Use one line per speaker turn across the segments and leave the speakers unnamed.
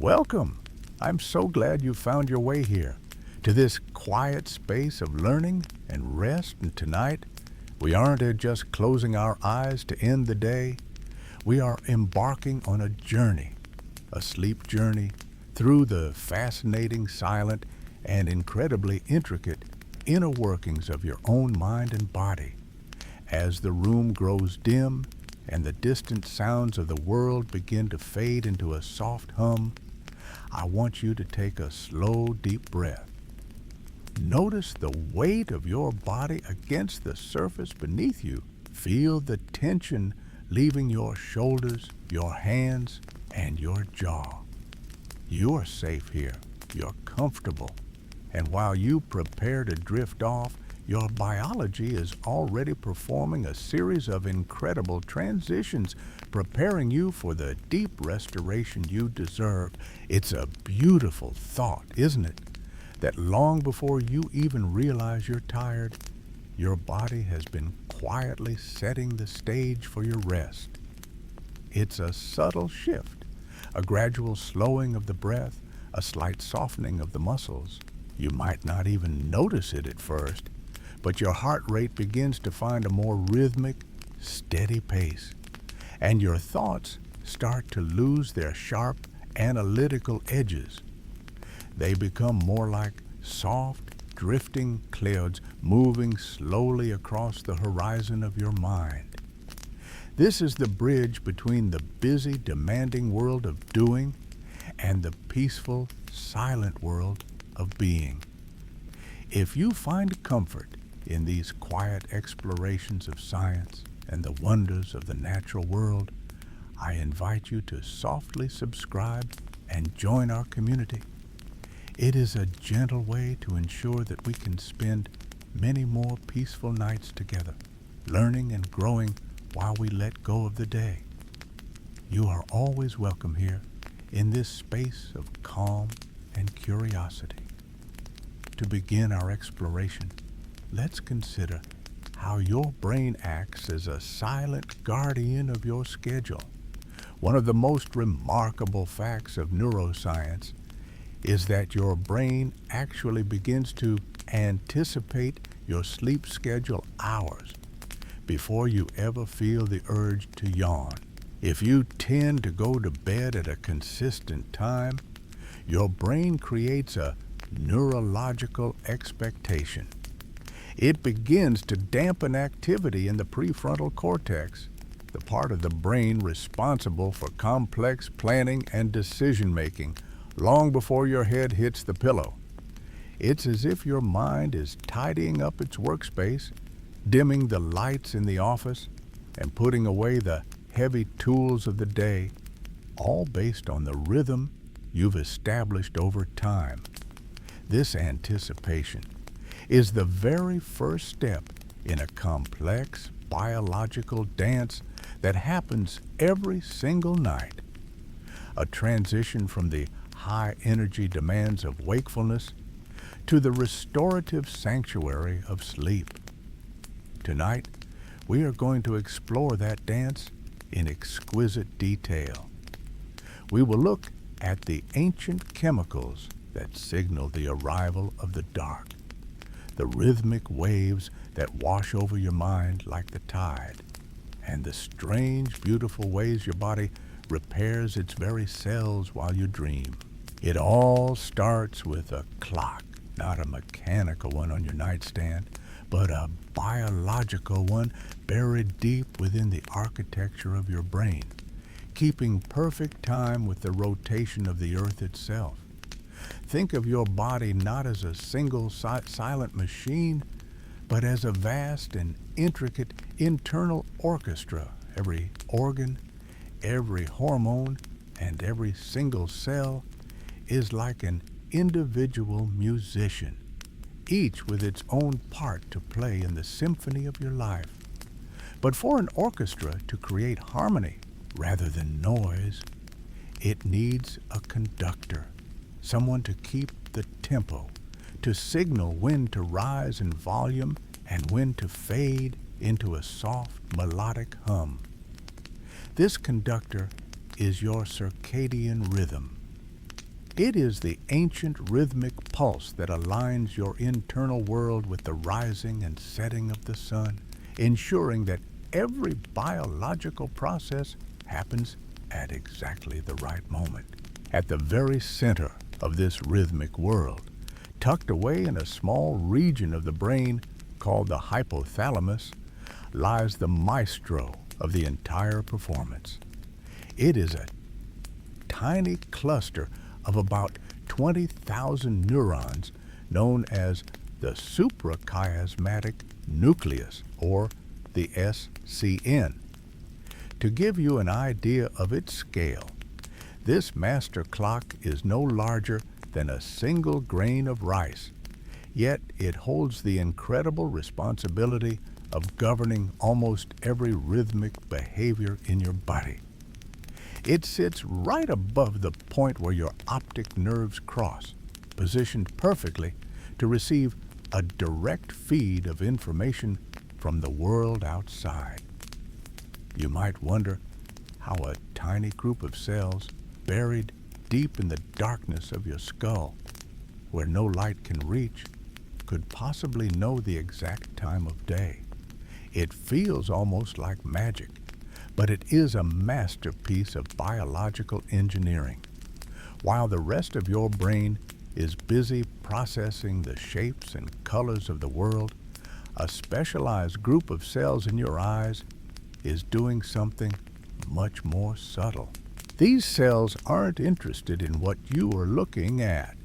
Welcome. I'm so glad you found your way here to this quiet space of learning and rest. And tonight, we aren't just closing our eyes to end the day. We are embarking on a journey, a sleep journey through the fascinating, silent, and incredibly intricate inner workings of your own mind and body. As the room grows dim and the distant sounds of the world begin to fade into a soft hum, I want you to take a slow, deep breath. Notice the weight of your body against the surface beneath you. Feel the tension leaving your shoulders, your hands, and your jaw. You are safe here. You're comfortable. And while you prepare to drift off, your biology is already performing a series of incredible transitions, preparing you for the deep restoration you deserve. It's a beautiful thought, isn't it? That long before you even realize you're tired, your body has been quietly setting the stage for your rest. It's a subtle shift, a gradual slowing of the breath, a slight softening of the muscles. You might not even notice it at first, but your heart rate begins to find a more rhythmic, steady pace, and your thoughts start to lose their sharp, analytical edges. They become more like soft, drifting clouds moving slowly across the horizon of your mind. This is the bridge between the busy, demanding world of doing and the peaceful, silent world of being. If you find comfort in these quiet explorations of science and the wonders of the natural world, I invite you to softly subscribe and join our community. It is a gentle way to ensure that we can spend many more peaceful nights together, learning and growing while we let go of the day. You are always welcome here in this space of calm and curiosity. To begin our exploration, let's consider how your brain acts as a silent guardian of your schedule. One of the most remarkable facts of neuroscience is that your brain actually begins to anticipate your sleep schedule hours before you ever feel the urge to yawn. If you tend to go to bed at a consistent time, your brain creates a neurological expectation. It begins to dampen activity in the prefrontal cortex, the part of the brain responsible for complex planning and decision-making, long before your head hits the pillow. It's as if your mind is tidying up its workspace, dimming the lights in the office, and putting away the heavy tools of the day, all based on the rhythm you've established over time. This anticipation is the very first step in a complex biological dance that happens every single night. A transition from the high energy demands of wakefulness to the restorative sanctuary of sleep. Tonight, we are going to explore that dance in exquisite detail. We will look at the ancient chemicals that signal the arrival of the dark, the rhythmic waves that wash over your mind like the tide, and the strange, beautiful ways your body repairs its very cells while you dream. It all starts with a clock, not a mechanical one on your nightstand, but a biological one buried deep within the architecture of your brain, keeping perfect time with the rotation of the earth itself. Think of your body not as a single silent machine, but as a vast and intricate internal orchestra. Every organ, every hormone, and every single cell is like an individual musician, each with its own part to play in the symphony of your life. But for an orchestra to create harmony rather than noise, it needs a conductor, someone to keep the tempo, to signal when to rise in volume and when to fade into a soft melodic hum. This conductor is your circadian rhythm. It is the ancient rhythmic pulse that aligns your internal world with the rising and setting of the sun, ensuring that every biological process happens at exactly the right moment. At the very center of this rhythmic world, tucked away in a small region of the brain called the hypothalamus, lies the maestro of the entire performance. It is a tiny cluster of about 20,000 neurons known as the suprachiasmatic nucleus, or the SCN. To give you an idea of its scale, this master clock is no larger than a single grain of rice, yet it holds the incredible responsibility of governing almost every rhythmic behavior in your body. It sits right above the point where your optic nerves cross, positioned perfectly to receive a direct feed of information from the world outside. You might wonder how a tiny group of cells buried deep in the darkness of your skull, where no light can reach, could possibly know the exact time of day. It feels almost like magic, but it is a masterpiece of biological engineering. While the rest of your brain is busy processing the shapes and colors of the world, a specialized group of cells in your eyes is doing something much more subtle. These cells aren't interested in what you are looking at.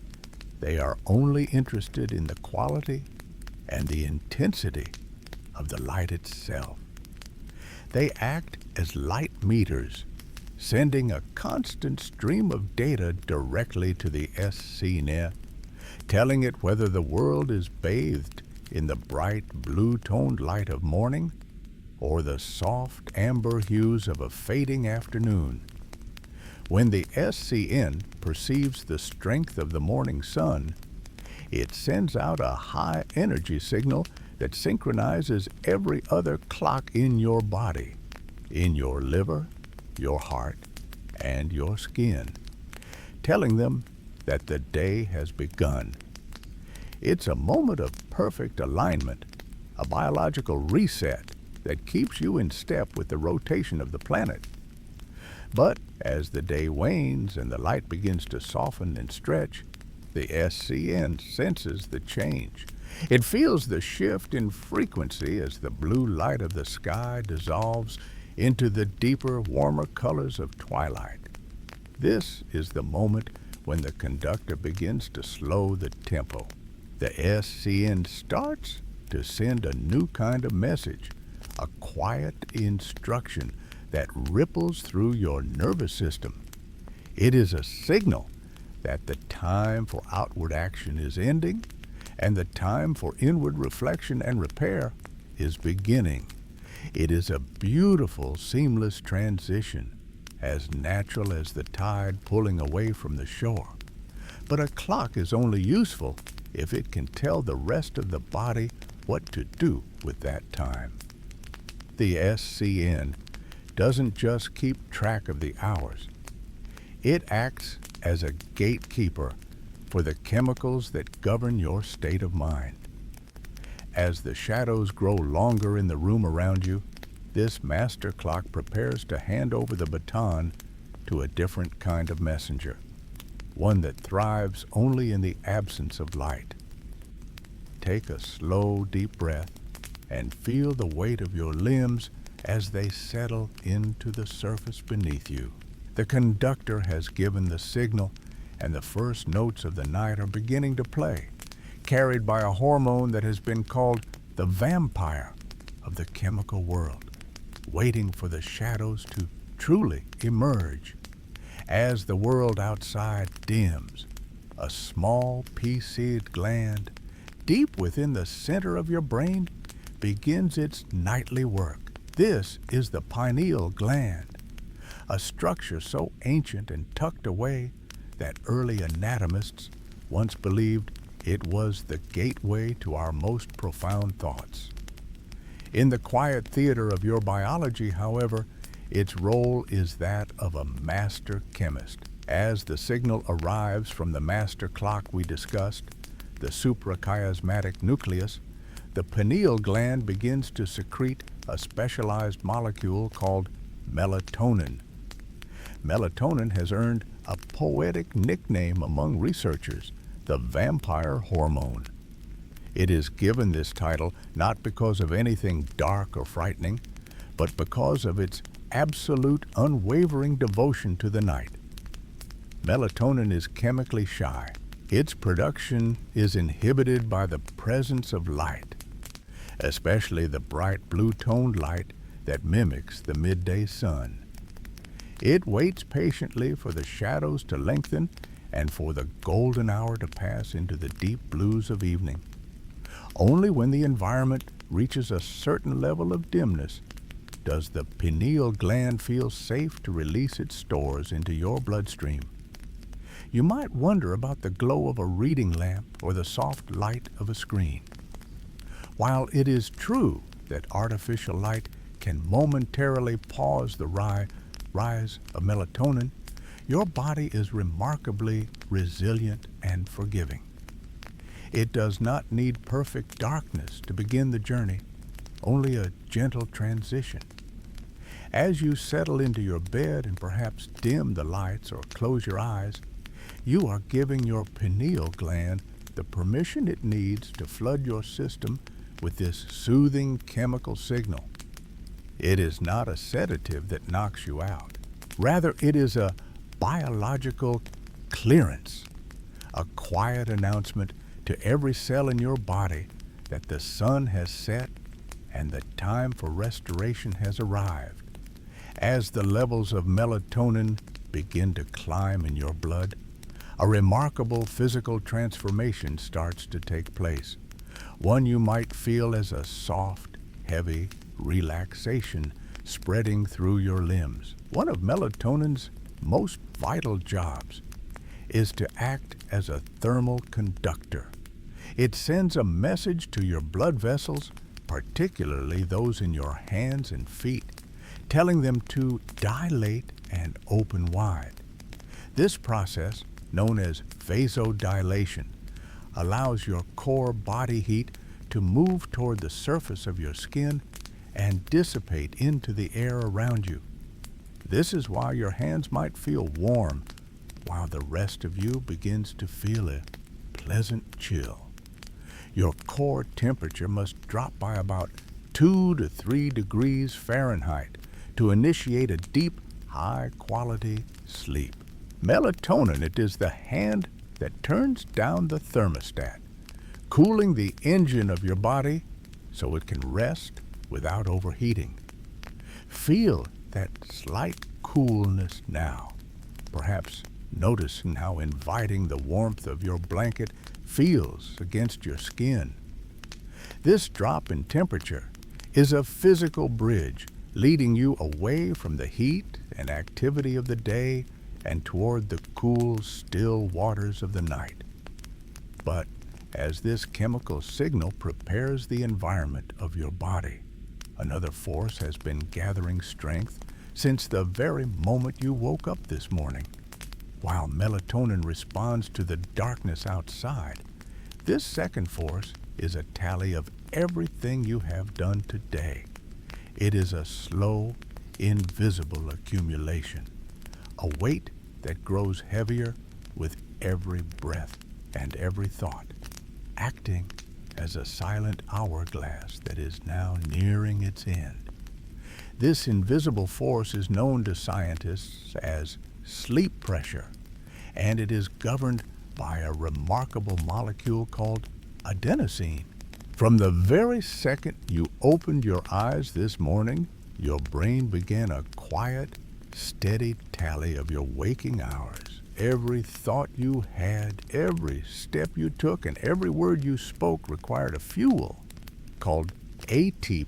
They are only interested in the quality and the intensity of the light itself. They act as light meters, sending a constant stream of data directly to the SCN, telling it whether the world is bathed in the bright blue-toned light of morning or the soft amber hues of a fading afternoon. When the SCN perceives the strength of the morning sun, it sends out a high-energy signal that synchronizes every other clock in your body, in your liver, your heart, and your skin, telling them that the day has begun. It's a moment of perfect alignment, a biological reset that keeps you in step with the rotation of the planet. But as the day wanes and the light begins to soften and stretch, the SCN senses the change. It feels the shift in frequency as the blue light of the sky dissolves into the deeper, warmer colors of twilight. This is the moment when the conductor begins to slow the tempo. The SCN starts to send a new kind of message, a quiet instruction that ripples through your nervous system. It is a signal that the time for outward action is ending and the time for inward reflection and repair is beginning. It is a beautiful, seamless transition, as natural as the tide pulling away from the shore. But a clock is only useful if it can tell the rest of the body what to do with that time. The SCN doesn't just keep track of the hours. It acts as a gatekeeper for the chemicals that govern your state of mind. As the shadows grow longer in the room around you, this master clock prepares to hand over the baton to a different kind of messenger, one that thrives only in the absence of light. Take a slow, deep breath and feel the weight of your limbs as they settle into the surface beneath you. The conductor has given the signal, and the first notes of the night are beginning to play, carried by a hormone that has been called the vampire of the chemical world, waiting for the shadows to truly emerge. As the world outside dims, a small pea-seed gland deep within the center of your brain begins its nightly work. This is the pineal gland, a structure so ancient and tucked away that early anatomists once believed it was the gateway to our most profound thoughts. In the quiet theater of your biology, however, its role is that of a master chemist, As the signal arrives from the master clock we discussed, the suprachiasmatic nucleus, the pineal gland begins to secrete a specialized molecule called melatonin. Melatonin has earned a poetic nickname among researchers, the vampire hormone. It is given this title not because of anything dark or frightening, but because of its absolute unwavering devotion to the night. Melatonin is chemically shy. Its production is inhibited by the presence of light, especially the bright blue-toned light that mimics the midday sun. It waits patiently for the shadows to lengthen and for the golden hour to pass into the deep blues of evening. Only when the environment reaches a certain level of dimness does the pineal gland feel safe to release its stores into your bloodstream. You might wonder about the glow of a reading lamp or the soft light of a screen. While it is true that artificial light can momentarily pause the rise of melatonin, your body is remarkably resilient and forgiving. It does not need perfect darkness to begin the journey, only a gentle transition. As you settle into your bed and perhaps dim the lights or close your eyes, you are giving your pineal gland the permission it needs to flood your system with this soothing chemical signal. It is not a sedative that knocks you out. Rather, it is a biological clearance, a quiet announcement to every cell in your body that the sun has set and the time for restoration has arrived. As the levels of melatonin begin to climb in your blood, a remarkable physical transformation starts to take place, one you might feel as a soft, heavy relaxation spreading through your limbs. One of melatonin's most vital jobs is to act as a thermal conductor. It sends a message to your blood vessels, particularly those in your hands and feet, telling them to dilate and open wide. This process, known as vasodilation, allows your core body heat to move toward the surface of your skin and dissipate into the air around you. This is why your hands might feel warm, while the rest of you begins to feel a pleasant chill. Your core temperature must drop by about 2 to 3 degrees Fahrenheit to initiate a deep, high-quality sleep. Melatonin, it is the hand that turns down the thermostat, cooling the engine of your body so it can rest without overheating. Feel that slight coolness now, perhaps noticing how inviting the warmth of your blanket feels against your skin. This drop in temperature is a physical bridge leading you away from the heat and activity of the day and toward the cool, still waters of the night. But as this chemical signal prepares the environment of your body, another force has been gathering strength since the very moment you woke up this morning. While melatonin responds to the darkness outside, this second force is a tally of everything you have done today. It is a slow, invisible accumulation, a weight that grows heavier with every breath and every thought, acting as a silent hourglass that is now nearing its end. This invisible force is known to scientists as sleep pressure, and it is governed by a remarkable molecule called adenosine. From the very second you opened your eyes this morning, your brain began a quiet, steady tally of your waking hours. Every thought you had, every step you took, and every word you spoke required a fuel called ATP,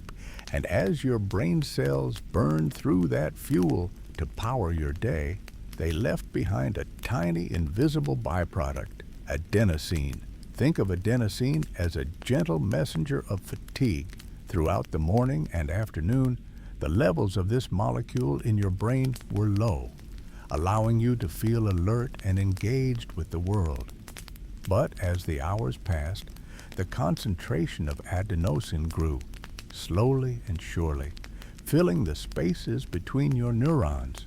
and as your brain cells burned through that fuel to power your day, they left behind a tiny invisible byproduct, adenosine. Think of adenosine as a gentle messenger of fatigue. Throughout the morning and afternoon, the levels of this molecule in your brain were low, allowing you to feel alert and engaged with the world. But as the hours passed, the concentration of adenosine grew, slowly and surely, filling the spaces between your neurons.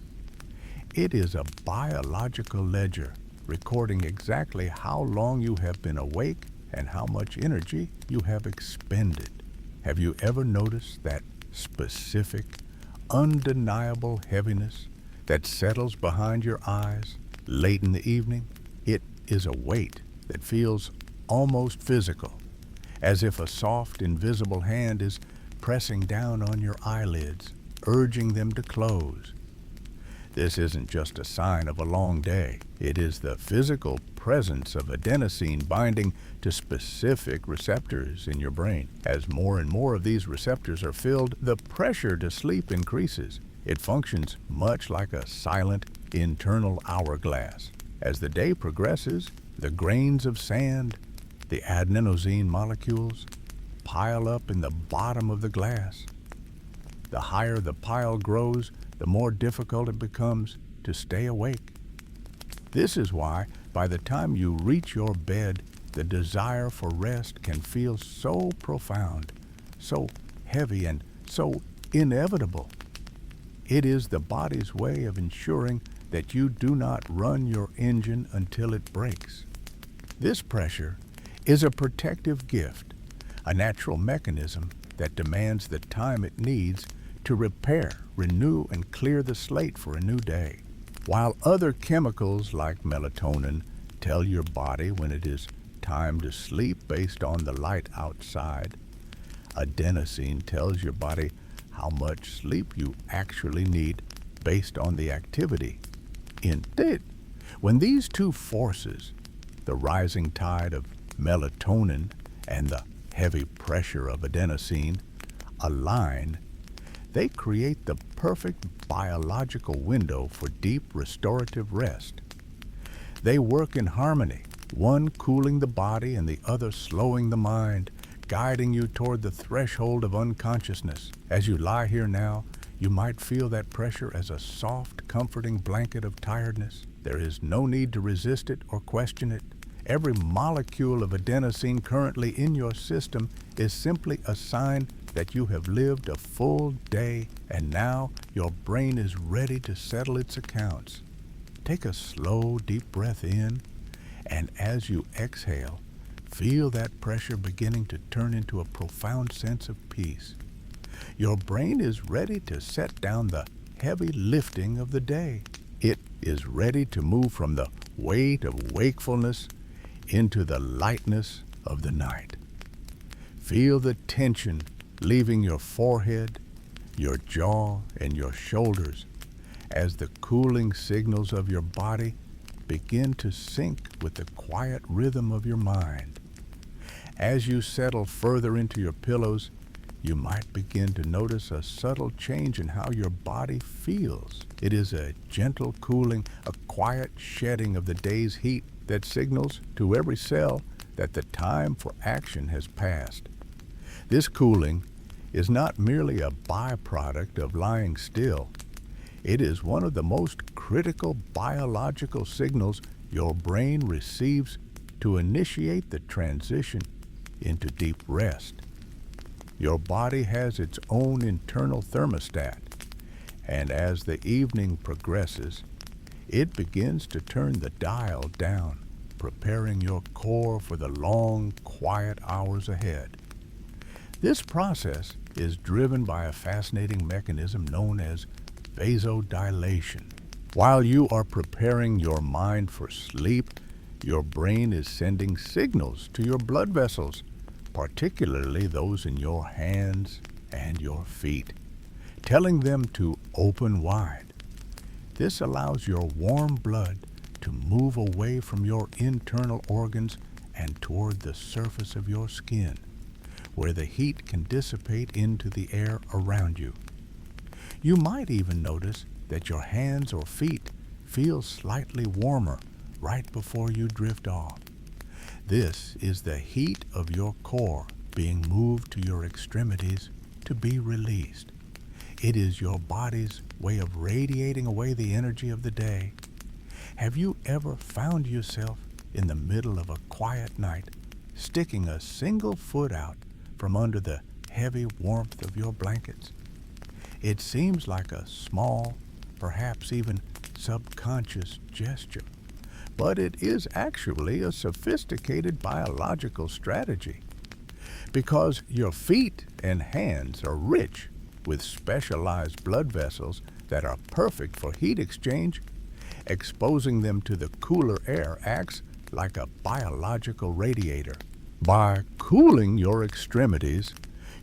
It is a biological ledger, recording exactly how long you have been awake and how much energy you have expended. Have you ever noticed that specific, undeniable heaviness that settles behind your eyes late in the evening? It is a weight that feels almost physical, as if a soft, invisible hand is pressing down on your eyelids, urging them to close. This isn't just a sign of a long day. It is the physical presence of adenosine binding to specific receptors in your brain. As more and more of these receptors are filled, the pressure to sleep increases. It functions much like a silent internal hourglass. As the day progresses, the grains of sand, the adenosine molecules, pile up in the bottom of the glass. The higher the pile grows, the more difficult it becomes to stay awake. This is why, by the time you reach your bed, the desire for rest can feel so profound, so heavy, and so inevitable. It is the body's way of ensuring that you do not run your engine until it breaks. This pressure is a protective gift, a natural mechanism that demands the time it needs to repair, renew, and clear the slate for a new day. While other chemicals like melatonin tell your body when it is time to sleep based on the light outside, adenosine tells your body how much sleep you actually need based on the activity in it. When these two forces, the rising tide of melatonin and the heavy pressure of adenosine, align, they create the perfect biological window for deep restorative rest. They work in harmony, one cooling the body and the other slowing the mind, guiding you toward the threshold of unconsciousness. As you lie here now, you might feel that pressure as a soft, comforting blanket of tiredness. There is no need to resist it or question it. Every molecule of adenosine currently in your system is simply a sign that you have lived a full day and now your brain is ready to settle its accounts. Take a slow, deep breath in, and as you exhale, feel that pressure beginning to turn into a profound sense of peace. Your brain is ready to set down the heavy lifting of the day. It is ready to move from the weight of wakefulness into the lightness of the night. Feel the tension leaving your forehead, your jaw, and your shoulders as the cooling signals of your body begin to sync with the quiet rhythm of your mind. As you settle further into your pillows, you might begin to notice a subtle change in how your body feels. It is a gentle cooling, a quiet shedding of the day's heat that signals to every cell that the time for action has passed. This cooling is not merely a byproduct of lying still. It is one of the most critical biological signals your brain receives to initiate the transition into deep rest. Your body has its own internal thermostat, and as the evening progresses, it begins to turn the dial down, preparing your core for the long, quiet hours ahead. This process is driven by a fascinating mechanism known as vasodilation. While you are preparing your mind for sleep, your brain is sending signals to your blood vessels, particularly those in your hands and your feet, telling them to open wide. This allows your warm blood to move away from your internal organs and toward the surface of your skin, where the heat can dissipate into the air around you. You might even notice that your hands or feet feel slightly warmer right before you drift off. This is the heat of your core being moved to your extremities to be released. It is your body's way of radiating away the energy of the day Have you ever found yourself in the middle of a quiet night, sticking a single foot out from under the heavy warmth of your blankets? It seems like a small, perhaps even subconscious gesture, but it is actually a sophisticated biological strategy, because your feet and hands are rich with specialized blood vessels that are perfect for heat exchange. Exposing them to the cooler air acts like a biological radiator. By cooling your extremities,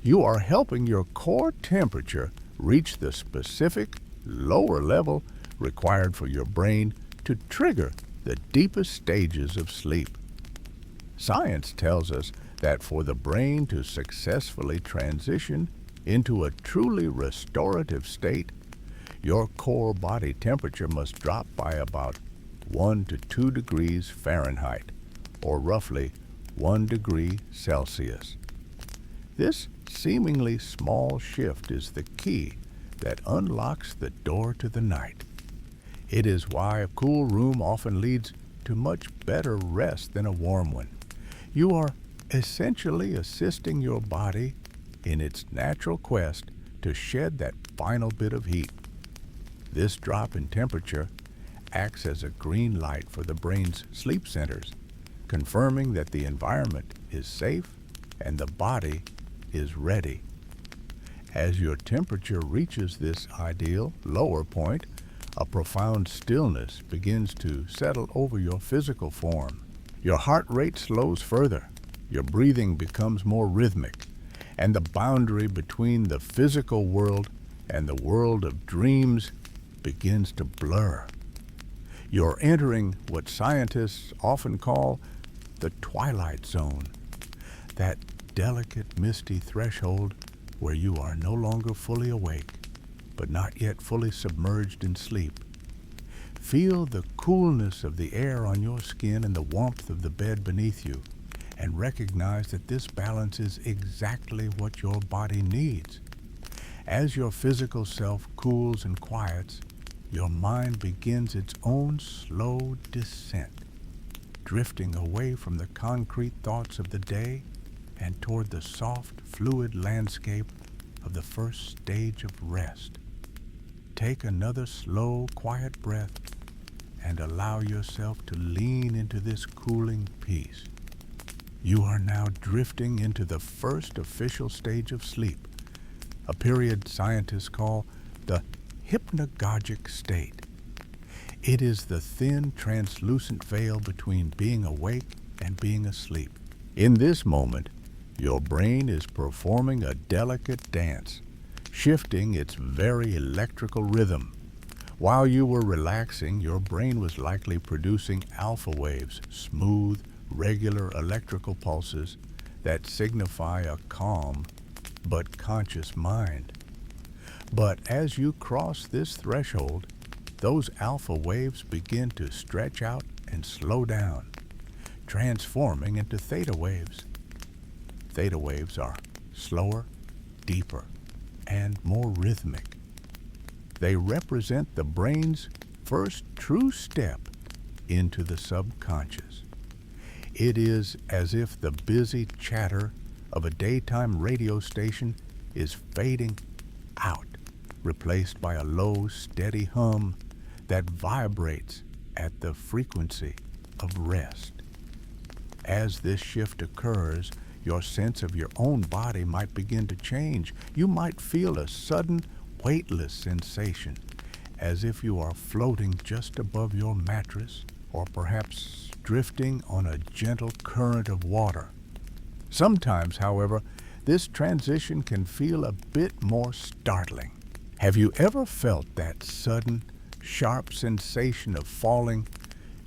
you are helping your core temperature reach the specific lower level required for your brain to trigger the deepest stages of sleep. Science tells us that for the brain to successfully transition into a truly restorative state, your core body temperature must drop by about 1 to 2 degrees Fahrenheit, or roughly 1 degree Celsius. This seemingly small shift is the key that unlocks the door to the night. It is why a cool room often leads to much better rest than a warm one. You are essentially assisting your body in its natural quest to shed that final bit of heat. This drop in temperature acts as a green light for the brain's sleep centers, confirming that the environment is safe and the body is ready. As your temperature reaches this ideal lower point, a profound stillness begins to settle over your physical form. Your heart rate slows further, your breathing becomes more rhythmic, and the boundary between the physical world and the world of dreams begins to blur. You're entering what scientists often call the twilight zone, that delicate, misty threshold where you are no longer fully awake, but not yet fully submerged in sleep. Feel the coolness of the air on your skin and the warmth of the bed beneath you, and recognize that this balance is exactly what your body needs. As your physical self cools and quiets, your mind begins its own slow descent, drifting away from the concrete thoughts of the day and toward the soft, fluid landscape of the first stage of rest. Take another slow, quiet breath and allow yourself to lean into this cooling peace. You are now drifting into the first official stage of sleep, a period scientists call the hypnagogic state. It is the thin, translucent veil between being awake and being asleep. In this moment, your brain is performing a delicate dance, shifting its very electrical rhythm. While you were relaxing, your brain was likely producing alpha waves, smooth, regular electrical pulses that signify a calm but conscious mind. But as you cross this threshold, those alpha waves begin to stretch out and slow down, transforming into theta waves. Theta waves are slower, deeper, and more rhythmic. They represent the brain's first true step into the subconscious. It is as if the busy chatter of a daytime radio station is fading out, replaced by a low, steady hum that vibrates at the frequency of rest. As this shift occurs, your sense of your own body might begin to change. You might feel a sudden, weightless sensation, as if you are floating just above your mattress, or perhaps drifting on a gentle current of water. Sometimes, however, this transition can feel a bit more startling. Have you ever felt that sudden, sharp sensation of falling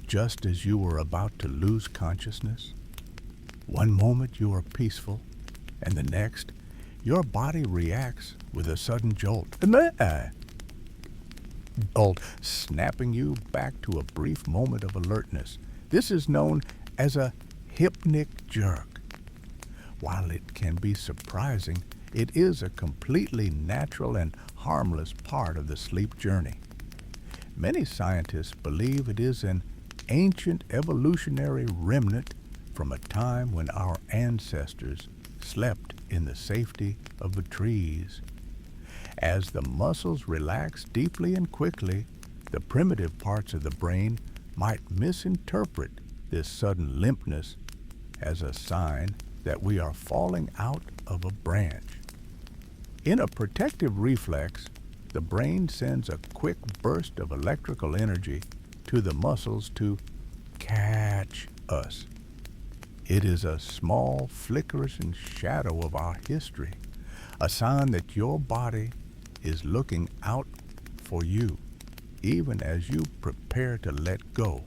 just as you were about to lose consciousness? One moment you are peaceful, and the next, your body reacts with a sudden jolt, snapping you back to a brief moment of alertness. This is known as a hypnic jerk. While it can be surprising, it is a completely natural and harmless part of the sleep journey. Many scientists believe it is an ancient evolutionary remnant from a time when our ancestors slept in the safety of the trees. As the muscles relax deeply and quickly, the primitive parts of the brain might misinterpret this sudden limpness as a sign that we are falling out of a branch. In a protective reflex, the brain sends a quick burst of electrical energy to the muscles to catch us. It is a small flickering shadow of our history, a sign that your body is looking out for you, even as you prepare to let go.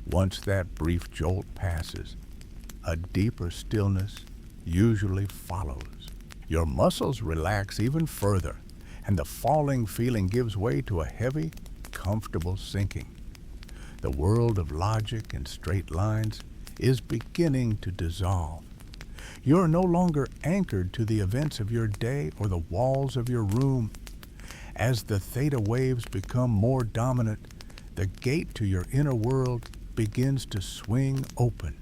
Once that brief jolt passes, a deeper stillness usually follows. Your muscles relax even further, and the falling feeling gives way to a heavy, comfortable sinking. The world of logic and straight lines is beginning to dissolve. You are no longer anchored to the events of your day or the walls of your room. As the theta waves become more dominant, the gate to your inner world begins to swing open.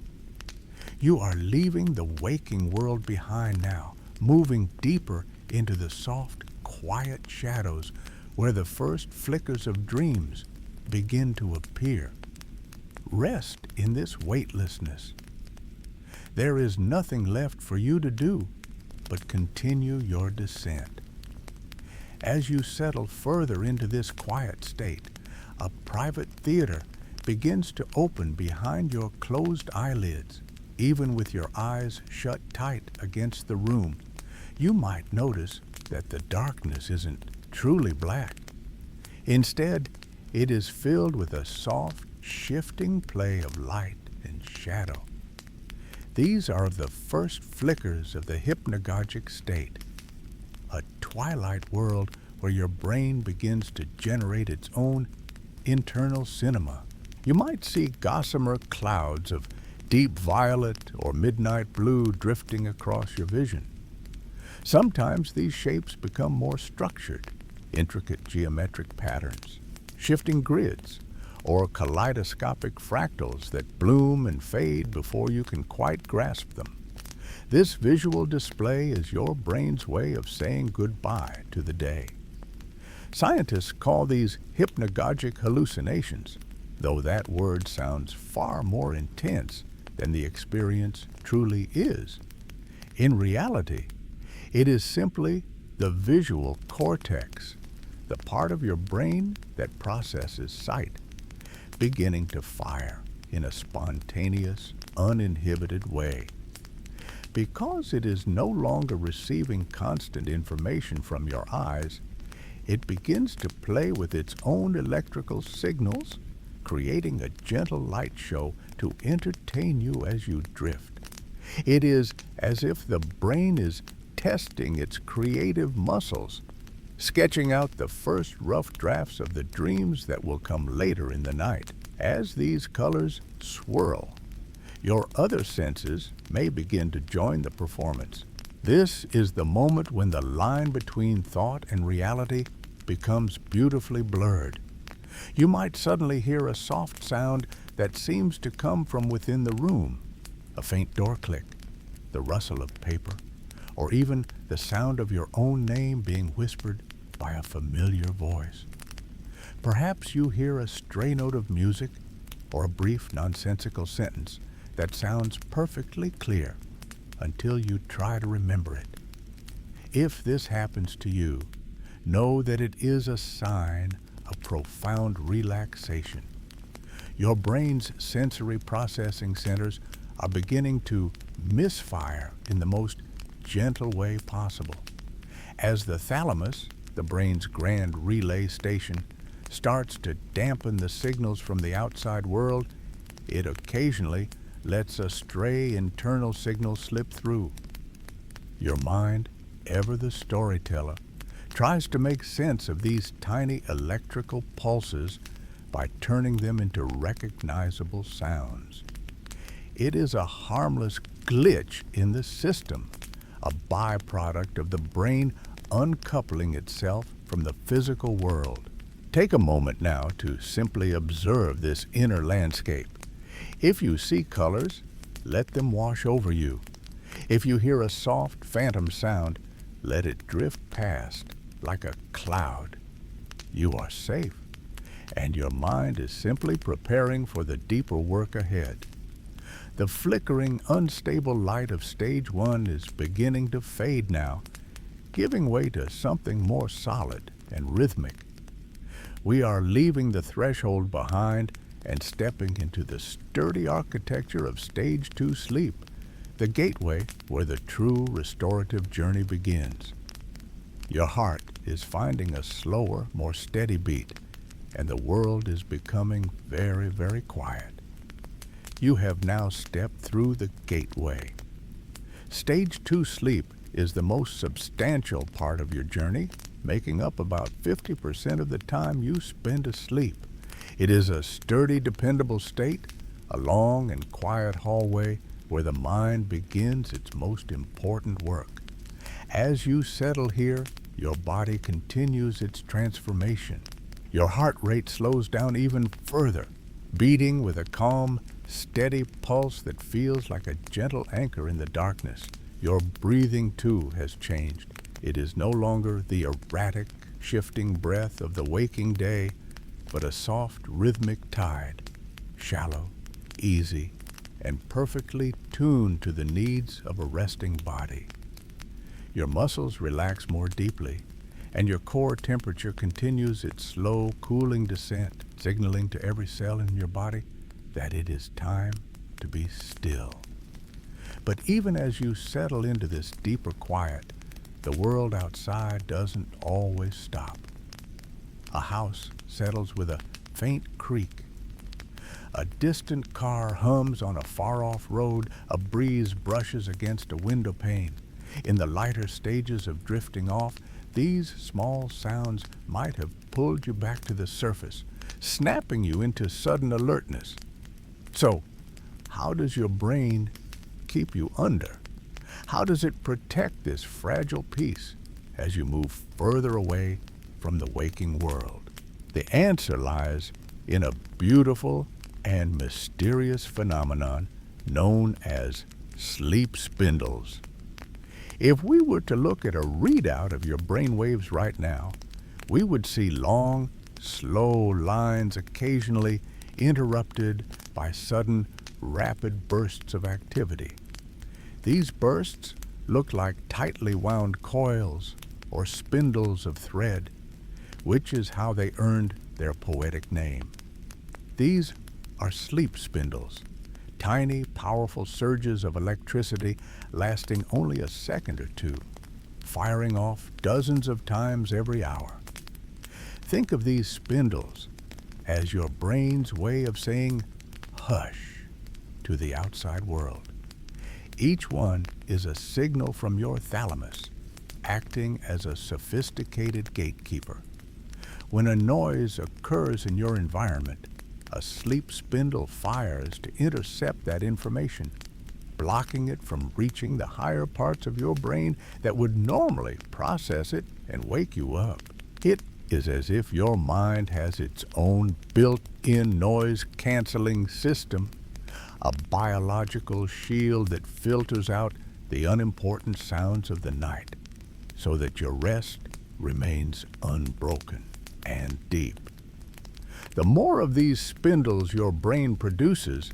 You are leaving the waking world behind now, moving deeper into the soft, quiet shadows where the first flickers of dreams begin to appear. Rest in this weightlessness. There is nothing left for you to do but continue your descent. As you settle further into this quiet state, a private theater begins to open behind your closed eyelids. Even with your eyes shut tight against the room, you might notice that the darkness isn't truly black. Instead, it is filled with a soft, shifting play of light and shadow. These are the first flickers of the hypnagogic state, a twilight world where your brain begins to generate its own internal cinema. You might see gossamer clouds of deep violet or midnight blue drifting across your vision. Sometimes these shapes become more structured, intricate geometric patterns, shifting grids, or kaleidoscopic fractals that bloom and fade before you can quite grasp them. This visual display is your brain's way of saying goodbye to the day. Scientists call these hypnagogic hallucinations, though that word sounds far more intense than the experience truly is. In reality, it is simply the visual cortex, the part of your brain that processes sight, beginning to fire in a spontaneous, uninhibited way. Because it is no longer receiving constant information from your eyes, it begins to play with its own electrical signals, creating a gentle light show to entertain you as you drift. It is as if the brain is testing its creative muscles, sketching out the first rough drafts of the dreams that will come later in the night. As these colors swirl, your other senses may begin to join the performance. This is the moment when the line between thought and reality becomes beautifully blurred. You might suddenly hear a soft sound that seems to come from within the room, a faint door click, the rustle of paper, or even the sound of your own name being whispered by a familiar voice. Perhaps you hear a stray note of music or a brief nonsensical sentence that sounds perfectly clear until you try to remember it. If this happens to you, know that it is a sign of profound relaxation. Your brain's sensory processing centers are beginning to misfire in the most gentle way possible. As the thalamus, the brain's grand relay station, starts to dampen the signals from the outside world, it occasionally lets a stray internal signal slip through. Your mind, ever the storyteller, tries to make sense of these tiny electrical pulses by turning them into recognizable sounds. It is a harmless glitch in the system, a byproduct of the brain uncoupling itself from the physical world. Take a moment now to simply observe this inner landscape. If you see colors, let them wash over you. If you hear a soft phantom sound, let it drift past like a cloud. You are safe, and your mind is simply preparing for the deeper work ahead. The flickering, unstable light of stage one is beginning to fade now, giving way to something more solid and rhythmic. We are leaving the threshold behind and stepping into the sturdy architecture of stage two sleep, the gateway where the true restorative journey begins. Your heart is finding a slower, more steady beat, and the world is becoming very, very quiet. You have now stepped through the gateway. Stage two sleep is the most substantial part of your journey, making up about 50% of the time you spend asleep. It is a sturdy, dependable state, a long and quiet hallway where the mind begins its most important work. As you settle here, your body continues its transformation. Your heart rate slows down even further, beating with a calm, steady pulse that feels like a gentle anchor in the darkness. Your breathing, too, has changed. It is no longer the erratic, shifting breath of the waking day, but a soft, rhythmic tide, shallow, easy, and perfectly tuned to the needs of a resting body. Your muscles relax more deeply, and your core temperature continues its slow, cooling descent, signaling to every cell in your body that it is time to be still. But even as you settle into this deeper quiet, the world outside doesn't always stop. A house settles with a faint creak. A distant car hums on a far-off road. A breeze brushes against a window pane. In the lighter stages of drifting off, these small sounds might have pulled you back to the surface, snapping you into sudden alertness. So, how does your brain keep you under? How does it protect this fragile peace as you move further away from the waking world? The answer lies in a beautiful and mysterious phenomenon known as sleep spindles. If we were to look at a readout of your brain waves right now, we would see long, slow lines occasionally interrupted by sudden, rapid bursts of activity. These bursts look like tightly wound coils or spindles of thread, which is how they earned their poetic name. These are sleep spindles, tiny, powerful surges of electricity lasting only a second or two, firing off dozens of times every hour. Think of these spindles as your brain's way of saying hush to the outside world. Each one is a signal from your thalamus, acting as a sophisticated gatekeeper. When a noise occurs in your environment, a sleep spindle fires to intercept that information, blocking it from reaching the higher parts of your brain that would normally process it and wake you up. It is as if your mind has its own built-in noise-canceling system, a biological shield that filters out the unimportant sounds of the night so that your rest remains unbroken and deep. The more of these spindles your brain produces,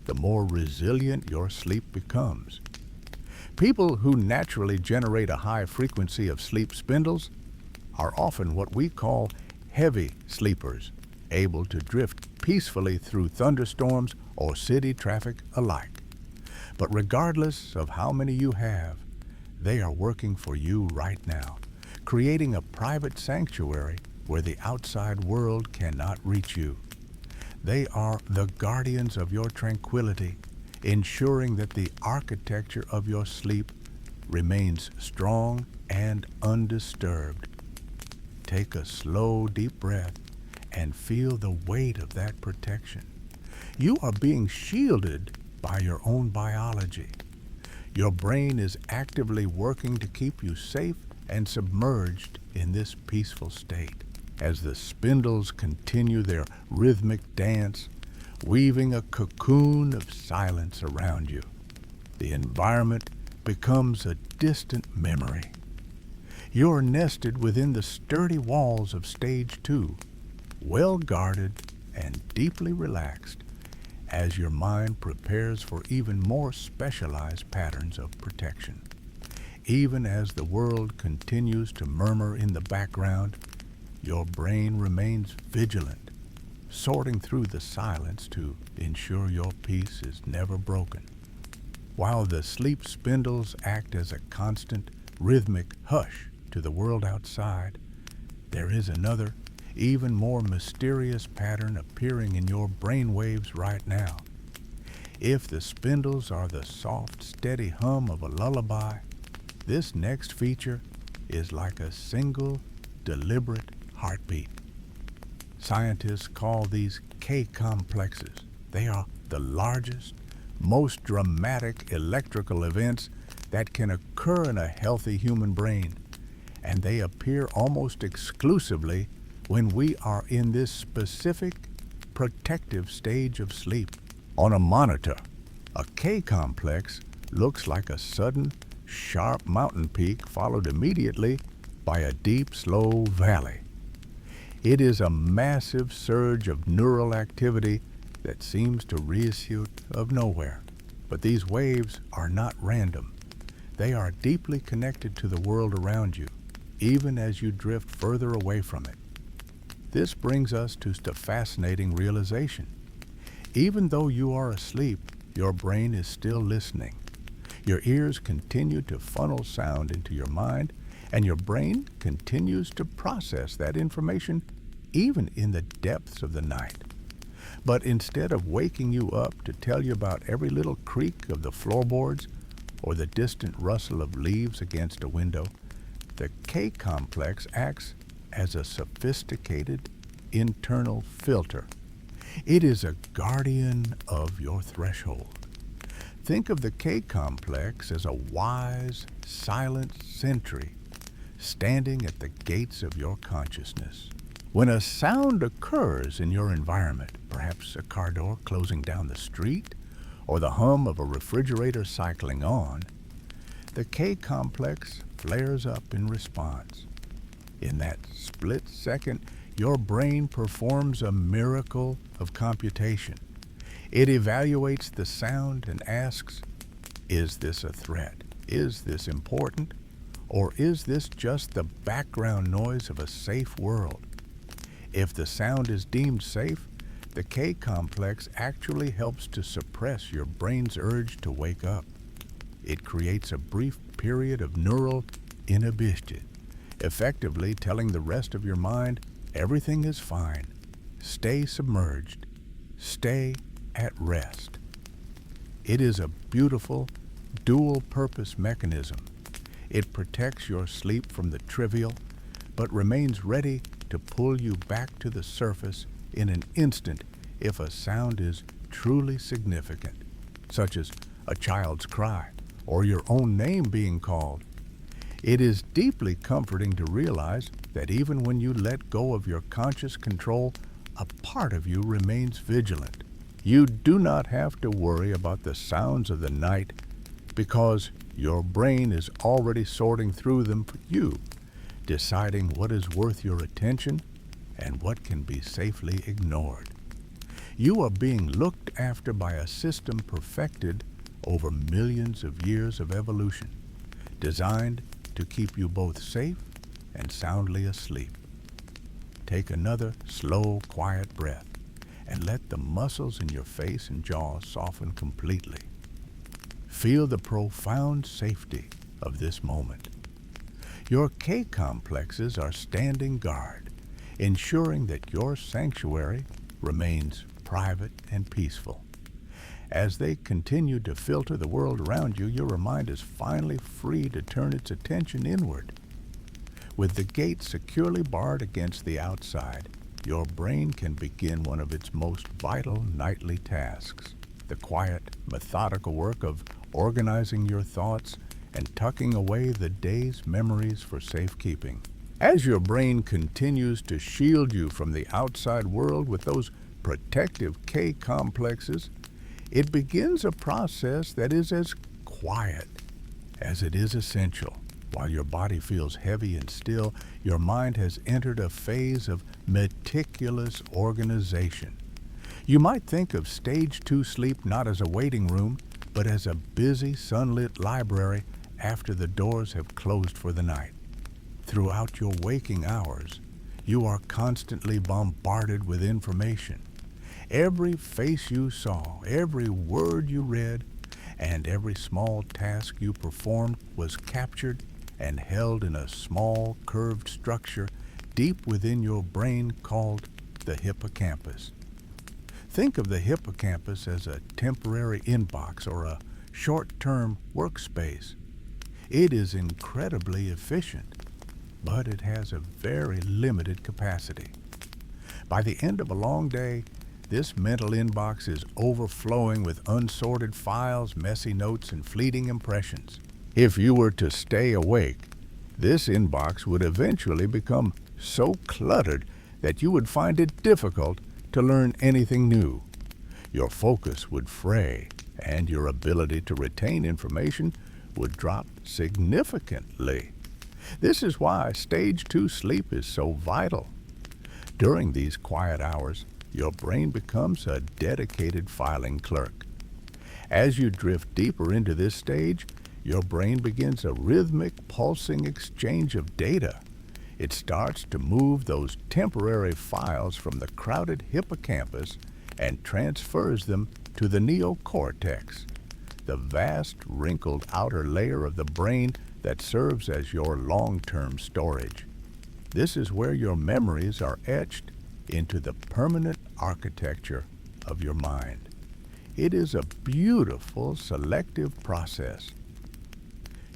the more resilient your sleep becomes. People who naturally generate a high frequency of sleep spindles are often what we call heavy sleepers, able to drift peacefully through thunderstorms or city traffic alike. But regardless of how many you have, they are working for you right now, creating a private sanctuary where the outside world cannot reach you. They are the guardians of your tranquility, ensuring that the architecture of your sleep remains strong and undisturbed. Take a slow, deep breath and feel the weight of that protection. You are being shielded by your own biology. Your brain is actively working to keep you safe and submerged in this peaceful state. as the spindles continue their rhythmic dance, weaving a cocoon of silence around you. The environment becomes a distant memory. You're nested within the sturdy walls of Stage 2, well guarded and deeply relaxed as your mind prepares for even more specialized patterns of protection. Even as the world continues to murmur in the background, your brain remains vigilant, sorting through the silence to ensure your peace is never broken. While the sleep spindles act as a constant, rhythmic hush to the world outside, there is another, even more mysterious pattern appearing in your brain waves right now. If the spindles are the soft, steady hum of a lullaby, this next feature is like a single, deliberate heartbeat. Scientists call these K-complexes. They are the largest, most dramatic electrical events that can occur in a healthy human brain, and they appear almost exclusively when we are in this specific, protective stage of sleep. On a monitor, a K-complex looks like a sudden, sharp mountain peak followed immediately by a deep, slow valley. It is a massive surge of neural activity that seems to reissue of nowhere. But these waves are not random. They are deeply connected to the world around you, even as you drift further away from it. This brings us to the fascinating realization. Even though you are asleep, your brain is still listening. Your ears continue to funnel sound into your mind, and your brain continues to process that information even in the depths of the night. But instead of waking you up to tell you about every little creak of the floorboards or the distant rustle of leaves against a window, the K-complex acts as a sophisticated internal filter. It is a guardian of your threshold. Think of the K-complex as a wise, silent sentry standing at the gates of your consciousness. When a sound occurs in your environment, perhaps a car door closing down the street or the hum of a refrigerator cycling on, the K-complex flares up in response. In that split second, your brain performs a miracle of computation. It evaluates the sound and asks, is this a threat? Is this important? Or is this just the background noise of a safe world? If the sound is deemed safe, the K-complex actually helps to suppress your brain's urge to wake up. It creates a brief period of neural inhibition, effectively telling the rest of your mind, everything is fine. Stay submerged. Stay at rest. It is a beautiful, dual-purpose mechanism. It protects your sleep from the trivial, but remains ready to pull you back to the surface in an instant if a sound is truly significant, such as a child's cry or your own name being called. It is deeply comforting to realize that even when you let go of your conscious control, a part of you remains vigilant. You do not have to worry about the sounds of the night because your brain is already sorting through them for you, deciding what is worth your attention and what can be safely ignored. You are being looked after by a system perfected over millions of years of evolution, designed to keep you both safe and soundly asleep. Take another slow, quiet breath and let the muscles in your face and jaw soften completely. Feel the profound safety of this moment. Your K-complexes are standing guard, ensuring that your sanctuary remains private and peaceful. As they continue to filter the world around you, your mind is finally free to turn its attention inward. With the gate securely barred against the outside, your brain can begin one of its most vital nightly tasks, the quiet, methodical work of organizing your thoughts and tucking away the day's memories for safekeeping. As your brain continues to shield you from the outside world with those protective K complexes, it begins a process that is as quiet as it is essential. While your body feels heavy and still, your mind has entered a phase of meticulous organization. You might think of stage 2 sleep not as a waiting room, but as a busy, sunlit library after the doors have closed for the night. Throughout your waking hours, you are constantly bombarded with information. Every face you saw, every word you read, and every small task you performed was captured and held in a small, curved structure deep within your brain called the hippocampus. Think of the hippocampus as a temporary inbox or a short-term workspace. It is incredibly efficient, but it has a very limited capacity. By the end of a long day, this mental inbox is overflowing with unsorted files, messy notes, and fleeting impressions. If you were to stay awake, this inbox would eventually become so cluttered that you would find it difficult to learn anything new. Your focus would fray, and your ability to retain information would drop significantly. This is why stage 2 sleep is so vital. During these quiet hours, your brain becomes a dedicated filing clerk. As you drift deeper into this stage, your brain begins a rhythmic, pulsing exchange of data. It starts to move those temporary files from the crowded hippocampus and transfers them to the neocortex, the vast, wrinkled outer layer of the brain that serves as your long-term storage. This is where your memories are etched into the permanent architecture of your mind. It is a beautiful, selective process.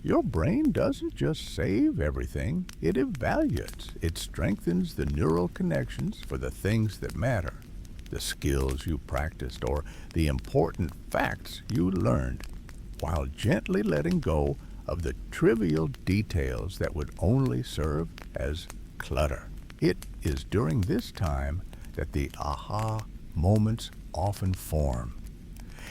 Your brain doesn't just save everything, it evaluates. It strengthens the neural connections for the things that matter, the skills you practiced, or the important facts you learned, while gently letting go of the trivial details that would only serve as clutter. It is during this time that the aha moments often form.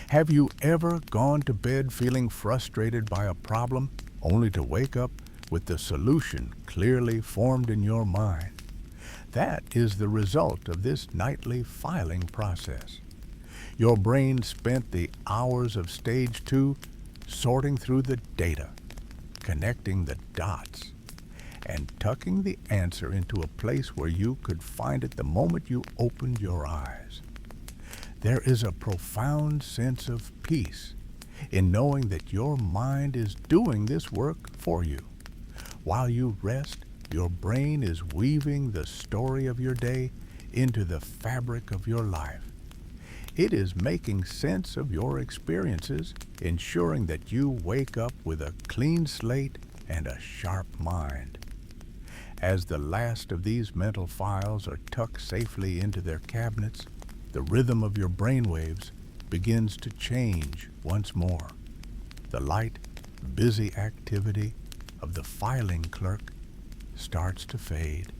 Have you ever gone to bed feeling frustrated by a problem, only to wake up with the solution clearly formed in your mind? That is the result of this nightly filing process. Your brain spent the hours of stage 2 sorting through the data, connecting the dots, and tucking the answer into a place where you could find it the moment you opened your eyes. There is a profound sense of peace in knowing that your mind is doing this work for you. While you rest, your brain is weaving the story of your day into the fabric of your life. It is making sense of your experiences, ensuring that you wake up with a clean slate and a sharp mind. As the last of these mental files are tucked safely into their cabinets, the rhythm of your brainwaves begins to change once more. The light, busy activity of the filing clerk starts to fade,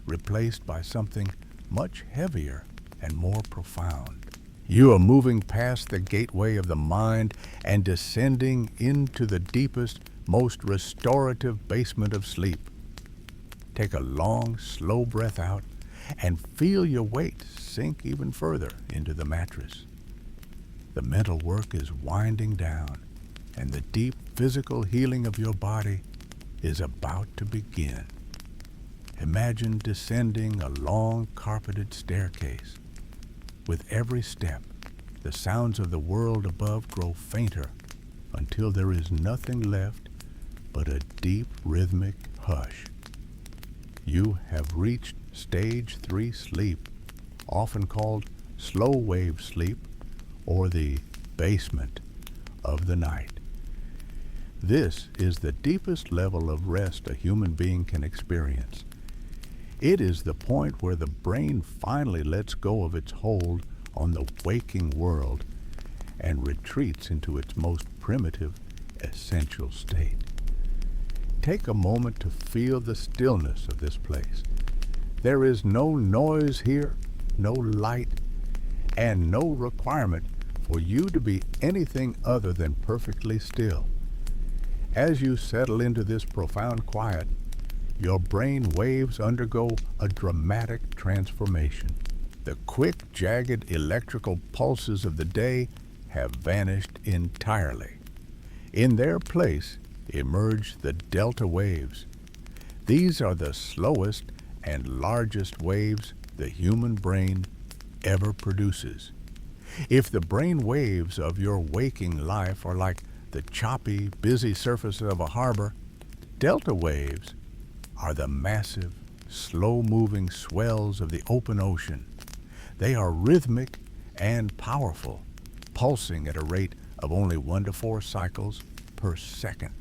replaced by something much heavier and more profound. You are moving past the gateway of the mind and descending into the deepest, most restorative basement of sleep. Take a long, slow breath out and feel your weight sink even further into the mattress. The mental work is winding down, and the deep physical healing of your body is about to begin. Imagine descending a long carpeted staircase. With every step, the sounds of the world above grow fainter until there is nothing left but a deep rhythmic hush. You have reached stage 3 sleep, often called slow wave sleep or the basement of the night. This is the deepest level of rest a human being can experience. It is the point where the brain finally lets go of its hold on the waking world and retreats into its most primitive, essential state. Take a moment to feel the stillness of this place. There is no noise here, no light, and no requirement for you to be anything other than perfectly still. As you settle into this profound quiet, your brain waves undergo a dramatic transformation. The quick, jagged electrical pulses of the day have vanished entirely. In their place emerge the delta waves. These are the slowest and largest waves the human brain ever produces. If the brain waves of your waking life are like the choppy, busy surface of a harbor, delta waves are the massive, slow-moving swells of the open ocean. They are rhythmic and powerful, pulsing at a rate of only 1 to 4 cycles per second.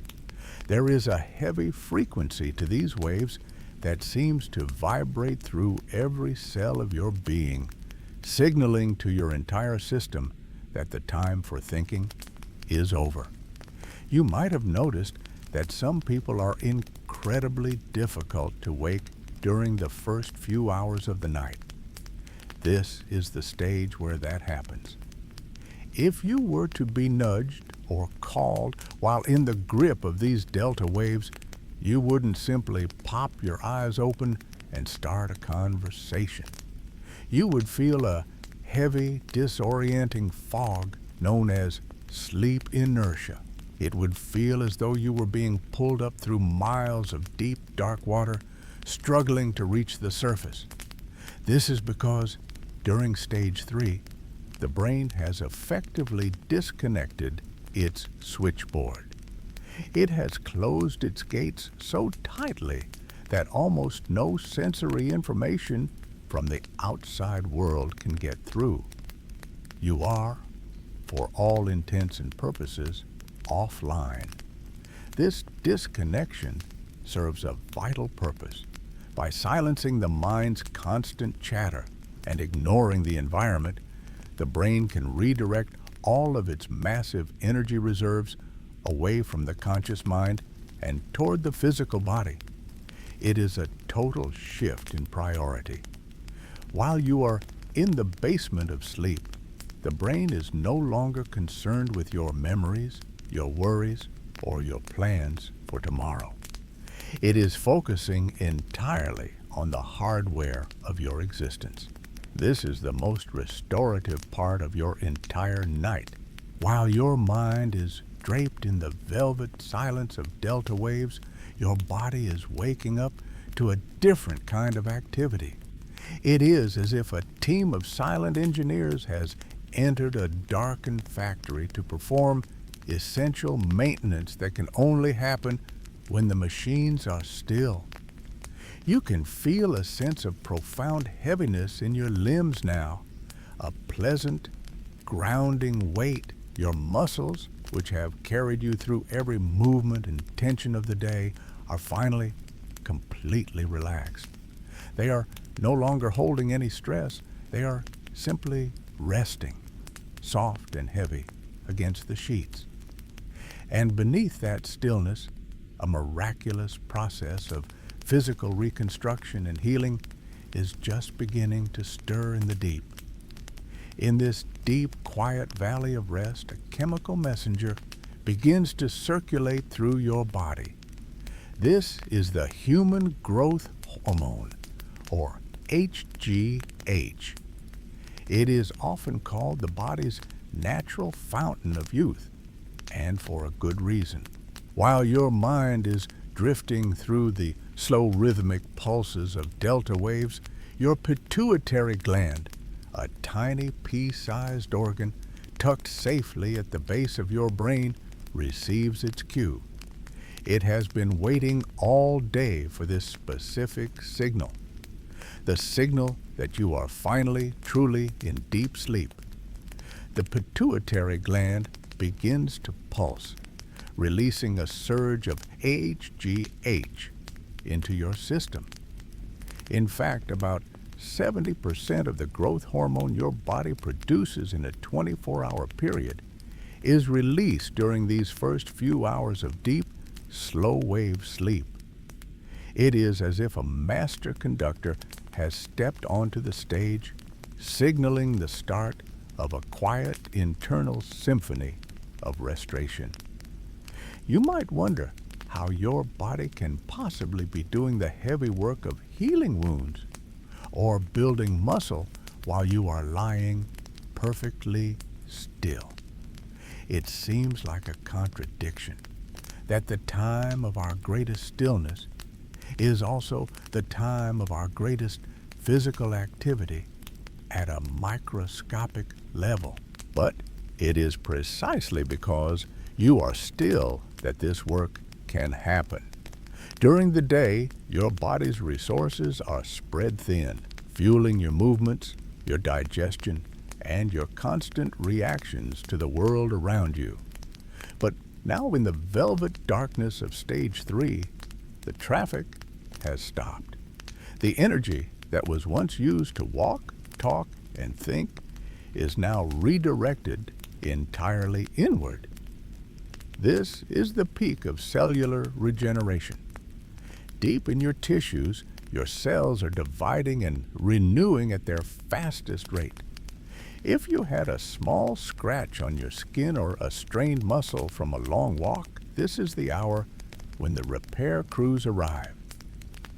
There is a heavy frequency to these waves that seems to vibrate through every cell of your being, signaling to your entire system that the time for thinking is over. You might have noticed that some people are incredibly difficult to wake during the first few hours of the night. This is the stage where that happens. If you were to be nudged or called while in the grip of these delta waves, you wouldn't simply pop your eyes open and start a conversation. You would feel a heavy, disorienting fog known as sleep inertia. It would feel as though you were being pulled up through miles of deep, dark water, struggling to reach the surface. This is because during stage 3, the brain has effectively disconnected its switchboard. It has closed its gates so tightly that almost no sensory information from the outside world can get through. You are, for all intents and purposes, offline. This disconnection serves a vital purpose. By silencing the mind's constant chatter and ignoring the environment, the brain can redirect all of its massive energy reserves away from the conscious mind and toward the physical body. It is a total shift in priority. While you are in the basement of sleep, the brain is no longer concerned with your memories, your worries, or your plans for tomorrow. It is focusing entirely on the hardware of your existence. This is the most restorative part of your entire night. While your mind is draped in the velvet silence of delta waves, your body is waking up to a different kind of activity. It is as if a team of silent engineers has entered a darkened factory to perform essential maintenance that can only happen when the machines are still. You can feel a sense of profound heaviness in your limbs now, a pleasant, grounding weight. Your muscles, which have carried you through every movement and tension of the day, are finally completely relaxed. They are no longer holding any stress. They are simply resting, soft and heavy, against the sheets. And beneath that stillness, a miraculous process of physical reconstruction and healing is just beginning to stir in the deep. In this deep, quiet valley of rest, a chemical messenger begins to circulate through your body. This is the human growth hormone, or HGH. It is often called the body's natural fountain of youth, and for a good reason. While your mind is drifting through the slow rhythmic pulses of delta waves, your pituitary gland, a tiny pea-sized organ tucked safely at the base of your brain, receives its cue. It has been waiting all day for this specific signal, the signal that you are finally, truly in deep sleep. The pituitary gland begins to pulse, releasing a surge of HGH into your system. In fact, about 70% of the growth hormone your body produces in a 24-hour period is released during these first few hours of deep, slow-wave sleep. It is as if a master conductor has stepped onto the stage, signaling the start of a quiet internal symphony of restoration. You might wonder how your body can possibly be doing the heavy work of healing wounds or building muscle while you are lying perfectly still. It seems like a contradiction that the time of our greatest stillness is also the time of our greatest physical activity at a microscopic level. But it is precisely because you are still that this work can happen. During the day, your body's resources are spread thin, fueling your movements, your digestion, and your constant reactions to the world around you. But now in the velvet darkness of stage 3, the traffic has stopped. The energy that was once used to walk, talk, and think is now redirected entirely inward. This is the peak of cellular regeneration. Deep in your tissues, your cells are dividing and renewing at their fastest rate. If you had a small scratch on your skin or a strained muscle from a long walk, this is the hour when the repair crews arrive.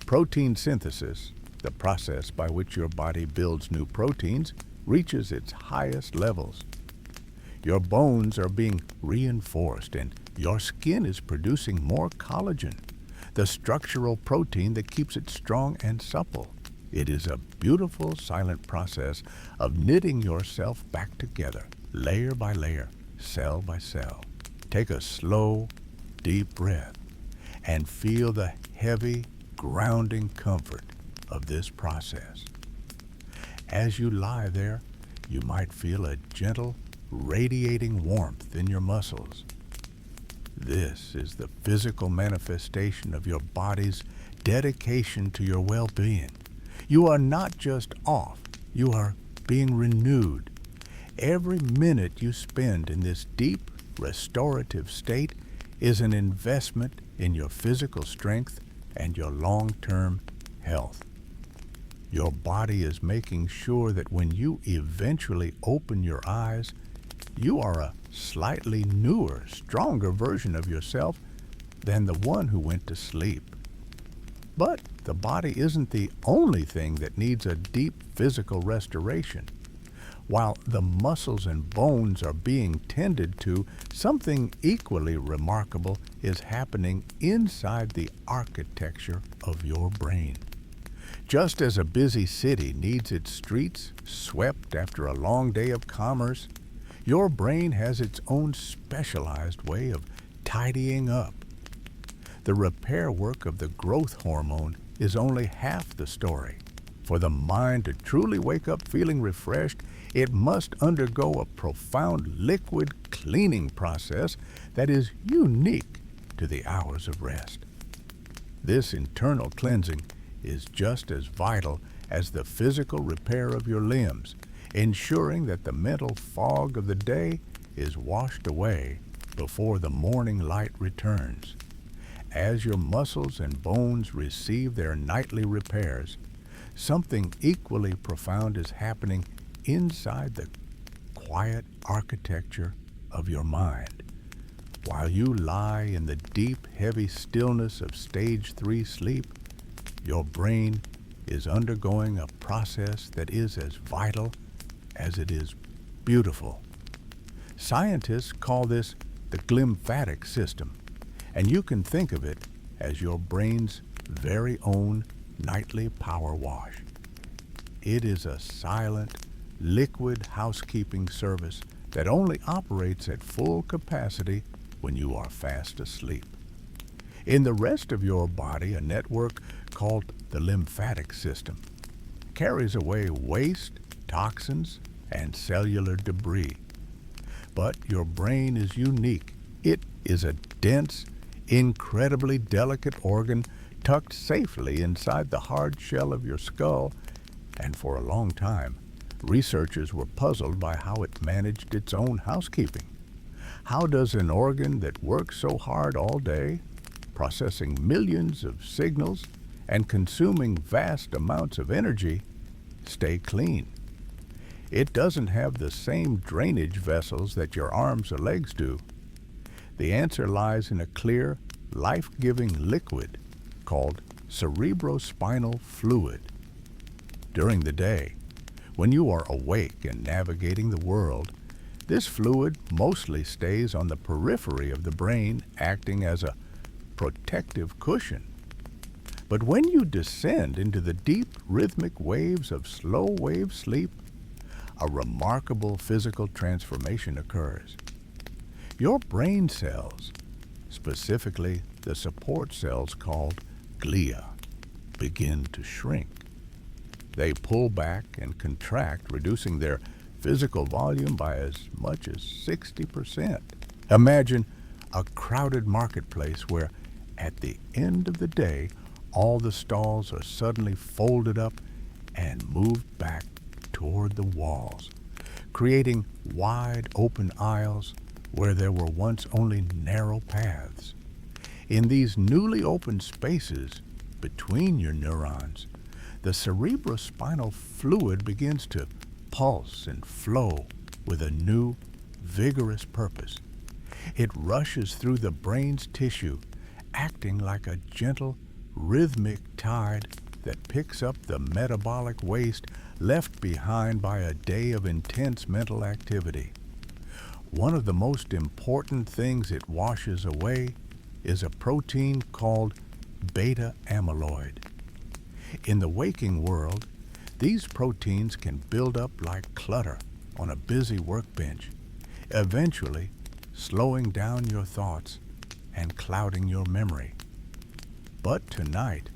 Protein synthesis, the process by which your body builds new proteins, reaches its highest levels. Your bones are being reinforced and your skin is producing more collagen, the structural protein that keeps it strong and supple. It is a beautiful silent process of knitting yourself back together, layer by layer, cell by cell. Take a slow, deep breath and feel the heavy, grounding comfort of this process. As you lie there, you might feel a gentle, radiating warmth in your muscles. This is the physical manifestation of your body's dedication to your well-being. You are not just off, you are being renewed. Every minute you spend in this deep, restorative state is an investment in your physical strength and your long-term health. Your body is making sure that when you eventually open your eyes, you are a slightly newer, stronger version of yourself than the one who went to sleep. But the body isn't the only thing that needs a deep physical restoration. While the muscles and bones are being tended to, something equally remarkable is happening inside the architecture of your brain. Just as a busy city needs its streets swept after a long day of commerce, your brain has its own specialized way of tidying up. The repair work of the growth hormone is only half the story. For the mind to truly wake up feeling refreshed, it must undergo a profound liquid cleaning process that is unique to the hours of rest. This internal cleansing is just as vital as the physical repair of your limbs, ensuring that the mental fog of the day is washed away before the morning light returns. As your muscles and bones receive their nightly repairs, something equally profound is happening inside the quiet architecture of your mind. While you lie in the deep, heavy stillness of stage 3 sleep, your brain is undergoing a process that is as vital as it is beautiful. Scientists call this the glymphatic system, and you can think of it as your brain's very own nightly power wash. It is a silent, liquid housekeeping service that only operates at full capacity when you are fast asleep. In the rest of your body, a network called the lymphatic system carries away waste, toxins, and cellular debris. But your brain is unique. It is a dense, incredibly delicate organ tucked safely inside the hard shell of your skull, and for a long time, researchers were puzzled by how it managed its own housekeeping. How does an organ that works so hard all day processing millions of signals and consuming vast amounts of energy, stay clean. It doesn't have the same drainage vessels that your arms or legs do. The answer lies in a clear, life-giving liquid called cerebrospinal fluid. During the day, when you are awake and navigating the world, this fluid mostly stays on the periphery of the brain, acting as a protective cushion. But when you descend into the deep rhythmic waves of slow-wave sleep, a remarkable physical transformation occurs. Your brain cells, specifically the support cells called glia, begin to shrink. They pull back and contract, reducing their physical volume by as much as 60%. Imagine a crowded marketplace where, at the end of the day, all the stalls are suddenly folded up and moved back toward the walls, creating wide open aisles where there were once only narrow paths. In these newly opened spaces between your neurons, the cerebrospinal fluid begins to pulse and flow with a new, vigorous purpose. It rushes through the brain's tissue, acting like a gentle, rhythmic tide that picks up the metabolic waste left behind by a day of intense mental activity. One of the most important things it washes away is a protein called beta amyloid. In the waking world, these proteins can build up like clutter on a busy workbench, eventually slowing down your thoughts and clouding your memory. But tonight,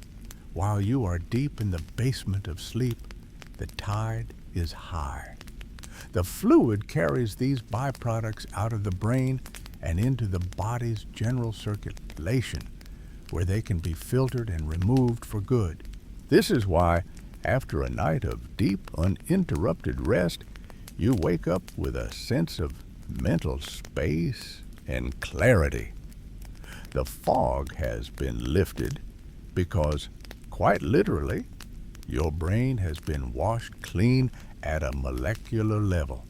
while you are deep in the basement of sleep, the tide is high. The fluid carries these byproducts out of the brain and into the body's general circulation, where they can be filtered and removed for good. This is why, after a night of deep, uninterrupted rest, you wake up with a sense of mental space and clarity. The fog has been lifted because, quite literally, your brain has been washed clean at a molecular level.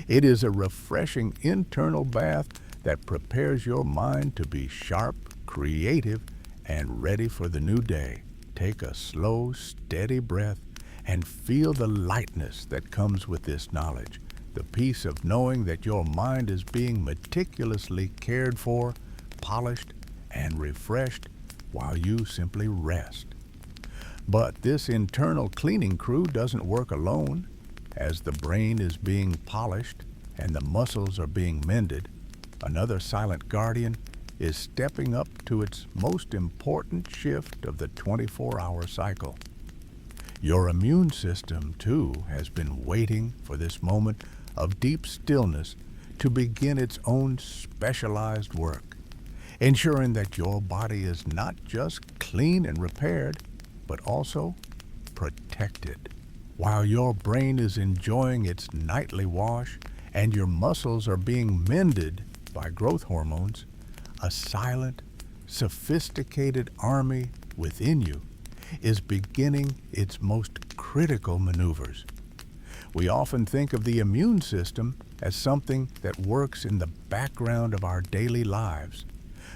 It is a refreshing internal bath that prepares your mind to be sharp, creative, and ready for the new day. Take a slow, steady breath and feel the lightness that comes with this knowledge, the peace of knowing that your mind is being meticulously cared for, polished, and refreshed while you simply rest. But this internal cleaning crew doesn't work alone. As the brain is being polished and the muscles are being mended, another silent guardian is stepping up to its most important shift of the 24-hour cycle. Your immune system, too, has been waiting for this moment of deep stillness to begin its own specialized work, ensuring that your body is not just clean and repaired, but also protected. While your brain is enjoying its nightly wash and your muscles are being mended by growth hormones, a silent, sophisticated army within you is beginning its most critical maneuvers. We often think of the immune system as something that works in the background of our daily lives,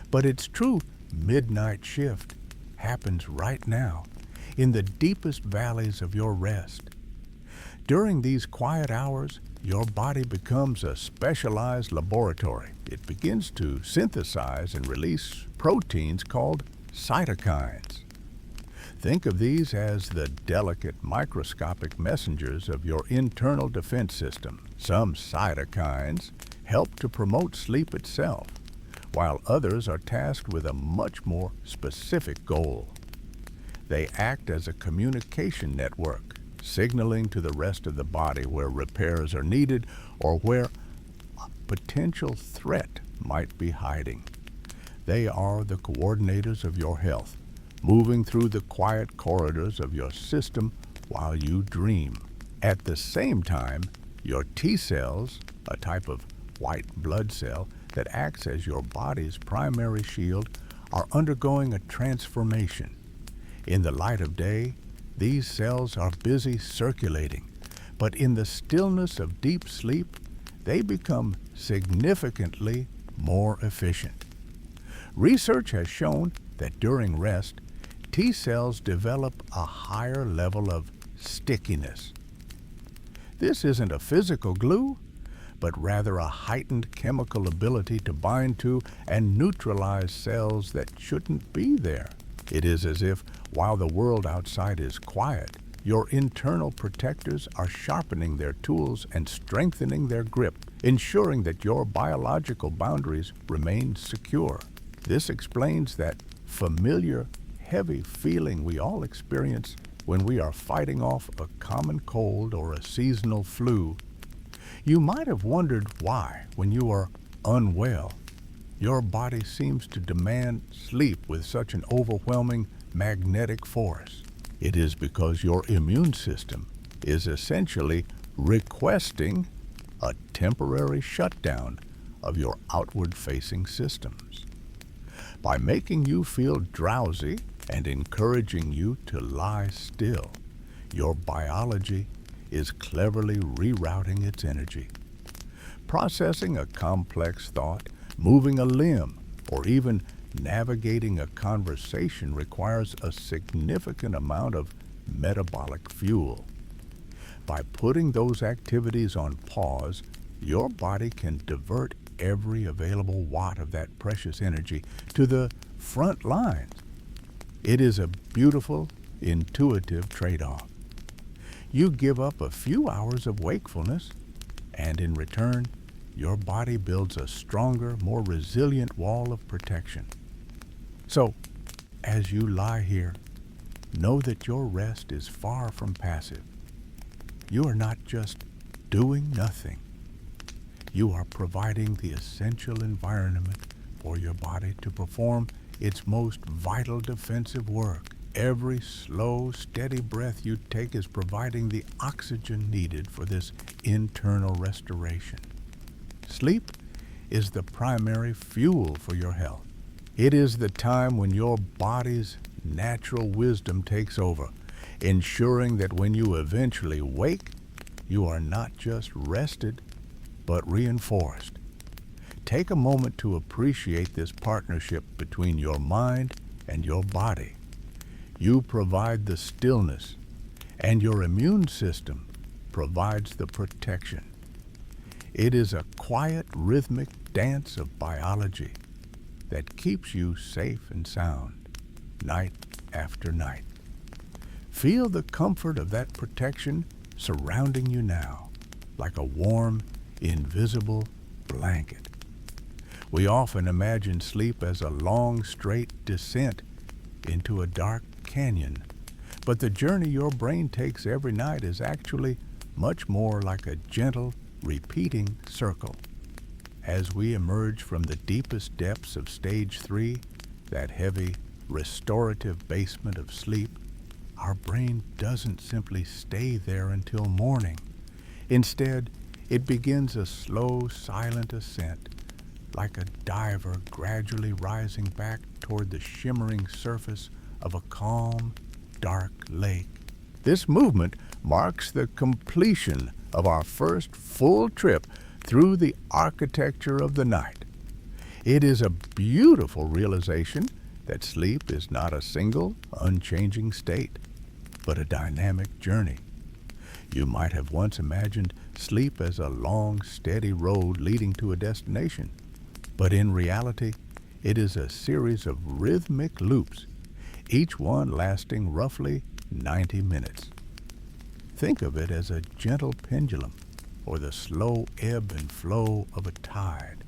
but its true midnight shift happens right now in the deepest valleys of your rest. During these quiet hours, your body becomes a specialized laboratory. It begins to synthesize and release proteins called cytokines. Think of these as the delicate microscopic messengers of your internal defense system. Some cytokines help to promote sleep itself, while others are tasked with a much more specific goal. They act as a communication network, signaling to the rest of the body where repairs are needed or where a potential threat might be hiding. They are the coordinators of your health, moving through the quiet corridors of your system while you dream. At the same time, your T cells, a type of white blood cell that acts as your body's primary shield, are undergoing a transformation. In the light of day, these cells are busy circulating, but in the stillness of deep sleep, they become significantly more efficient. Research has shown that during rest, T cells develop a higher level of stickiness. This isn't a physical glue, but rather a heightened chemical ability to bind to and neutralize cells that shouldn't be there. It is as if, while the world outside is quiet, your internal protectors are sharpening their tools and strengthening their grip, ensuring that your biological boundaries remain secure. This explains that familiar, heavy feeling we all experience when we are fighting off a common cold or a seasonal flu. You might have wondered why, when you are unwell, your body seems to demand sleep with such an overwhelming magnetic force. It is because your immune system is essentially requesting a temporary shutdown of your outward-facing systems. By making you feel drowsy and encouraging you to lie still, your biology is cleverly rerouting its energy. Processing a complex thought, moving a limb, or even navigating a conversation requires a significant amount of metabolic fuel. By putting those activities on pause, your body can divert every available watt of that precious energy to the front lines. It is a beautiful, intuitive trade-off. You give up a few hours of wakefulness, and in return, your body builds a stronger, more resilient wall of protection. So, as you lie here, know that your rest is far from passive. You are not just doing nothing. You are providing the essential environment for your body to perform its most vital defensive work. Every slow, steady breath you take is providing the oxygen needed for this internal restoration. Sleep is the primary fuel for your health. It is the time when your body's natural wisdom takes over, ensuring that when you eventually wake, you are not just rested, but reinforced. Take a moment to appreciate this partnership between your mind and your body. You provide the stillness, and your immune system provides the protection. It is a quiet, rhythmic dance of biology that keeps you safe and sound, night after night. Feel the comfort of that protection surrounding you now, like a warm, invisible blanket. We often imagine sleep as a long, straight descent into a dark canyon, but the journey your brain takes every night is actually much more like a gentle, repeating circle. As we emerge from the deepest depths of stage 3, that heavy, restorative basement of sleep, our brain doesn't simply stay there until morning. Instead, it begins a slow, silent ascent, like a diver gradually rising back toward the shimmering surface of a calm, dark lake. This movement marks the completion of our first full trip through the architecture of the night. It is a beautiful realization that sleep is not a single, unchanging state, but a dynamic journey. You might have once imagined sleep as a long, steady road leading to a destination, but in reality, it is a series of rhythmic loops, each one lasting roughly 90 minutes. Think of it as a gentle pendulum or the slow ebb and flow of a tide.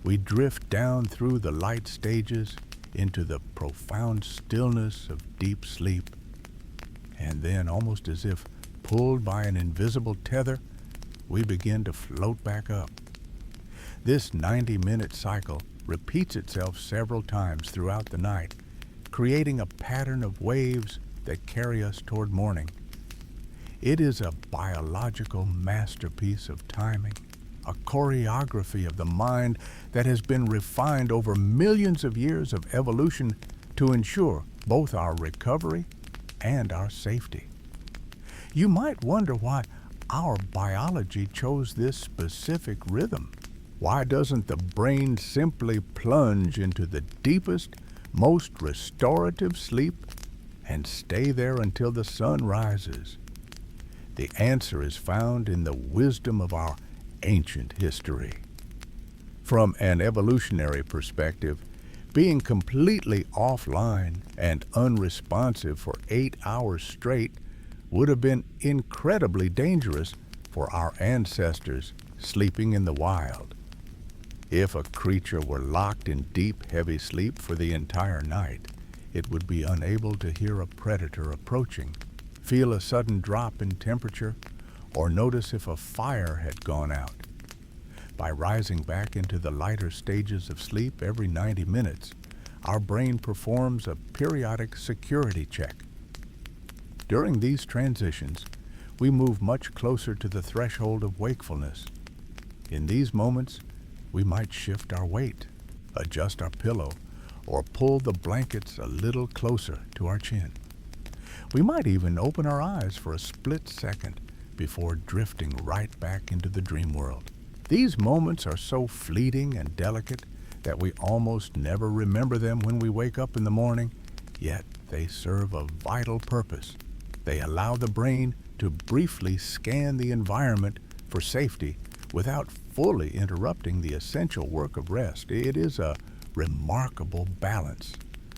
We drift down through the light stages into the profound stillness of deep sleep, and then, almost as if pulled by an invisible tether, we begin to float back up. This 90-minute cycle repeats itself several times throughout the night, creating a pattern of waves that carry us toward morning. It is a biological masterpiece of timing, a choreography of the mind that has been refined over millions of years of evolution to ensure both our recovery and our safety. You might wonder why our biology chose this specific rhythm. Why doesn't the brain simply plunge into the deepest, most restorative sleep and stay there until the sun rises? The answer is found in the wisdom of our ancient history. From an evolutionary perspective, being completely offline and unresponsive for 8 hours straight would have been incredibly dangerous for our ancestors sleeping in the wild. If a creature were locked in deep, heavy sleep for the entire night, it would be unable to hear a predator approaching, feel a sudden drop in temperature, or notice if a fire had gone out. By rising back into the lighter stages of sleep every 90 minutes, our brain performs a periodic security check. During these transitions, we move much closer to the threshold of wakefulness. In these moments, we might shift our weight, adjust our pillow, or pull the blankets a little closer to our chin. We might even open our eyes for a split second before drifting right back into the dream world. These moments are so fleeting and delicate that we almost never remember them when we wake up in the morning, yet they serve a vital purpose. They allow the brain to briefly scan the environment for safety without fully interrupting the essential work of rest. It is a remarkable balance,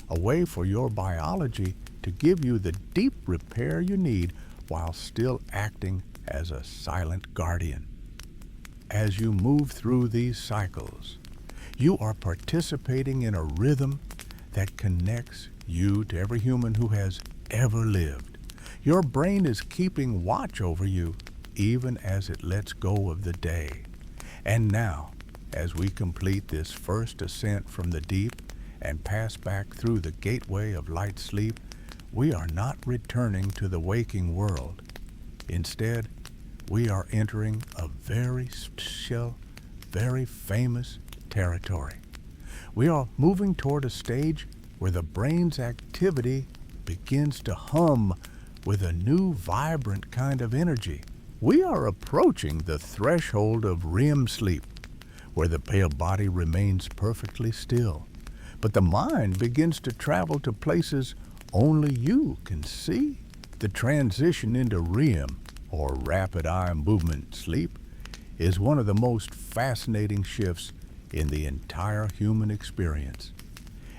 a way for your biology to give you the deep repair you need while still acting as a silent guardian. As you move through these cycles, you are participating in a rhythm that connects you to every human who has ever lived. Your brain is keeping watch over you even as it lets go of the day. And now, as we complete this first ascent from the deep and pass back through the gateway of light sleep, we are not returning to the waking world. Instead, we are entering a very special, very famous territory. We are moving toward a stage where the brain's activity begins to hum with a new, vibrant kind of energy. We are approaching the threshold of REM sleep, where the pale body remains perfectly still, but the mind begins to travel to places only you can see. The transition into REM, or rapid eye movement sleep, is one of the most fascinating shifts in the entire human experience.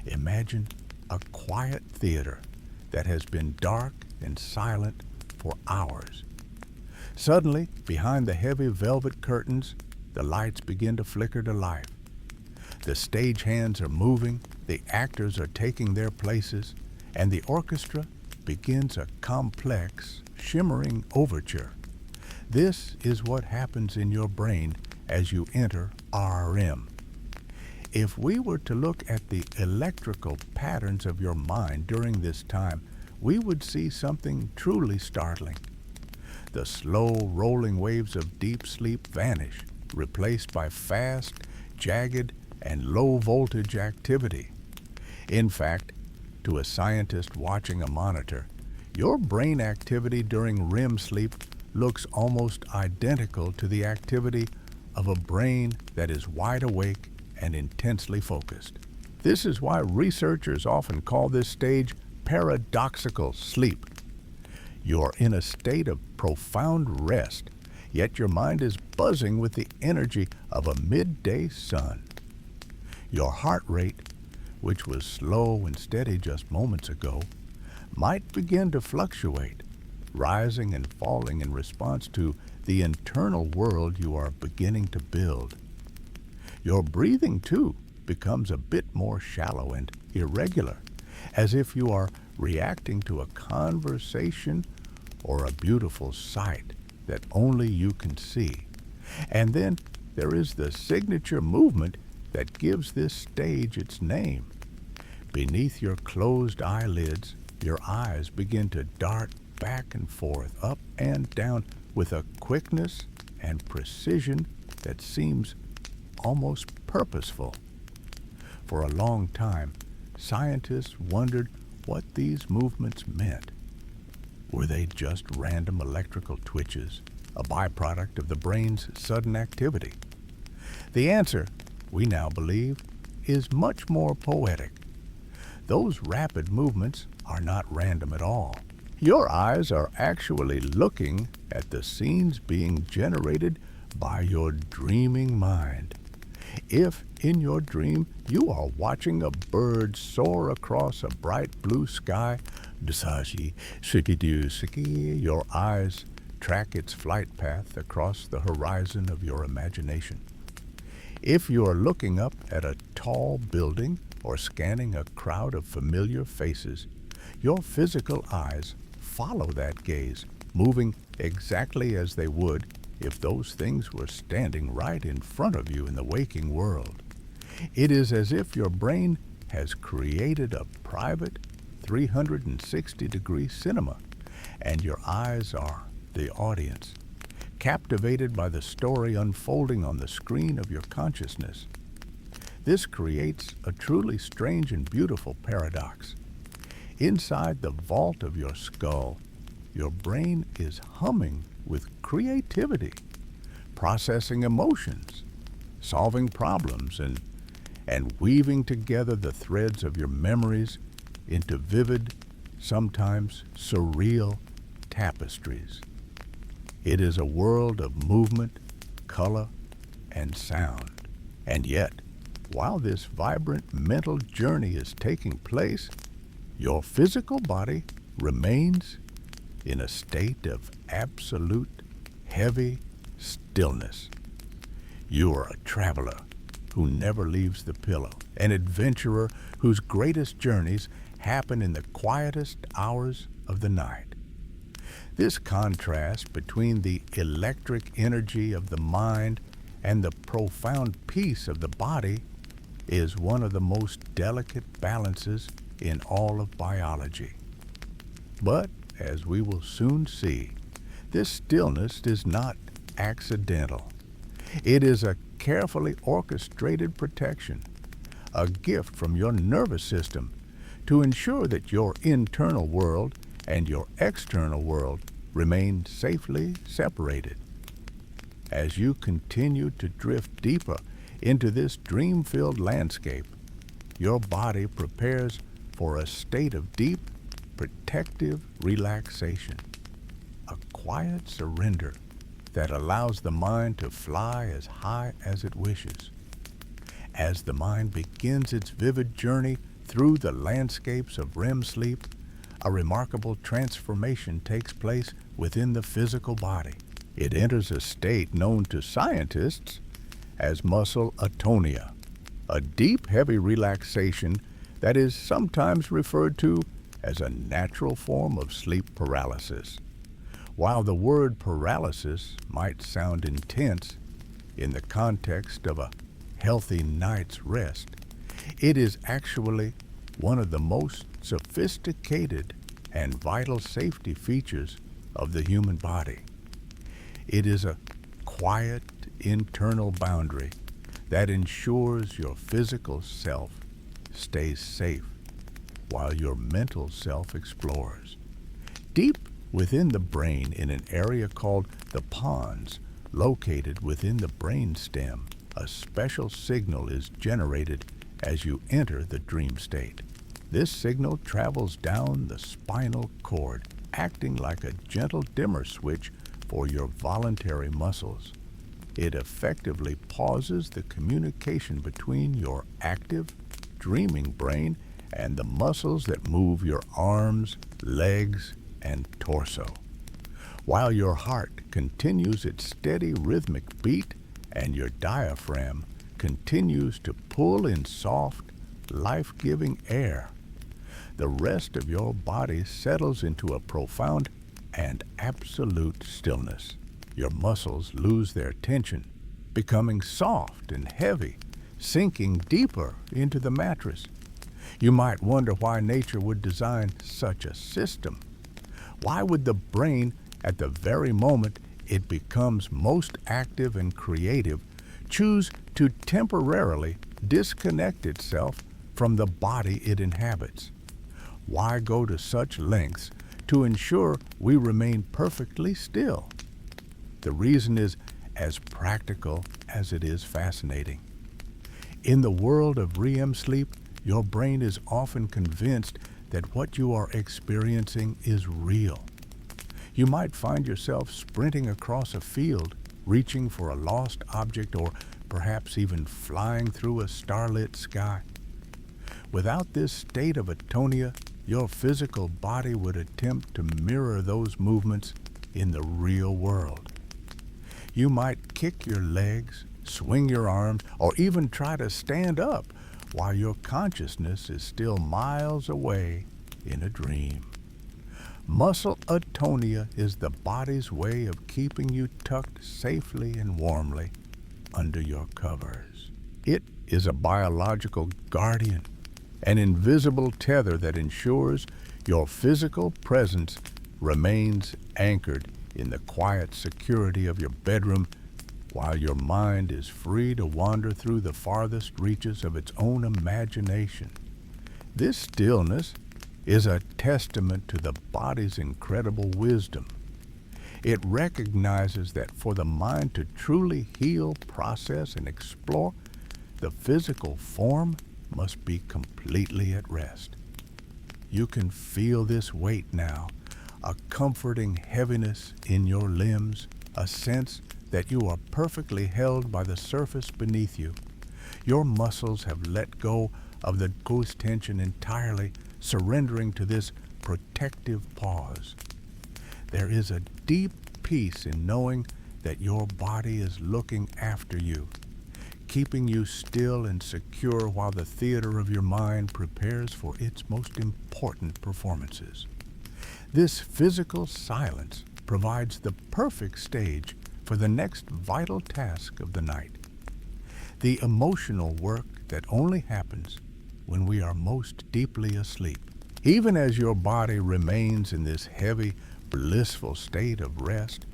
Imagine a quiet theater that has been dark and silent for hours. Suddenly, behind the heavy velvet curtains, the lights begin to flicker to life. The stagehands are moving, the actors are taking their places, and the orchestra begins a complex, shimmering overture. This is what happens in your brain as you enter REM. If we were to look at the electrical patterns of your mind during this time, we would see something truly startling. The slow rolling waves of deep sleep vanish, replaced by fast, jagged, and low voltage activity. In fact, to a scientist watching a monitor, your brain activity during REM sleep looks almost identical to the activity of a brain that is wide awake and intensely focused. This is why researchers often call this stage paradoxical sleep. You're in a state of profound rest, yet your mind is buzzing with the energy of a midday sun. Your heart rate, which was slow and steady just moments ago, might begin to fluctuate, rising and falling in response to the internal world you are beginning to build. Your breathing, too, becomes a bit more shallow and irregular, as if you are reacting to a conversation or a beautiful sight that only you can see. And then there is the signature movement that gives this stage its name. Beneath your closed eyelids, your eyes begin to dart back and forth, up and down, with a quickness and precision that seems almost purposeful. For a long time, scientists wondered what these movements meant. Were they just random electrical twitches, a byproduct of the brain's sudden activity? The answer, we now believe, is much more poetic. Those rapid movements are not random at all. Your eyes are actually looking at the scenes being generated by your dreaming mind. If, in your dream, you are watching a bird soar across a bright blue sky, your eyes track its flight path across the horizon of your imagination. If you are looking up at a tall building or scanning a crowd of familiar faces, your physical eyes follow that gaze, moving exactly as they would if those things were standing right in front of you in the waking world. It is as if your brain has created a private 360-degree cinema, and your eyes are the audience, captivated by the story unfolding on the screen of your consciousness. This creates a truly strange and beautiful paradox. Inside the vault of your skull, your brain is humming with creativity, processing emotions, solving problems, and weaving together the threads of your memories into vivid, sometimes surreal tapestries. It is a world of movement, color, and sound. And yet, while this vibrant mental journey is taking place, your physical body remains in a state of absolute, heavy stillness. You are a traveler who never leaves the pillow, an adventurer whose greatest journeys happen in the quietest hours of the night. This contrast between the electric energy of the mind and the profound peace of the body is one of the most delicate balances in all of biology. But, as we will soon see, this stillness is not accidental. It is a carefully orchestrated protection, a gift from your nervous system to ensure that your internal world and your external world remain safely separated. As you continue to drift deeper into this dream-filled landscape, your body prepares for a state of deep, protective relaxation, a quiet surrender that allows the mind to fly as high as it wishes. As the mind begins its vivid journey through the landscapes of REM sleep, a remarkable transformation takes place within the physical body. It enters a state known to scientists as muscle atonia, a deep, heavy relaxation that is sometimes referred to as a natural form of sleep paralysis. While the word paralysis might sound intense in the context of a healthy night's rest, it is actually one of the most sophisticated and vital safety features of the human body. It is a quiet internal boundary that ensures your physical self stays safe while your mental self explores. Deep within the brain, in an area called the pons, located within the brain stem, a special signal is generated as you enter the dream state. This signal travels down the spinal cord, acting like a gentle dimmer switch for your voluntary muscles. It effectively pauses the communication between your active, dreaming brain and the muscles that move your arms, legs, and torso. While your heart continues its steady rhythmic beat and your diaphragm continues to pull in soft, life-giving air, the rest of your body settles into a profound and absolute stillness. Your muscles lose their tension, becoming soft and heavy, sinking deeper into the mattress. You might wonder why nature would design such a system. Why would the brain, at the very moment it becomes most active and creative, choose to temporarily disconnect itself from the body it inhabits. Why go to such lengths to ensure we remain perfectly still? The reason is as practical as it is fascinating. In the world of REM sleep, your brain is often convinced that what you are experiencing is real. You might find yourself sprinting across a field, reaching for a lost object, or perhaps even flying through a starlit sky. Without this state of atonia, your physical body would attempt to mirror those movements in the real world. You might kick your legs, swing your arms, or even try to stand up while your consciousness is still miles away in a dream. Muscle atonia is the body's way of keeping you tucked safely and warmly under your covers. It is a biological guardian, an invisible tether that ensures your physical presence remains anchored in the quiet security of your bedroom while your mind is free to wander through the farthest reaches of its own imagination. This stillness is a testament to the body's incredible wisdom. It recognizes that for the mind to truly heal, process, and explore, the physical form must be completely at rest. You can feel this weight now, a comforting heaviness in your limbs, a sense that you are perfectly held by the surface beneath you. Your muscles have let go of the ghost tension entirely, surrendering to this protective pause. There is a deep peace in knowing that your body is looking after you, keeping you still and secure while the theater of your mind prepares for its most important performances. This physical silence provides the perfect stage for the next vital task of the night, the emotional work that only happens when we are most deeply asleep. Even as your body remains in this heavy, blissful state of rest,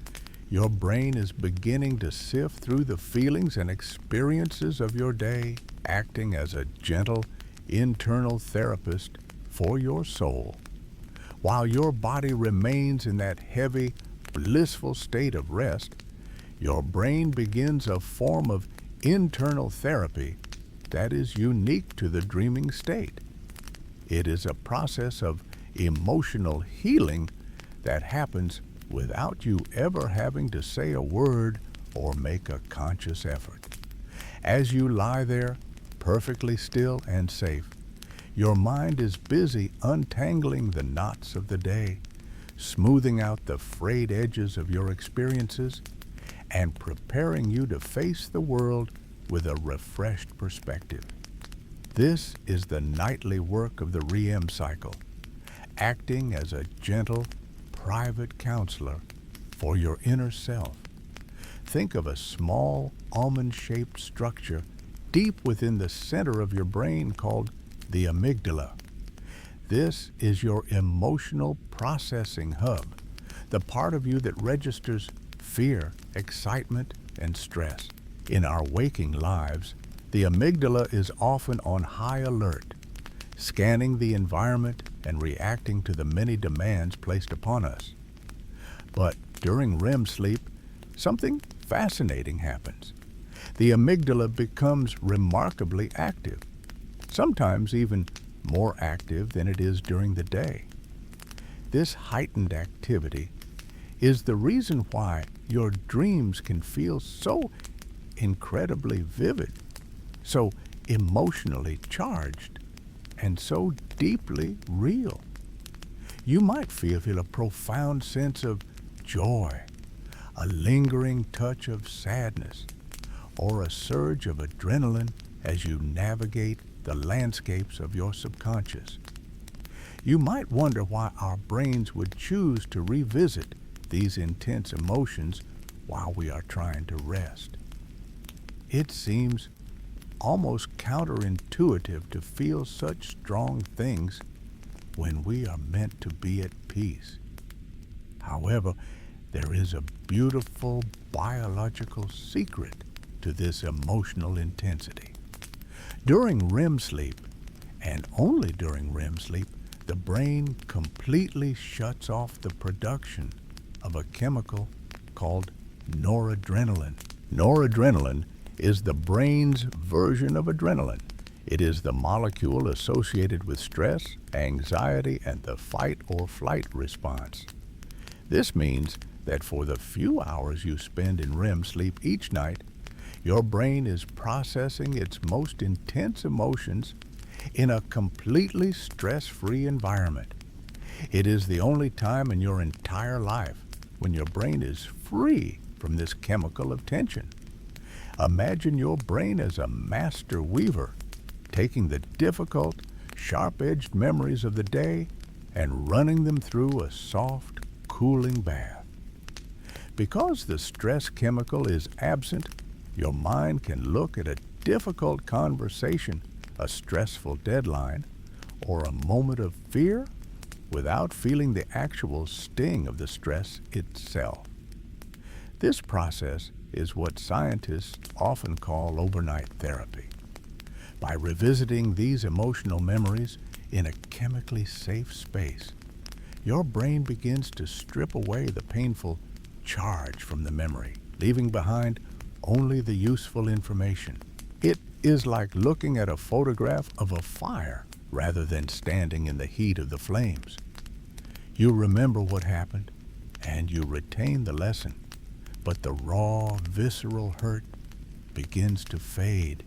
your brain is beginning to sift through the feelings and experiences of your day, acting as a gentle, internal therapist for your soul. While your body remains in that heavy, blissful state of rest, your brain begins a form of internal therapy that is unique to the dreaming state. It is a process of emotional healing that happens without you ever having to say a word or make a conscious effort. As you lie there, perfectly still and safe, your mind is busy untangling the knots of the day, smoothing out the frayed edges of your experiences, and preparing you to face the world with a refreshed perspective. This is the nightly work of the REM cycle, acting as a gentle, private counselor for your inner self. Think of a small, almond-shaped structure deep within the center of your brain called the amygdala. This is your emotional processing hub, the part of you that registers fear, excitement, and stress. In our waking lives, the amygdala is often on high alert, scanning the environment and reacting to the many demands placed upon us. But during REM sleep, something fascinating happens. The amygdala becomes remarkably active, sometimes even more active than it is during the day. This heightened activity is the reason why your dreams can feel so incredibly vivid, so emotionally charged, and so deeply real. You might feel a profound sense of joy, a lingering touch of sadness, or a surge of adrenaline as you navigate the landscapes of your subconscious. You might wonder why our brains would choose to revisit these intense emotions while we are trying to rest. It seems almost counterintuitive to feel such strong things when we are meant to be at peace. However, there is a beautiful biological secret to this emotional intensity. During REM sleep, and only during REM sleep, the brain completely shuts off the production of a chemical called noradrenaline. Noradrenaline is the brain's version of adrenaline. It is the molecule associated with stress, anxiety, and the fight or flight response. This means that for the few hours you spend in REM sleep each night, your brain is processing its most intense emotions in a completely stress-free environment. It is the only time in your entire life when your brain is free from this chemical of tension. Imagine your brain as a master weaver, taking the difficult, sharp-edged memories of the day and running them through a soft, cooling bath. Because the stress chemical is absent, your mind can look at a difficult conversation, a stressful deadline, or a moment of fear without feeling the actual sting of the stress itself. This process is what scientists often call overnight therapy. By revisiting these emotional memories in a chemically safe space, your brain begins to strip away the painful charge from the memory, leaving behind only the useful information. It is like looking at a photograph of a fire rather than standing in the heat of the flames. You remember what happened, and you retain the lesson, but the raw, visceral hurt begins to fade.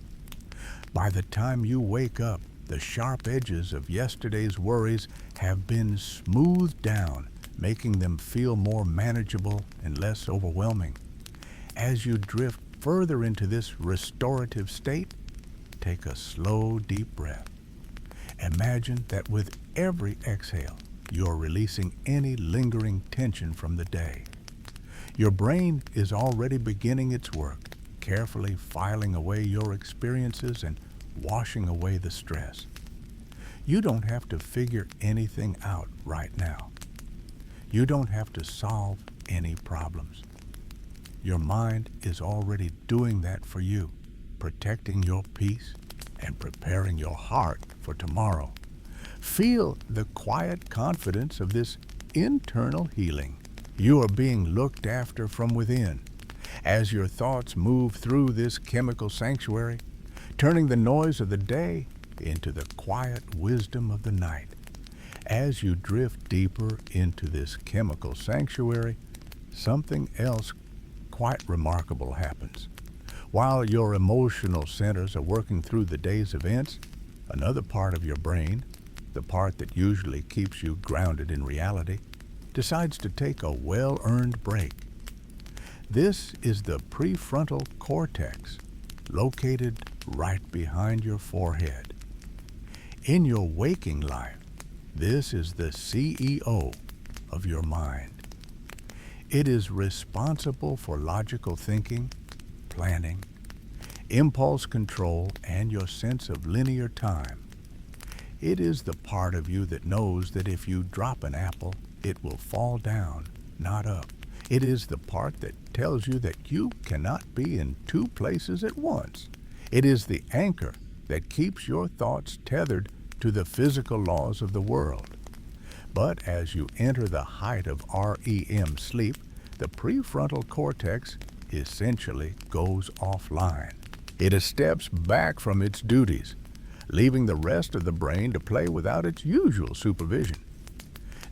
By the time you wake up, the sharp edges of yesterday's worries have been smoothed down, making them feel more manageable and less overwhelming. As you drift further into this restorative state, take a slow, deep breath. Imagine that with every exhale, you're releasing any lingering tension from the day. Your brain is already beginning its work, carefully filing away your experiences and washing away the stress. You don't have to figure anything out right now. You don't have to solve any problems. Your mind is already doing that for you, protecting your peace and preparing your heart for tomorrow. Feel the quiet confidence of this internal healing. You are being looked after from within. As your thoughts move through this chemical sanctuary, turning the noise of the day into the quiet wisdom of the night. As you drift deeper into this chemical sanctuary, something else quite remarkable happens. While your emotional centers are working through the day's events, another part of your brain, the part that usually keeps you grounded in reality, decides to take a well-earned break. This is the prefrontal cortex, located right behind your forehead. In your waking life, this is the CEO of your mind. It is responsible for logical thinking, planning, impulse control, and your sense of linear time. It is the part of you that knows that if you drop an apple, it will fall down, not up. It is the part that tells you that you cannot be in two places at once. It is the anchor that keeps your thoughts tethered to the physical laws of the world. But as you enter the height of REM sleep, the prefrontal cortex essentially goes offline. It steps back from its duties, leaving the rest of the brain to play without its usual supervision.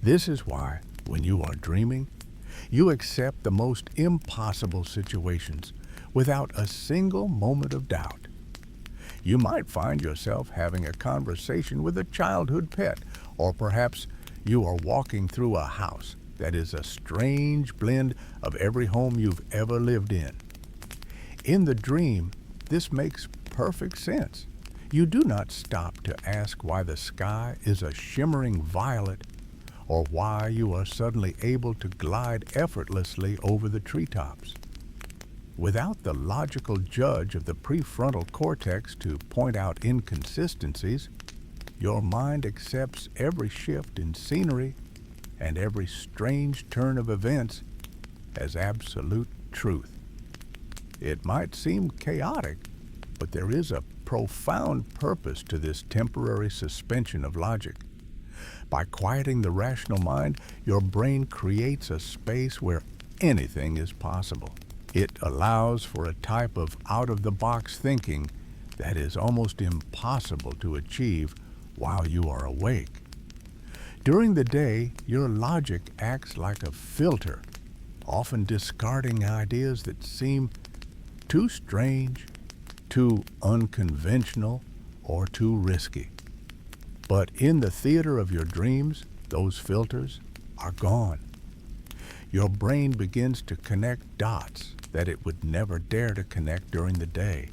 This is why, when you are dreaming, you accept the most impossible situations without a single moment of doubt. You might find yourself having a conversation with a childhood pet, or perhaps you are walking through a house that is a strange blend of every home you've ever lived in. In the dream, this makes perfect sense. You do not stop to ask why the sky is a shimmering violet or why you are suddenly able to glide effortlessly over the treetops. Without the logical judge of the prefrontal cortex to point out inconsistencies, your mind accepts every shift in scenery and every strange turn of events as absolute truth. It might seem chaotic, but there is a profound purpose to this temporary suspension of logic. By quieting the rational mind, your brain creates a space where anything is possible. It allows for a type of out-of-the-box thinking that is almost impossible to achieve while you are awake. During the day, your logic acts like a filter, often discarding ideas that seem too strange, too unconventional, or too risky. But in the theater of your dreams, those filters are gone. Your brain begins to connect dots that it would never dare to connect during the day.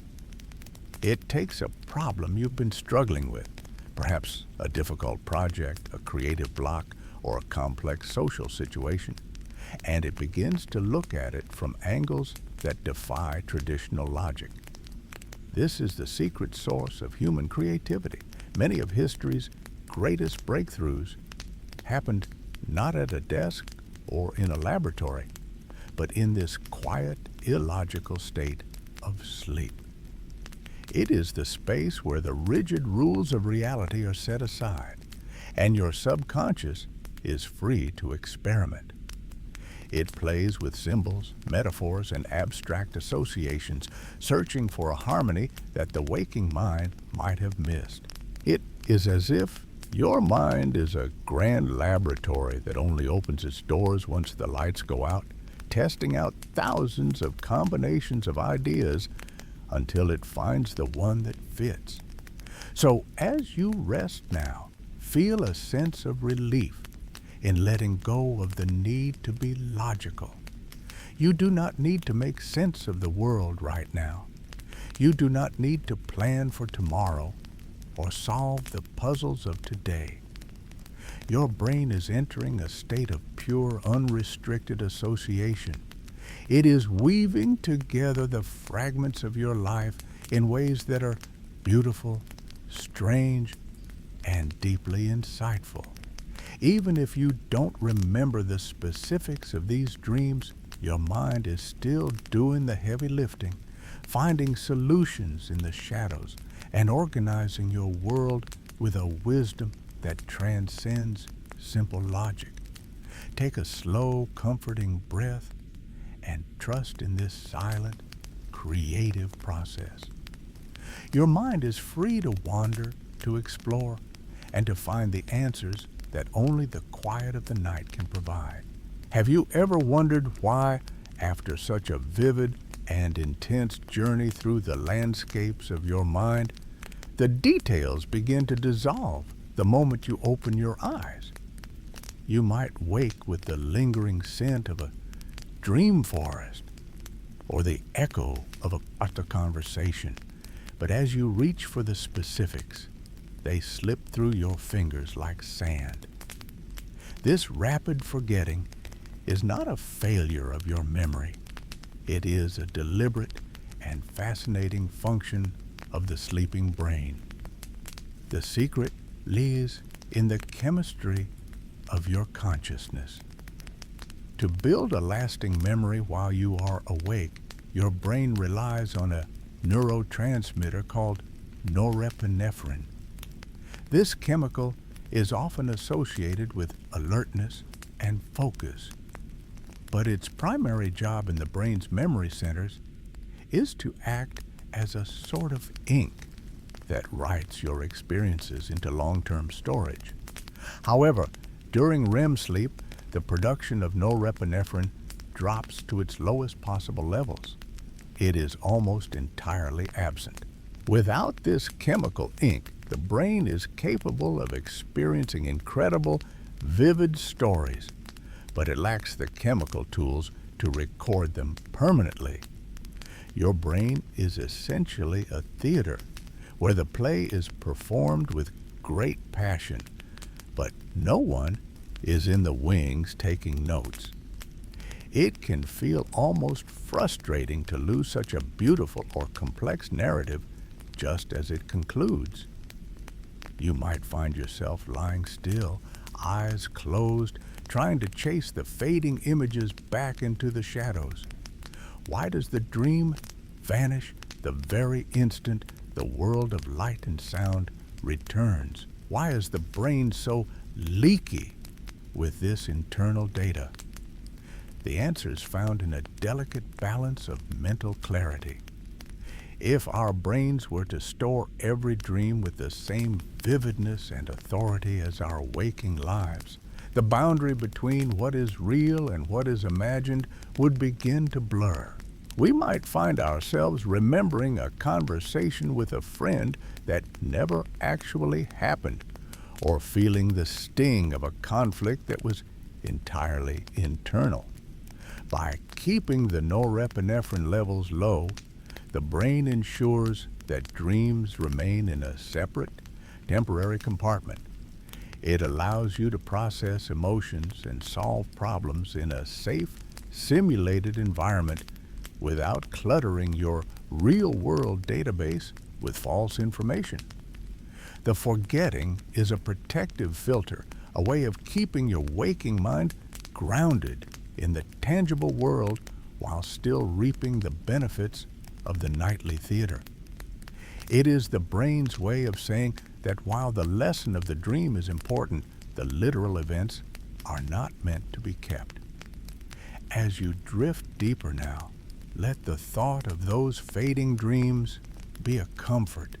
It takes a problem you've been struggling with, perhaps a difficult project, a creative block, or a complex social situation, and it begins to look at it from angles that defy traditional logic. This is the secret source of human creativity. Many of history's greatest breakthroughs happened not at a desk or in a laboratory, but in this quiet, illogical state of sleep. It is the space where the rigid rules of reality are set aside, and your subconscious is free to experiment. It plays with symbols, metaphors, and abstract associations, searching for a harmony that the waking mind might have missed. It is as if your mind is a grand laboratory that only opens its doors once the lights go out, testing out thousands of combinations of ideas until it finds the one that fits. So as you rest now, feel a sense of relief in letting go of the need to be logical. You do not need to make sense of the world right now. You do not need to plan for tomorrow or solve the puzzles of today. Your brain is entering a state of pure, unrestricted association. It is weaving together the fragments of your life in ways that are beautiful, strange, and deeply insightful. Even if you don't remember the specifics of these dreams, your mind is still doing the heavy lifting, finding solutions in the shadows, and organizing your world with a wisdom that transcends simple logic. Take a slow, comforting breath and trust in this silent, creative process. Your mind is free to wander, to explore, and to find the answers that only the quiet of the night can provide. Have you ever wondered why, after such a vivid and intense journey through the landscapes of your mind, the details begin to dissolve the moment you open your eyes? You might wake with the lingering scent of a dream forest or the echo of a conversation, but as you reach for the specifics, they slip through your fingers like sand. This rapid forgetting is not a failure of your memory. It is a deliberate and fascinating function of the sleeping brain. The secret lies in the chemistry of your consciousness. To build a lasting memory while you are awake, your brain relies on a neurotransmitter called norepinephrine. This chemical is often associated with alertness and focus, but its primary job in the brain's memory centers is to act as a sort of ink that writes your experiences into long-term storage. However, during REM sleep, the production of norepinephrine drops to its lowest possible levels. It is almost entirely absent. Without this chemical ink, the brain is capable of experiencing incredible, vivid stories, but it lacks the chemical tools to record them permanently. Your brain is essentially a theater where the play is performed with great passion, but no one is in the wings taking notes. It can feel almost frustrating to lose such a beautiful or complex narrative just as it concludes. You might find yourself lying still, eyes closed, trying to chase the fading images back into the shadows. Why does the dream vanish the very instant the world of light and sound returns. Why is the brain so leaky with this internal data? The answer is found in a delicate balance of mental clarity. If our brains were to store every dream with the same vividness and authority as our waking lives, the boundary between what is real and what is imagined would begin to blur. We might find ourselves remembering a conversation with a friend that never actually happened, or feeling the sting of a conflict that was entirely internal. By keeping the norepinephrine levels low, the brain ensures that dreams remain in a separate, temporary compartment. It allows you to process emotions and solve problems in a safe, simulated environment without cluttering your real-world database with false information. The forgetting is a protective filter, a way of keeping your waking mind grounded in the tangible world while still reaping the benefits of the nightly theater. It is the brain's way of saying that while the lesson of the dream is important, the literal events are not meant to be kept. As you drift deeper now, let the thought of those fading dreams be a comfort.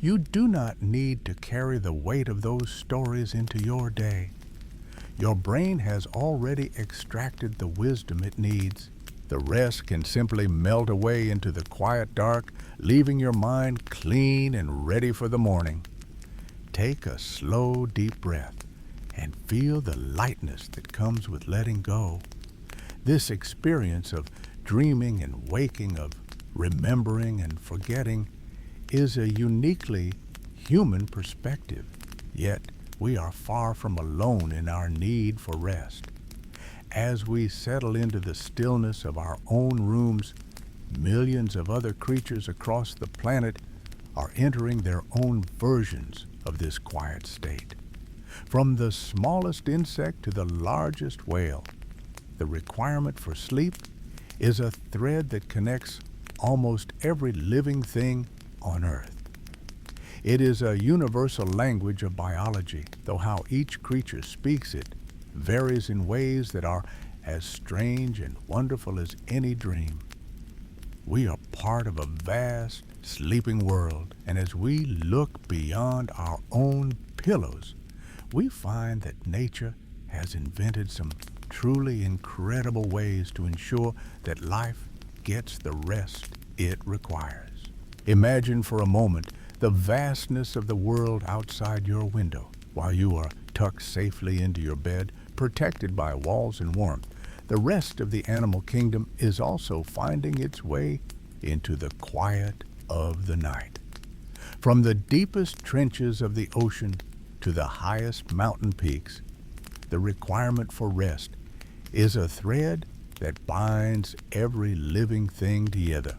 You do not need to carry the weight of those stories into your day. Your brain has already extracted the wisdom it needs. The rest can simply melt away into the quiet dark, leaving your mind clean and ready for the morning. Take a slow, deep breath and feel the lightness that comes with letting go. This experience of dreaming and waking, of remembering and forgetting, is a uniquely human perspective. Yet, we are far from alone in our need for rest. As we settle into the stillness of our own rooms, millions of other creatures across the planet are entering their own versions of this quiet state. From the smallest insect to the largest whale, the requirement for sleep is a thread that connects almost every living thing on Earth. It is a universal language of biology, though how each creature speaks it varies in ways that are as strange and wonderful as any dream. We are part of a vast, sleeping world, and as we look beyond our own pillows, we find that nature has invented some truly incredible ways to ensure that life gets the rest it requires. Imagine for a moment the vastness of the world outside your window. While you are tucked safely into your bed, protected by walls and warmth, the rest of the animal kingdom is also finding its way into the quiet of the night. From the deepest trenches of the ocean to the highest mountain peaks, the requirement for rest is a thread that binds every living thing together.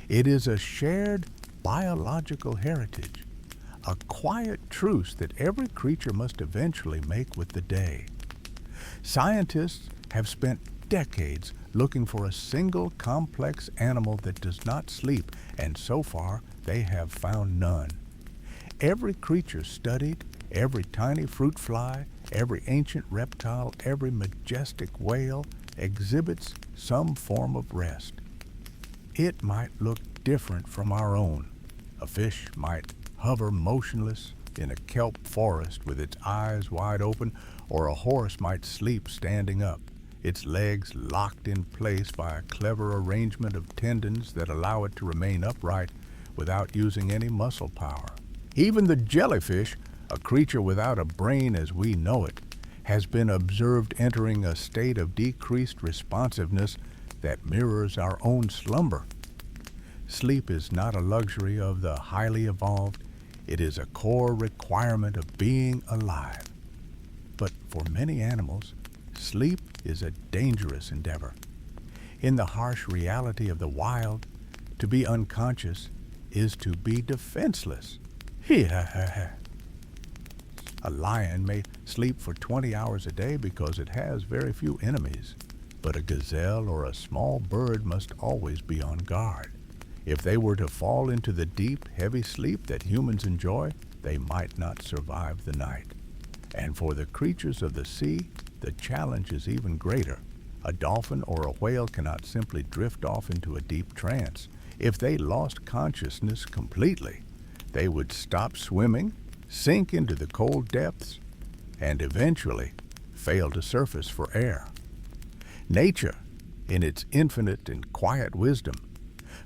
It is a shared biological heritage, a quiet truce that every creature must eventually make with the day. Scientists have spent decades looking for a single complex animal that does not sleep, and so far they have found none. Every creature studied, every tiny fruit fly, every ancient reptile, every majestic whale exhibits some form of rest. It might look different from our own. A fish might hover motionless in a kelp forest with its eyes wide open, or a horse might sleep standing up, its legs locked in place by a clever arrangement of tendons that allow it to remain upright without using any muscle power. Even the jellyfish, a creature without a brain as we know it, has been observed entering a state of decreased responsiveness that mirrors our own slumber. Sleep is not a luxury of the highly evolved. It is a core requirement of being alive. But for many animals, sleep is a dangerous endeavor. In the harsh reality of the wild, to be unconscious is to be defenseless. A lion may sleep for 20 hours a day because it has very few enemies, but a gazelle or a small bird must always be on guard. If they were to fall into the deep, heavy sleep that humans enjoy, they might not survive the night. And for the creatures of the sea, the challenge is even greater. A dolphin or a whale cannot simply drift off into a deep trance. If they lost consciousness completely, they would stop swimming, sink into the cold depths, and eventually fail to surface for air. Nature, in its infinite and quiet wisdom,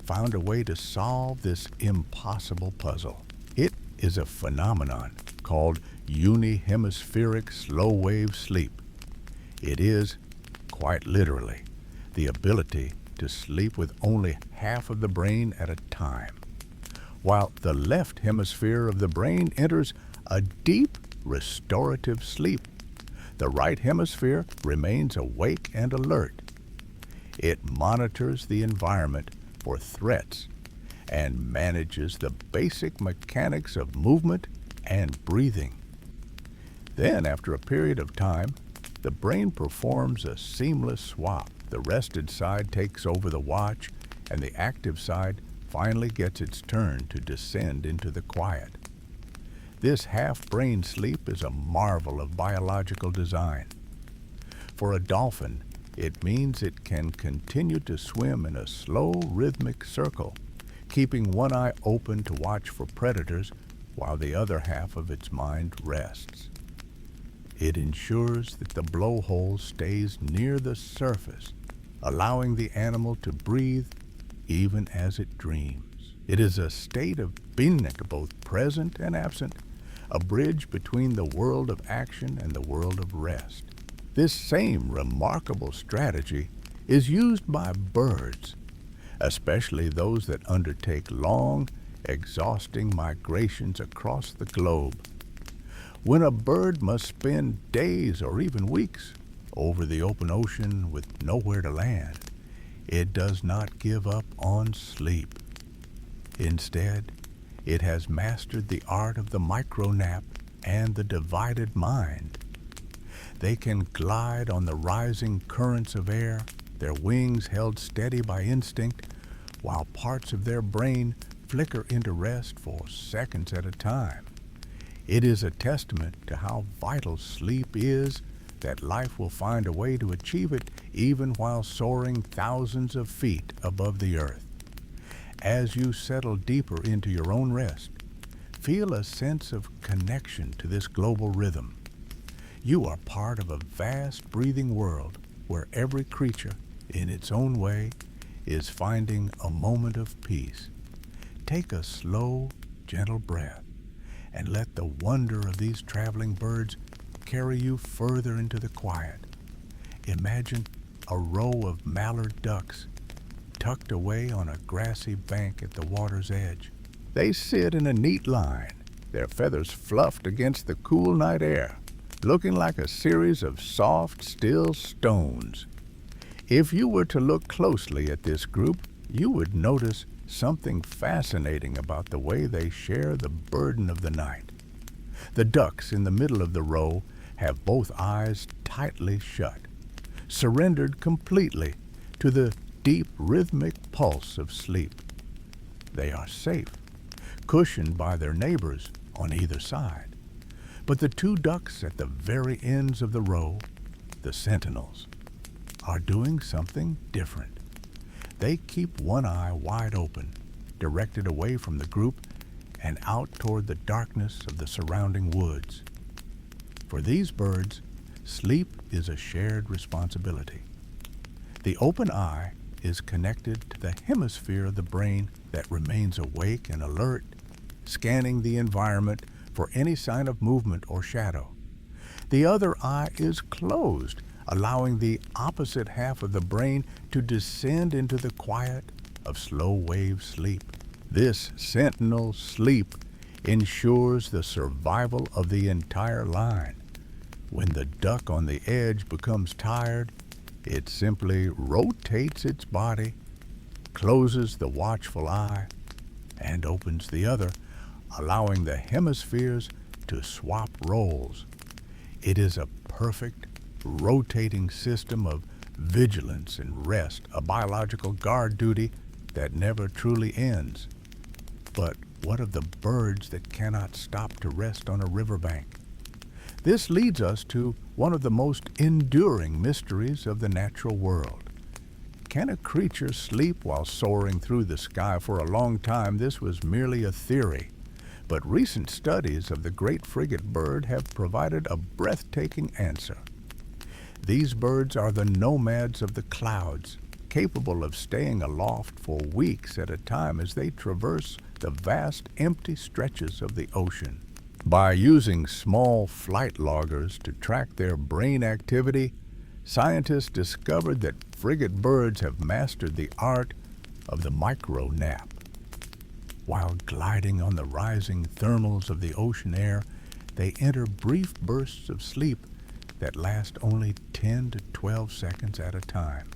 found a way to solve this impossible puzzle. It is a phenomenon called unihemispheric slow-wave sleep. It is, quite literally, the ability to sleep with only half of the brain at a time, while the left hemisphere of the brain enters a deep restorative sleep. The right hemisphere remains awake and alert. It monitors the environment for threats and manages the basic mechanics of movement and breathing. Then, after a period of time, the brain performs a seamless swap. The rested side takes over the watch, and the active side finally gets its turn to descend into the quiet. This half-brain sleep is a marvel of biological design. For a dolphin, it means it can continue to swim in a slow, rhythmic circle, keeping one eye open to watch for predators while the other half of its mind rests. It ensures that the blowhole stays near the surface, allowing the animal to breathe even as it dreams. It is a state of being both present and absent, a bridge between the world of action and the world of rest. This same remarkable strategy is used by birds, especially those that undertake long, exhausting migrations across the globe. When a bird must spend days or even weeks over the open ocean with nowhere to land, it does not give up on sleep. Instead, it has mastered the art of the micro-nap and the divided mind. They can glide on the rising currents of air, their wings held steady by instinct, while parts of their brain flicker into rest for seconds at a time. It is a testament to how vital sleep is that life will find a way to achieve it even while soaring thousands of feet above the earth. As you settle deeper into your own rest, feel a sense of connection to this global rhythm. You are part of a vast breathing world where every creature, in its own way, is finding a moment of peace. Take a slow, gentle breath and let the wonder of these traveling birds carry you further into the quiet. Imagine a row of mallard ducks tucked away on a grassy bank at the water's edge. They sit in a neat line, their feathers fluffed against the cool night air, looking like a series of soft, still stones. If you were to look closely at this group, you would notice something fascinating about the way they share the burden of the night. The ducks in the middle of the row have both eyes tightly shut, surrendered completely to the deep rhythmic pulse of sleep. They are safe, cushioned by their neighbors on either side. But the two ducks at the very ends of the row, the sentinels, are doing something different. They keep one eye wide open, directed away from the group and out toward the darkness of the surrounding woods. For these birds, sleep is a shared responsibility. The open eye is connected to the hemisphere of the brain that remains awake and alert, scanning the environment for any sign of movement or shadow. The other eye is closed, allowing the opposite half of the brain to descend into the quiet of slow-wave sleep. This sentinel sleep ensures the survival of the entire line. When the duck on the edge becomes tired, it simply rotates its body, closes the watchful eye, and opens the other, allowing the hemispheres to swap roles. It is a perfect, rotating system of vigilance and rest, a biological guard duty that never truly ends. But what of the birds that cannot stop to rest on a riverbank? This leads us to one of the most enduring mysteries of the natural world. Can a creature sleep while soaring through the sky? For a long time, this was merely a theory. But recent studies of the great frigate bird have provided a breathtaking answer. These birds are the nomads of the clouds, capable of staying aloft for weeks at a time as they traverse the vast empty stretches of the ocean. By using small flight loggers to track their brain activity, scientists discovered that frigate birds have mastered the art of the micro nap. While gliding on the rising thermals of the ocean air, they enter brief bursts of sleep that last only 10 to 12 seconds at a time.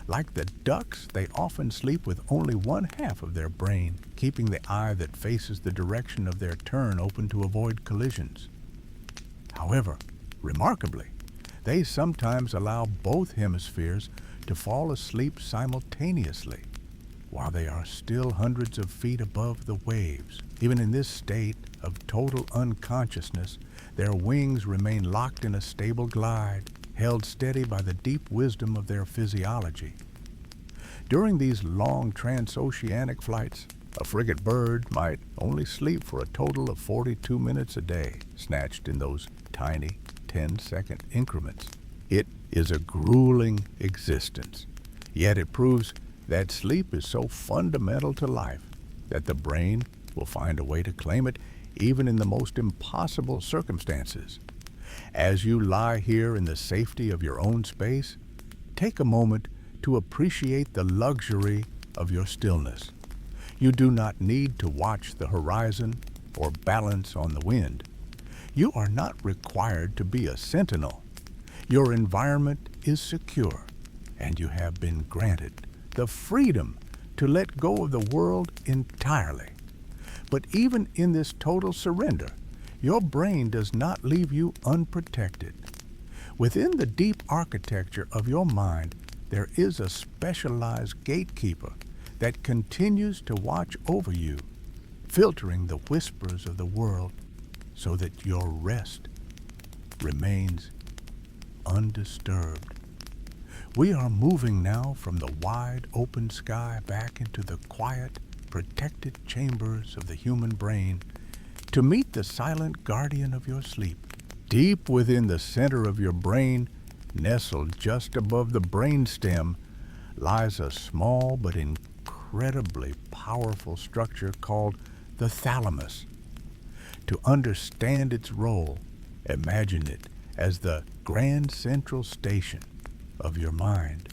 Like the ducks, they often sleep with only one half of their brain, keeping the eye that faces the direction of their turn open to avoid collisions. However, remarkably, they sometimes allow both hemispheres to fall asleep simultaneously, while they are still hundreds of feet above the waves. Even in this state of total unconsciousness, their wings remain locked in a stable glide, held steady by the deep wisdom of their physiology. During these long transoceanic flights, a frigate bird might only sleep for a total of 42 minutes a day, snatched in those tiny 10-second increments. It is a grueling existence, yet it proves that sleep is so fundamental to life that the brain will find a way to claim it even in the most impossible circumstances. As you lie here in the safety of your own space, take a moment to appreciate the luxury of your stillness. You do not need to watch the horizon or balance on the wind. You are not required to be a sentinel. Your environment is secure, and you have been granted the freedom to let go of the world entirely. But even in this total surrender, your brain does not leave you unprotected. Within the deep architecture of your mind, there is a specialized gatekeeper that continues to watch over you, filtering the whispers of the world so that your rest remains undisturbed. We are moving now from the wide open sky back into the quiet, protected chambers of the human brain to meet the silent guardian of your sleep. Deep within the center of your brain, nestled just above the brainstem, lies a small but incredibly powerful structure called the thalamus. To understand its role, imagine it as the grand central station of your mind.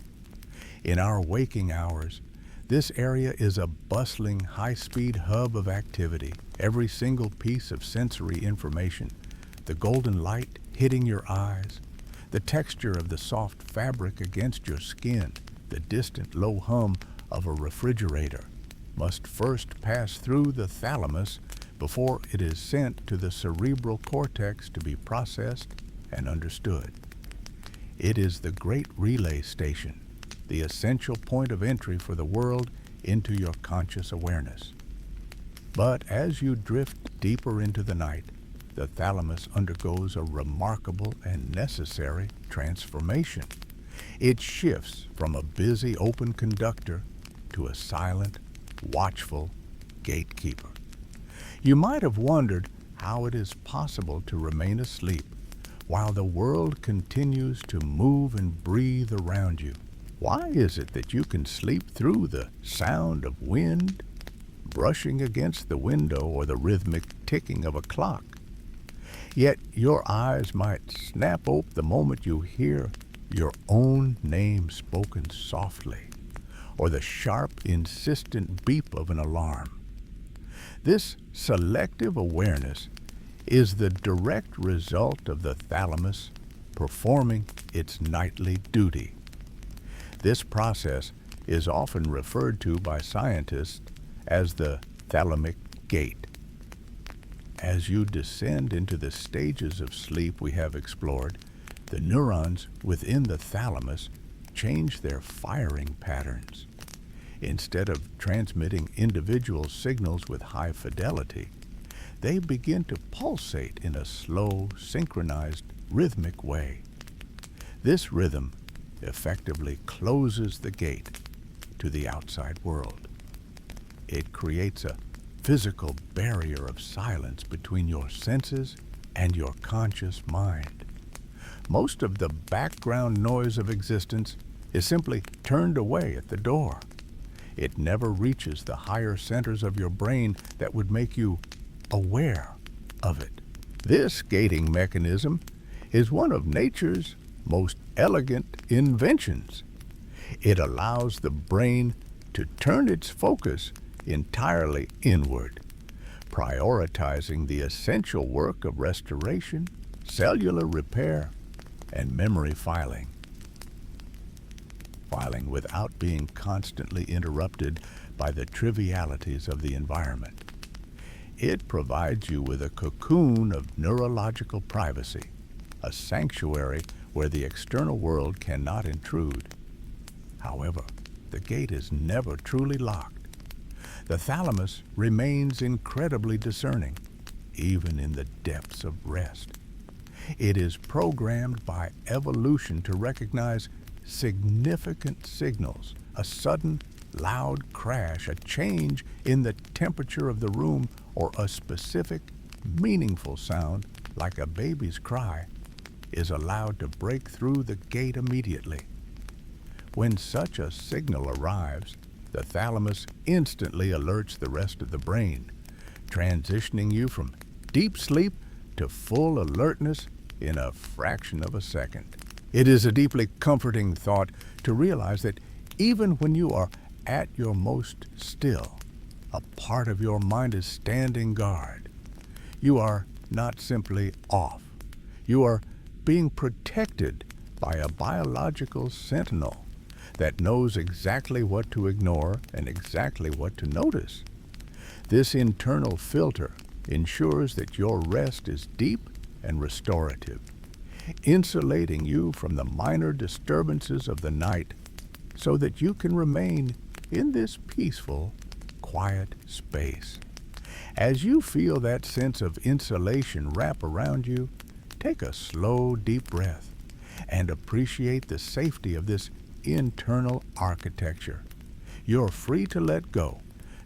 In our waking hours, this area is a bustling, high-speed hub of activity. Every single piece of sensory information, the golden light hitting your eyes, the texture of the soft fabric against your skin, the distant low hum of a refrigerator, must first pass through the thalamus before it is sent to the cerebral cortex to be processed and understood. It is the great relay station, the essential point of entry for the world into your conscious awareness. But as you drift deeper into the night, the thalamus undergoes a remarkable and necessary transformation. It shifts from a busy open conductor to a silent, watchful gatekeeper. You might have wondered how it is possible to remain asleep while the world continues to move and breathe around you. Why is it that you can sleep through the sound of wind brushing against the window or the rhythmic ticking of a clock? Yet your eyes might snap open the moment you hear your own name spoken softly, or the sharp, insistent beep of an alarm. This selective awareness is the direct result of the thalamus performing its nightly duty. This process is often referred to by scientists as the thalamic gate. As you descend into the stages of sleep we have explored, the neurons within the thalamus change their firing patterns. Instead of transmitting individual signals with high fidelity, they begin to pulsate in a slow, synchronized, rhythmic way. This rhythm effectively closes the gate to the outside world. It creates a physical barrier of silence between your senses and your conscious mind. Most of the background noise of existence is simply turned away at the door. It never reaches the higher centers of your brain that would make you aware of it. This gating mechanism is one of nature's most elegant inventions. It allows the brain to turn its focus entirely inward, prioritizing the essential work of restoration, cellular repair, and memory filing. Filing without being constantly interrupted by the trivialities of the environment. It provides you with a cocoon of neurological privacy, a sanctuary where the external world cannot intrude. However, the gate is never truly locked. The thalamus remains incredibly discerning, even in the depths of rest. It is programmed by evolution to recognize significant signals, a sudden, loud crash, a change in the temperature of the room, or a specific, meaningful sound, like a baby's cry, is allowed to break through the gate immediately. When such a signal arrives, the thalamus instantly alerts the rest of the brain, transitioning you from deep sleep to full alertness in a fraction of a second. It is a deeply comforting thought to realize that even when you are at your most still, a part of your mind is standing guard. You are not simply off. You are being protected by a biological sentinel that knows exactly what to ignore and exactly what to notice. This internal filter ensures that your rest is deep and restorative, insulating you from the minor disturbances of the night so that you can remain in this peaceful, quiet space. As you feel that sense of insulation wrap around you, take a slow, deep breath and appreciate the safety of this internal architecture. You're free to let go,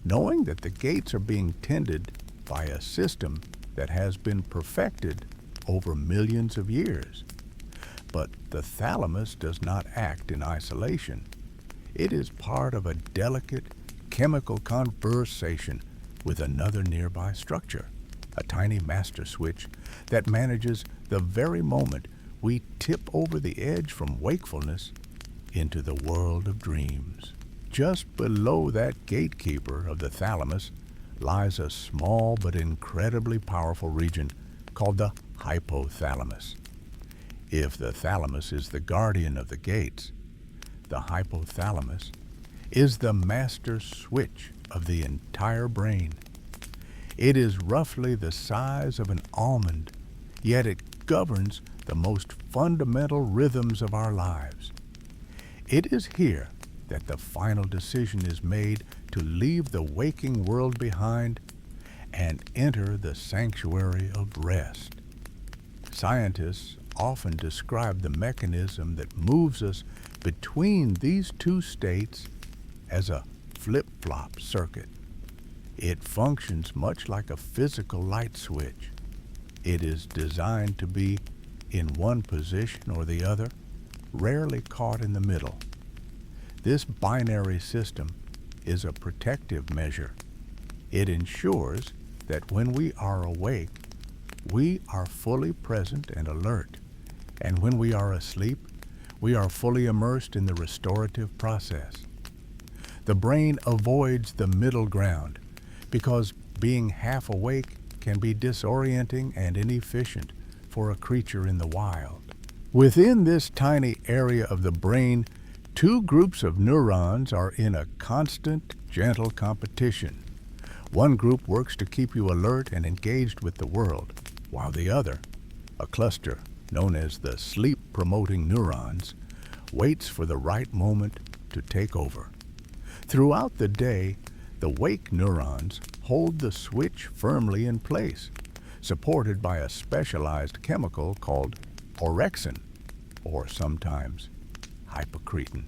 knowing that the gates are being tended by a system that has been perfected over millions of years. But the thalamus does not act in isolation. It is part of a delicate chemical conversation with another nearby structure, a tiny master switch that manages the very moment we tip over the edge from wakefulness into the world of dreams. Just below that gatekeeper of the thalamus lies a small but incredibly powerful region called the hypothalamus. If the thalamus is the guardian of the gates, the hypothalamus is the master switch of the entire brain. It is roughly the size of an almond, yet it governs the most fundamental rhythms of our lives. It is here that the final decision is made to leave the waking world behind and enter the sanctuary of rest. Scientists often describe the mechanism that moves us between these two states as a flip-flop circuit. It functions much like a physical light switch. It is designed to be in one position or the other, rarely caught in the middle. This binary system is a protective measure. It ensures that when we are awake, we are fully present and alert, and when we are asleep, we are fully immersed in the restorative process. The brain avoids the middle ground because being half awake can be disorienting and inefficient for a creature in the wild. Within this tiny area of the brain, two groups of neurons are in a constant, gentle competition. One group works to keep you alert and engaged with the world, while the other, a cluster known as the sleep-promoting neurons, waits for the right moment to take over. Throughout the day, the wake neurons hold the switch firmly in place, supported by a specialized chemical called orexin, or sometimes hypocretin.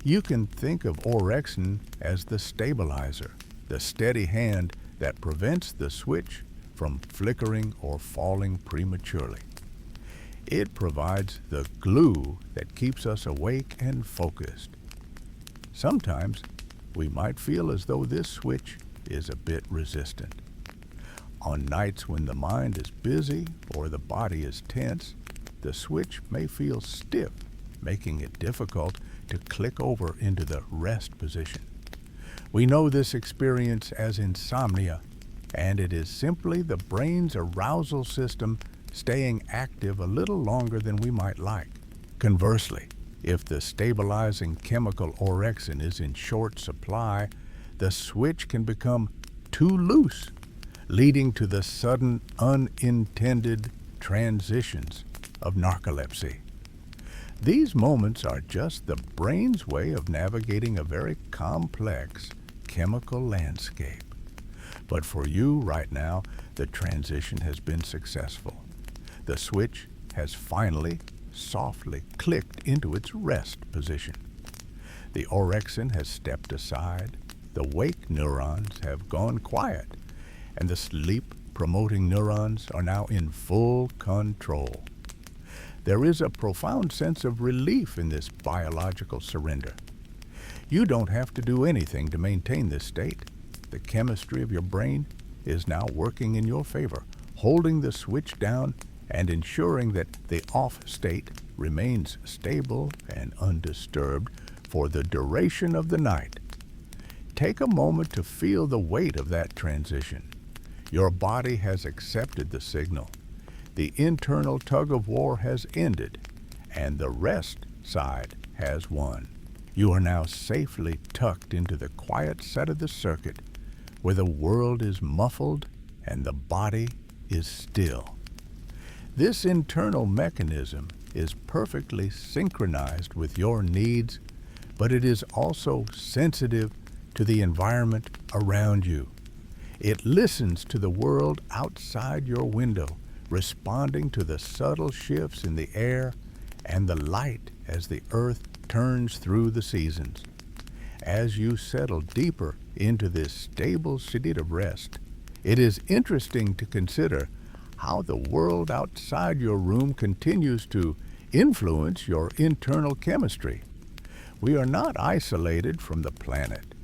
You can think of orexin as the stabilizer, the steady hand that prevents the switch from flickering or falling prematurely. It provides the glue that keeps us awake and focused. Sometimes we might feel as though this switch is a bit resistant. On nights when the mind is busy or the body is tense, the switch may feel stiff, making it difficult to click over into the rest position. We know this experience as insomnia, and it is simply the brain's arousal system staying active a little longer than we might like. Conversely, if the stabilizing chemical orexin is in short supply, the switch can become too loose, leading to the sudden unintended transitions of narcolepsy. These moments are just the brain's way of navigating a very complex chemical landscape. But for you right now, the transition has been successful. The switch has finally, softly clicked into its rest position. The orexin has stepped aside, the wake neurons have gone quiet, and the sleep-promoting neurons are now in full control. There is a profound sense of relief in this biological surrender. You don't have to do anything to maintain this state. The chemistry of your brain is now working in your favor, holding the switch down and ensuring that the off state remains stable and undisturbed for the duration of the night. Take a moment to feel the weight of that transition. Your body has accepted the signal. The internal tug-of-war has ended, and the rest side has won. You are now safely tucked into the quiet set of the circuit, where the world is muffled and the body is still. This internal mechanism is perfectly synchronized with your needs, but it is also sensitive to the environment around you. It listens to the world outside your window, responding to the subtle shifts in the air and the light as the earth turns through the seasons. As you settle deeper into this stable state of rest, it is interesting to consider how the world outside your room continues to influence your internal chemistry. We are not isolated from the planet.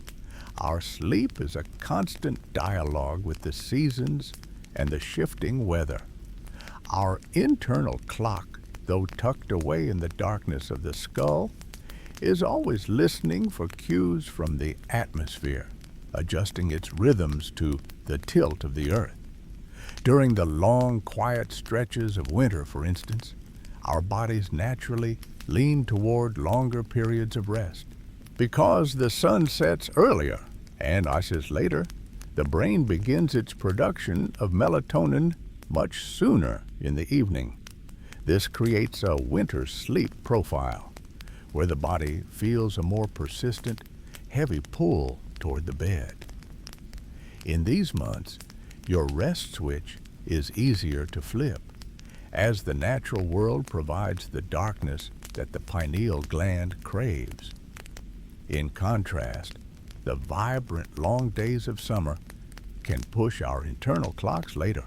Our sleep is a constant dialogue with the seasons and the shifting weather. Our internal clock, though tucked away in the darkness of the skull, is always listening for cues from the atmosphere, adjusting its rhythms to the tilt of the earth. During the long, quiet stretches of winter, for instance, our bodies naturally lean toward longer periods of rest. Because the sun sets earlier and rises later, the brain begins its production of melatonin much sooner in the evening. This creates a winter sleep profile, where the body feels a more persistent, heavy pull toward the bed. In these months, your rest switch is easier to flip, as the natural world provides the darkness that the pineal gland craves. In contrast, the vibrant long days of summer can push our internal clocks later.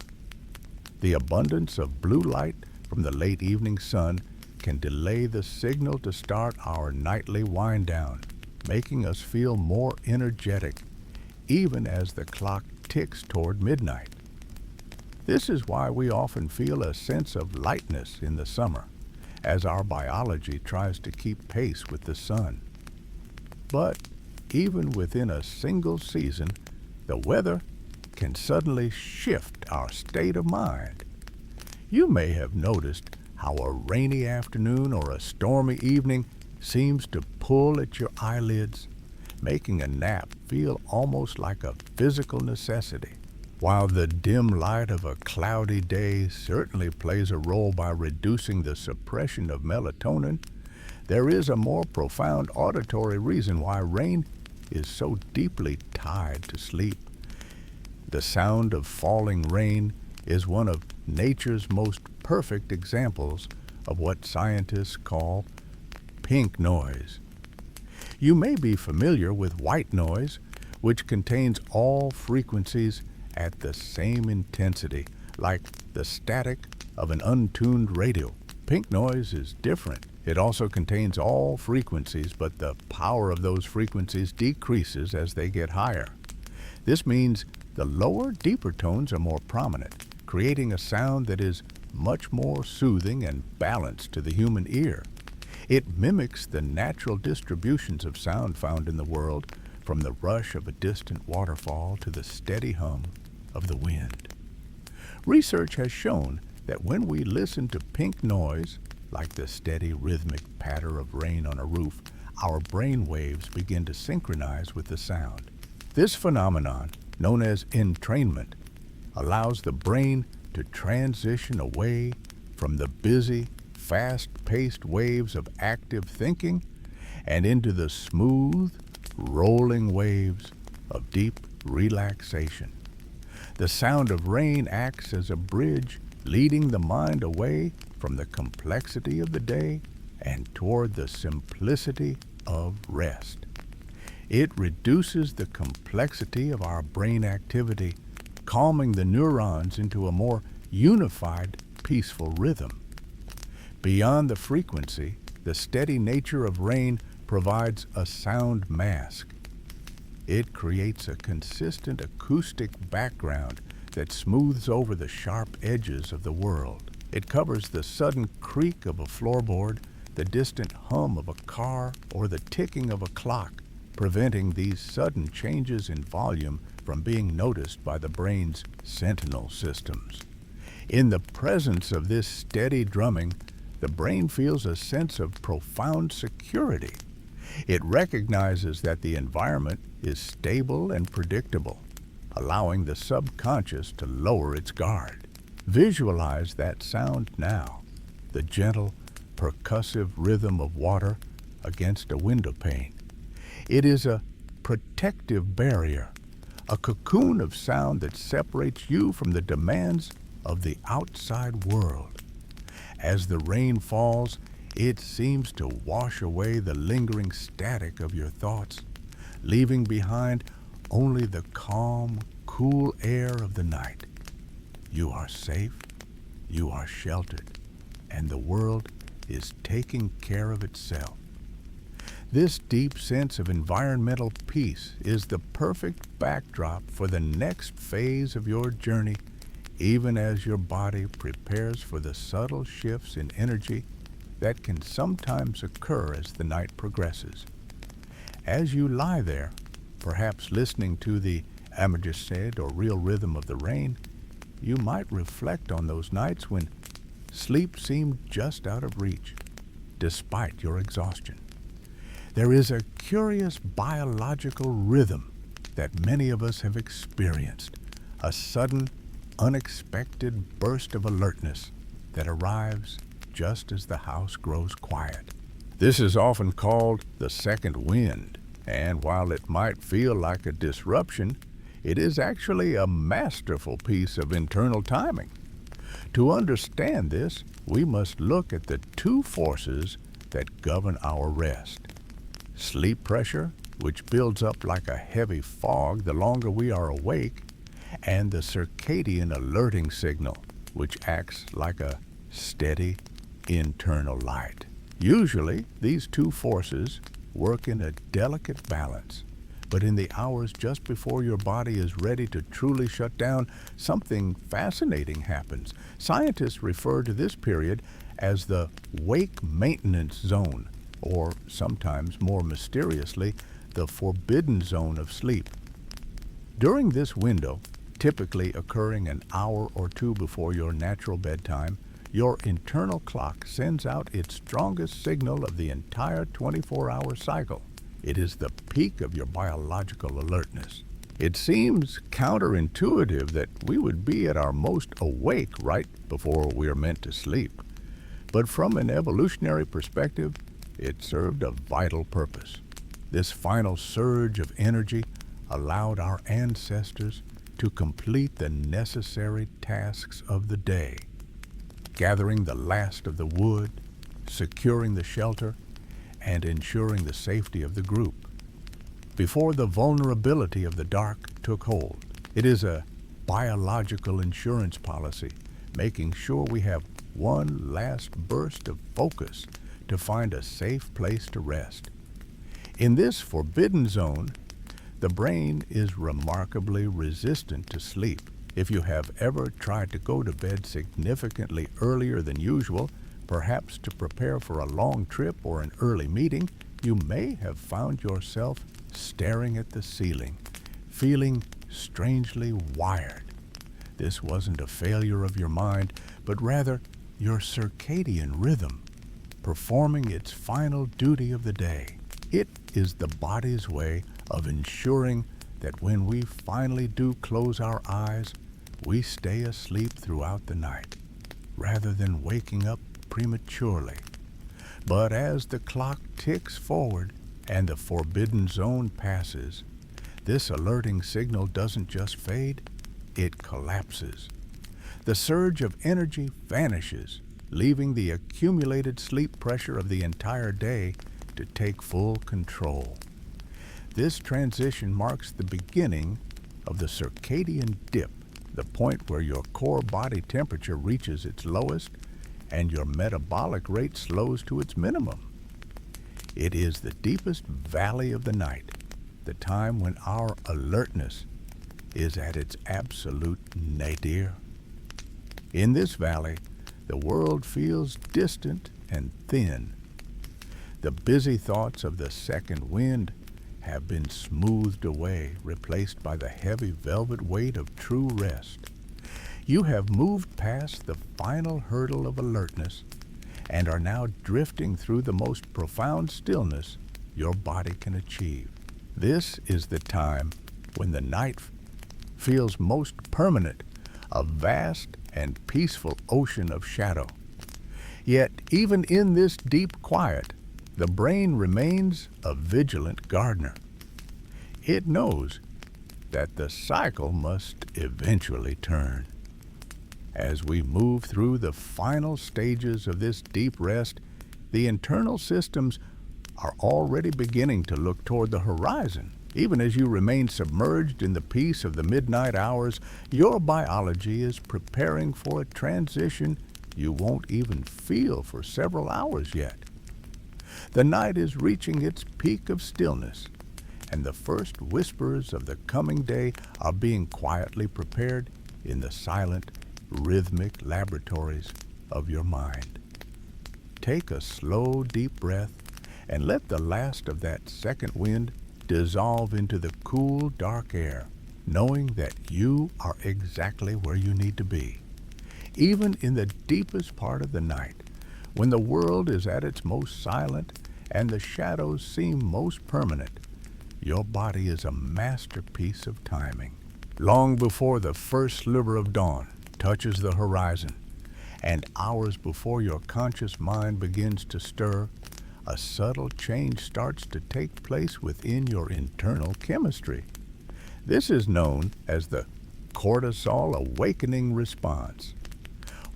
The abundance of blue light from the late evening sun can delay the signal to start our nightly wind down, making us feel more energetic even as the clock ticks toward midnight. This is why we often feel a sense of lightness in the summer, as our biology tries to keep pace with the sun. But even within a single season, the weather can suddenly shift our state of mind. You may have noticed how a rainy afternoon or a stormy evening seems to pull at your eyelids, making a nap feel almost like a physical necessity. While the dim light of a cloudy day certainly plays a role by reducing the suppression of melatonin, there is a more profound auditory reason why rain is so deeply tied to sleep. The sound of falling rain is one of nature's most perfect examples of what scientists call pink noise. You may be familiar with white noise, which contains all frequencies at the same intensity, like the static of an untuned radio. Pink noise is different. It also contains all frequencies, but the power of those frequencies decreases as they get higher. This means the lower, deeper tones are more prominent, creating a sound that is much more soothing and balanced to the human ear. It mimics the natural distributions of sound found in the world, from the rush of a distant waterfall to the steady hum of the wind. Research has shown that when we listen to pink noise, like the steady rhythmic patter of rain on a roof, our brain waves begin to synchronize with the sound. This phenomenon, known as entrainment, allows the brain to transition away from the busy, fast-paced waves of active thinking and into the smooth, rolling waves of deep relaxation. The sound of rain acts as a bridge, leading the mind away from the complexity of the day and toward the simplicity of rest. It reduces the complexity of our brain activity, calming the neurons into a more unified, peaceful rhythm. Beyond the frequency, the steady nature of rain provides a sound mask. It creates a consistent acoustic background that smooths over the sharp edges of the world. It covers the sudden creak of a floorboard, the distant hum of a car, or the ticking of a clock, preventing these sudden changes in volume from being noticed by the brain's sentinel systems. In the presence of this steady drumming, the brain feels a sense of profound security. It recognizes that the environment is stable and predictable, allowing the subconscious to lower its guard. Visualize that sound now, the gentle, percussive rhythm of water against a window pane. It is a protective barrier, a cocoon of sound that separates you from the demands of the outside world. As the rain falls, it seems to wash away the lingering static of your thoughts, leaving behind only the calm, cool air of the night. You are safe, you are sheltered, and the world is taking care of itself. This deep sense of environmental peace is the perfect backdrop for the next phase of your journey, even as your body prepares for the subtle shifts in energy that can sometimes occur as the night progresses. As you lie there, perhaps listening to the amajased or real rhythm of the rain, you might reflect on those nights when sleep seemed just out of reach, despite your exhaustion. There is a curious biological rhythm that many of us have experienced, a sudden, unexpected burst of alertness that arrives just as the house grows quiet. This is often called the second wind, and while it might feel like a disruption, it is actually a masterful piece of internal timing. To understand this, we must look at the two forces that govern our rest. Sleep pressure, which builds up like a heavy fog the longer we are awake, and the circadian alerting signal, which acts like a steady internal light. Usually, these two forces work in a delicate balance, but in the hours just before your body is ready to truly shut down, something fascinating happens. Scientists refer to this period as the wake maintenance zone, or sometimes more mysteriously, the forbidden zone of sleep. During this window, typically occurring an hour or two before your natural bedtime, your internal clock sends out its strongest signal of the entire 24-hour cycle. It is the peak of your biological alertness. It seems counterintuitive that we would be at our most awake right before we are meant to sleep. But from an evolutionary perspective, it served a vital purpose. This final surge of energy allowed our ancestors to complete the necessary tasks of the day, gathering the last of the wood, securing the shelter, and ensuring the safety of the group. Before the vulnerability of the dark took hold, it is a biological insurance policy, making sure we have one last burst of focus to find a safe place to rest. In this forbidden zone, the brain is remarkably resistant to sleep. If you have ever tried to go to bed significantly earlier than usual, perhaps to prepare for a long trip or an early meeting, you may have found yourself staring at the ceiling, feeling strangely wired. This wasn't a failure of your mind, but rather your circadian rhythm, performing its final duty of the day. It is the body's way of ensuring that when we finally do close our eyes, we stay asleep throughout the night, rather than waking up prematurely. But as the clock ticks forward and the forbidden zone passes, this alerting signal doesn't just fade, it collapses. The surge of energy vanishes, leaving the accumulated sleep pressure of the entire day to take full control. This transition marks the beginning of the circadian dip, the point where your core body temperature reaches its lowest and your metabolic rate slows to its minimum. It is the deepest valley of the night, the time when our alertness is at its absolute nadir. In this valley, the world feels distant and thin. The busy thoughts of the second wind have been smoothed away, replaced by the heavy velvet weight of true rest. You have moved past the final hurdle of alertness and are now drifting through the most profound stillness your body can achieve. This is the time when the night feels most permanent, a vast and peaceful ocean of shadow. Yet, even in this deep quiet, the brain remains a vigilant gardener. It knows that the cycle must eventually turn. As we move through the final stages of this deep rest, the internal systems are already beginning to look toward the horizon. Even as you remain submerged in the peace of the midnight hours, your biology is preparing for a transition you won't even feel for several hours yet. The night is reaching its peak of stillness, and the first whispers of the coming day are being quietly prepared in the silent, rhythmic laboratories of your mind. Take a slow, deep breath and let the last of that second wind dissolve into the cool, dark air, knowing that you are exactly where you need to be. Even in the deepest part of the night, when the world is at its most silent and the shadows seem most permanent, your body is a masterpiece of timing. Long before the first sliver of dawn touches the horizon, and hours before your conscious mind begins to stir, a subtle change starts to take place within your internal chemistry. This is known as the cortisol awakening response.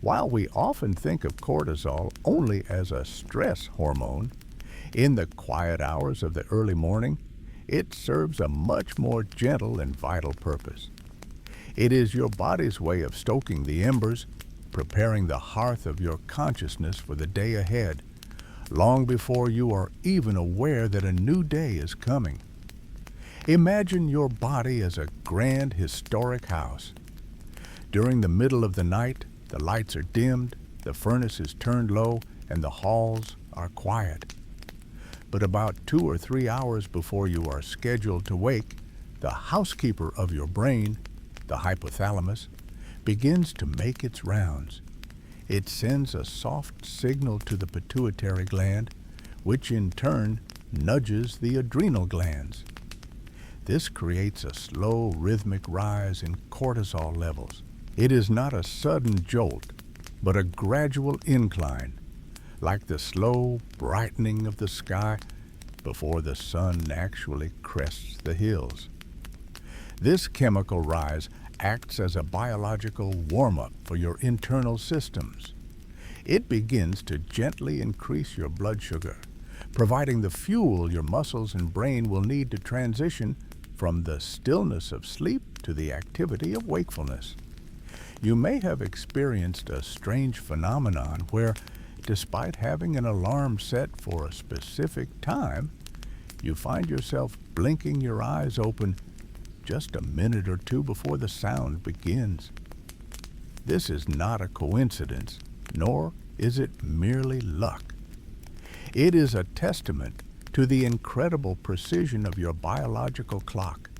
While we often think of cortisol only as a stress hormone, in the quiet hours of the early morning, it serves a much more gentle and vital purpose. It is your body's way of stoking the embers, preparing the hearth of your consciousness for the day ahead, long before you are even aware that a new day is coming. Imagine your body as a grand historic house. During the middle of the night, the lights are dimmed, the furnace is turned low, and the halls are quiet. But about 2 or 3 hours before you are scheduled to wake, the housekeeper of your brain, the hypothalamus, begins to make its rounds. It sends a soft signal to the pituitary gland, which in turn nudges the adrenal glands. This creates a slow, rhythmic rise in cortisol levels. It is not a sudden jolt, but a gradual incline, like the slow brightening of the sky before the sun actually crests the hills. This chemical rise acts as a biological warm-up for your internal systems. It begins to gently increase your blood sugar, providing the fuel your muscles and brain will need to transition from the stillness of sleep to the activity of wakefulness. You may have experienced a strange phenomenon where, despite having an alarm set for a specific time, you find yourself blinking your eyes open just a minute or two before the sound begins. This is not a coincidence, nor is it merely luck. It is a testament to the incredible precision of your biological clock.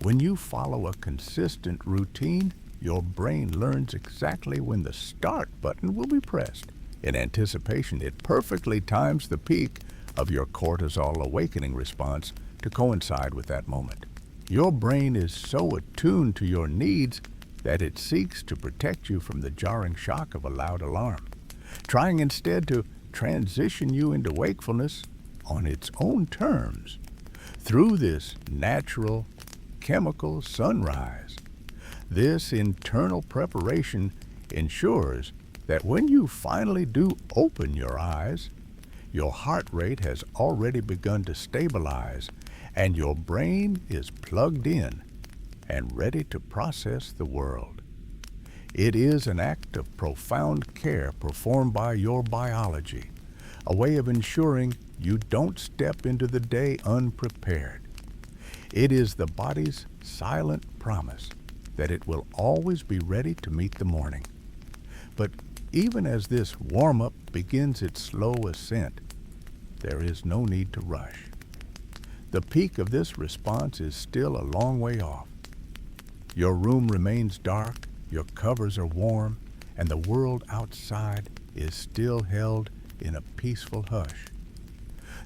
When you follow a consistent routine, your brain learns exactly when the start button will be pressed. In anticipation, it perfectly times the peak of your cortisol awakening response to coincide with that moment. Your brain is so attuned to your needs that it seeks to protect you from the jarring shock of a loud alarm, trying instead to transition you into wakefulness on its own terms through this natural chemical sunrise. This internal preparation ensures that when you finally do open your eyes, your heart rate has already begun to stabilize and your brain is plugged in and ready to process the world. It is an act of profound care performed by your biology, a way of ensuring you don't step into the day unprepared. It is the body's silent promise that it will always be ready to meet the morning. But even as this warm-up begins its slow ascent, there is no need to rush. The peak of this response is still a long way off. Your room remains dark, your covers are warm, and the world outside is still held in a peaceful hush.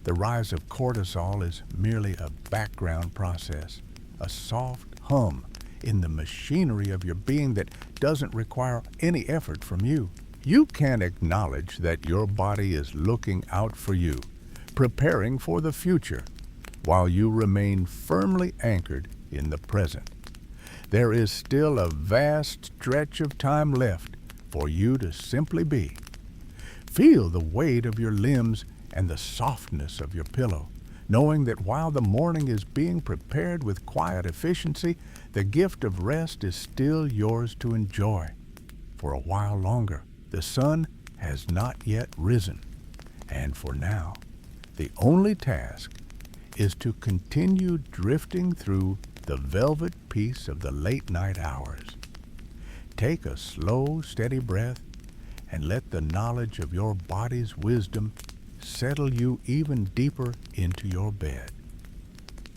The rise of cortisol is merely a background process, a soft hum in the machinery of your being that doesn't require any effort from you. You can acknowledge that your body is looking out for you, preparing for the future, while you remain firmly anchored in the present. There is still a vast stretch of time left for you to simply be. Feel the weight of your limbs and the softness of your pillow, knowing that while the morning is being prepared with quiet efficiency, the gift of rest is still yours to enjoy. For a while longer, the sun has not yet risen, and for now, the only task is to continue drifting through the velvet peace of the late night hours. Take a slow, steady breath and let the knowledge of your body's wisdom settle you even deeper into your bed.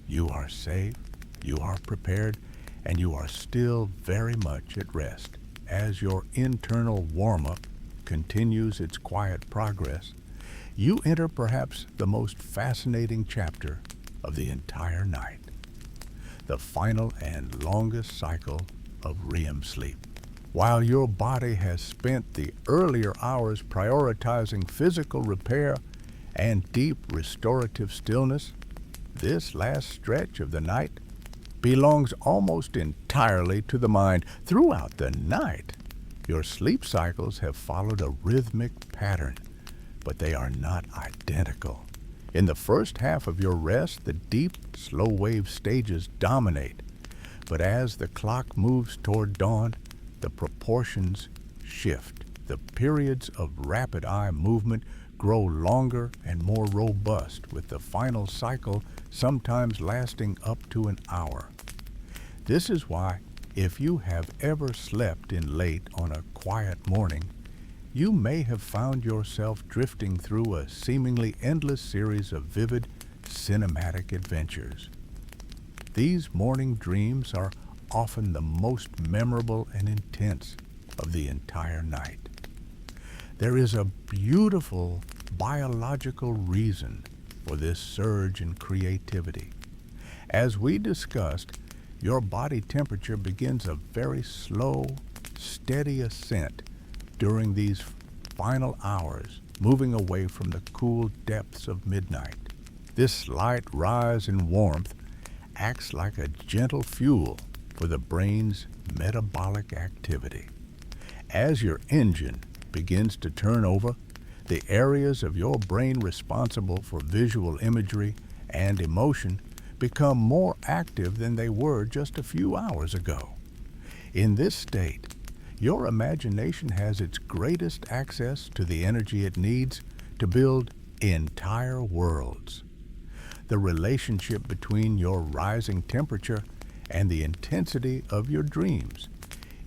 You are safe, you are prepared, and you are still very much at rest as your internal warm-up continues its quiet progress. You enter perhaps the most fascinating chapter of the entire night, the final and longest cycle of REM sleep. While your body has spent the earlier hours prioritizing physical repair and deep restorative stillness, this last stretch of the night belongs almost entirely to the mind. Throughout the night, your sleep cycles have followed a rhythmic pattern, but they are not identical. In the first half of your rest, the deep, slow-wave stages dominate, but as the clock moves toward dawn, the proportions shift. The periods of rapid eye movement grow longer and more robust, with the final cycle sometimes lasting up to an hour. This is why, if you have ever slept in late on a quiet morning, you may have found yourself drifting through a seemingly endless series of vivid, cinematic adventures. These morning dreams are often the most memorable and intense of the entire night. There is a beautiful biological reason for this surge in creativity. As we discussed, your body temperature begins a very slow, steady ascent during these final hours, moving away from the cool depths of midnight. This slight rise in warmth acts like a gentle fuel for the brain's metabolic activity. As your engine begins to turn over, the areas of your brain responsible for visual imagery and emotion become more active than they were just a few hours ago. In this state, your imagination has its greatest access to the energy it needs to build entire worlds. The relationship between your rising temperature and the intensity of your dreams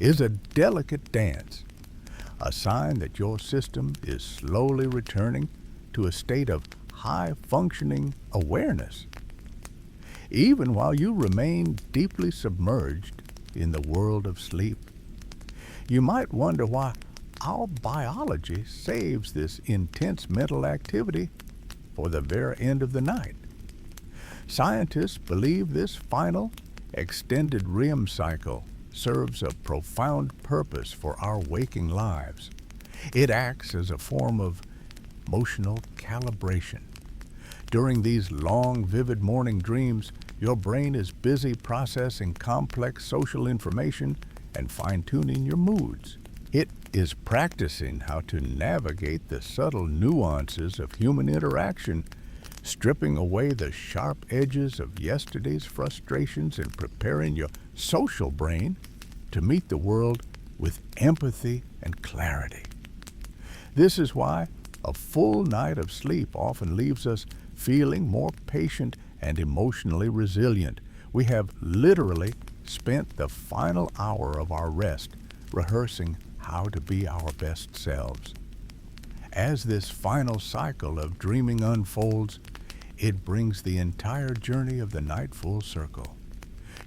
is a delicate dance, a sign that your system is slowly returning to a state of high-functioning awareness. Even while you remain deeply submerged in the world of sleep, you might wonder why our biology saves this intense mental activity for the very end of the night. Scientists believe this final, extended REM cycle serves a profound purpose for our waking lives. It acts as a form of emotional calibration. During these long, vivid morning dreams, your brain is busy processing complex social information and fine-tuning your moods. It is practicing how to navigate the subtle nuances of human interaction, stripping away the sharp edges of yesterday's frustrations and preparing your social brain to meet the world with empathy and clarity. This is why a full night of sleep often leaves us feeling more patient and emotionally resilient. We have literally spent the final hour of our rest rehearsing how to be our best selves. As this final cycle of dreaming unfolds, it brings the entire journey of the night full circle.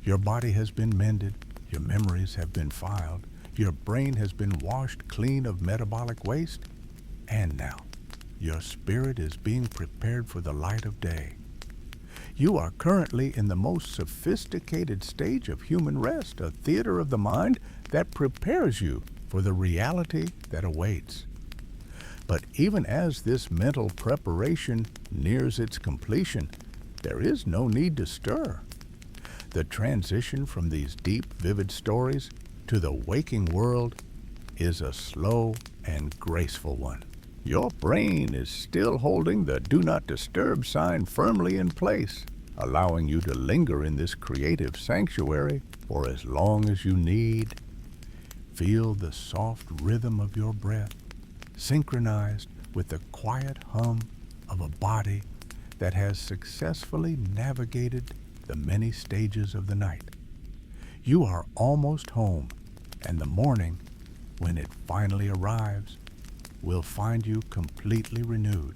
Your body has been mended, your memories have been filed, your brain has been washed clean of metabolic waste, and now your spirit is being prepared for the light of day. You are currently in the most sophisticated stage of human rest, a theater of the mind that prepares you for the reality that awaits. But even as this mental preparation nears its completion, there is no need to stir. The transition from these deep, vivid stories to the waking world is a slow and graceful one. Your brain is still holding the do not disturb sign firmly in place, allowing you to linger in this creative sanctuary for as long as you need. Feel the soft rhythm of your breath, synchronized with the quiet hum of a body that has successfully navigated the many stages of the night. You are almost home, and the morning, when it finally arrives, will find you completely renewed.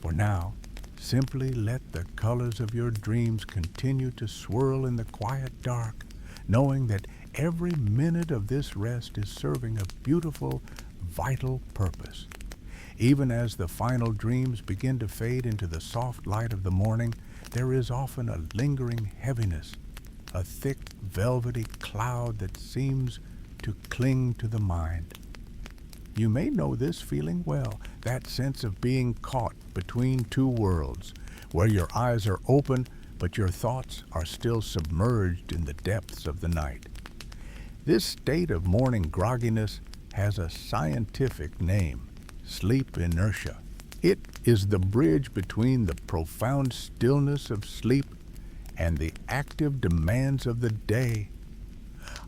For now, simply let the colors of your dreams continue to swirl in the quiet dark, knowing that every minute of this rest is serving a beautiful, vital purpose. Even as the final dreams begin to fade into the soft light of the morning, there is often a lingering heaviness, a thick, velvety cloud that seems to cling to the mind. You may know this feeling well, that sense of being caught between two worlds, where your eyes are open, but your thoughts are still submerged in the depths of the night. This state of morning grogginess has a scientific name: sleep inertia. It is the bridge between the profound stillness of sleep and the active demands of the day,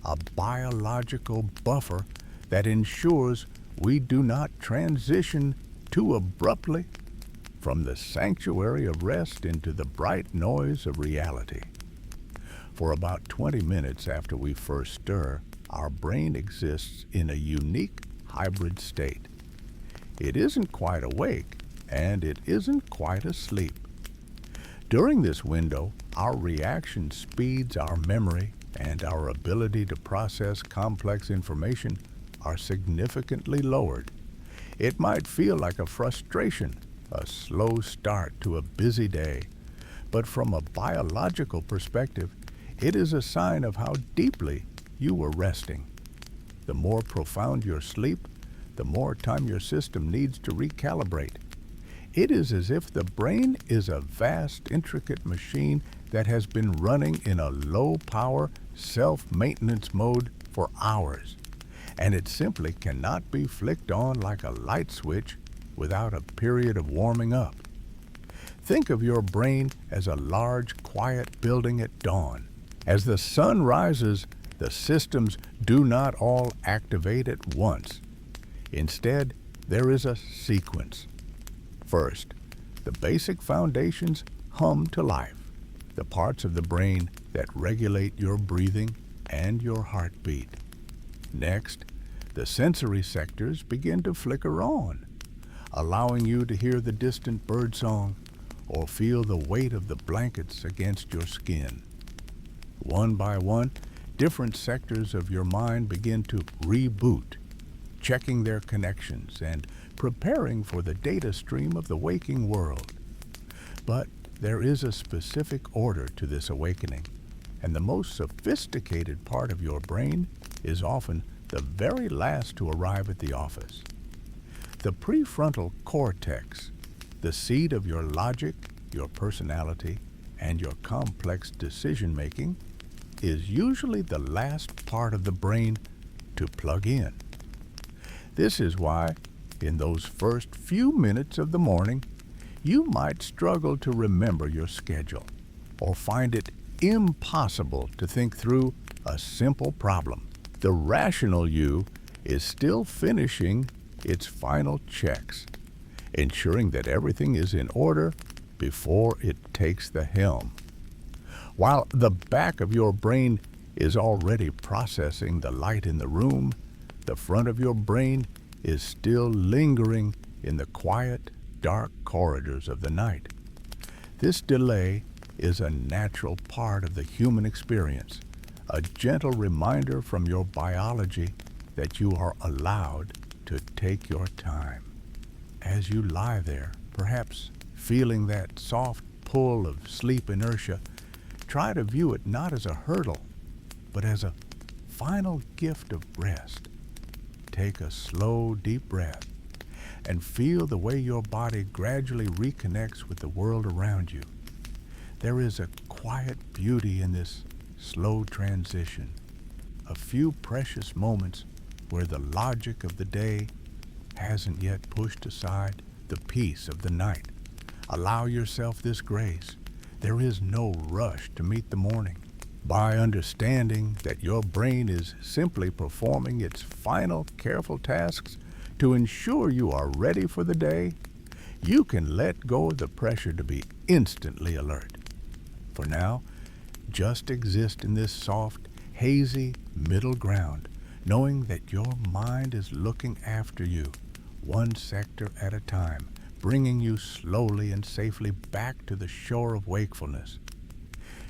a biological buffer that ensures we do not transition too abruptly from the sanctuary of rest into the bright noise of reality. For about 20 minutes after we first stir, our brain exists in a unique hybrid state. It isn't quite awake, and it isn't quite asleep. During this window, our reaction speeds, our memory, and our ability to process complex information are significantly lowered. It might feel like a frustration, a slow start to a busy day, but from a biological perspective, it is a sign of how deeply you were resting. The more profound your sleep, the more time your system needs to recalibrate. It is as if the brain is a vast, intricate machine that has been running in a low-power, self-maintenance mode for hours, and it simply cannot be flicked on like a light switch without a period of warming up. Think of your brain as a large, quiet building at dawn. As the sun rises, the systems do not all activate at once. Instead, there is a sequence. First, the basic foundations hum to life, the parts of the brain that regulate your breathing and your heartbeat. Next, the sensory sectors begin to flicker on, allowing you to hear the distant birdsong or feel the weight of the blankets against your skin. One by one, different sectors of your mind begin to reboot, checking their connections and preparing for the data stream of the waking world. But there is a specific order to this awakening, and the most sophisticated part of your brain is often the very last to arrive at the office. The prefrontal cortex, the seat of your logic, your personality, and your complex decision-making, is usually the last part of the brain to plug in. This is why, in those first few minutes of the morning, you might struggle to remember your schedule or find it impossible to think through a simple problem. The rational you is still finishing its final checks, ensuring that everything is in order before it takes the helm. While the back of your brain is already processing the light in the room, the front of your brain is still lingering in the quiet, dark corridors of the night. This delay is a natural part of the human experience, a gentle reminder from your biology that you are allowed to take your time. As you lie there, perhaps feeling that soft pull of sleep inertia, try to view it not as a hurdle, but as a final gift of rest. Take a slow, deep breath and feel the way your body gradually reconnects with the world around you. There is a quiet beauty in this slow transition, a few precious moments where the logic of the day hasn't yet pushed aside the peace of the night. Allow yourself this grace. There is no rush to meet the morning. By understanding that your brain is simply performing its final careful tasks to ensure you are ready for the day, you can let go of the pressure to be instantly alert. For now, just exist in this soft, hazy middle ground, knowing that your mind is looking after you, one sector at a time, bringing you slowly and safely back to the shore of wakefulness.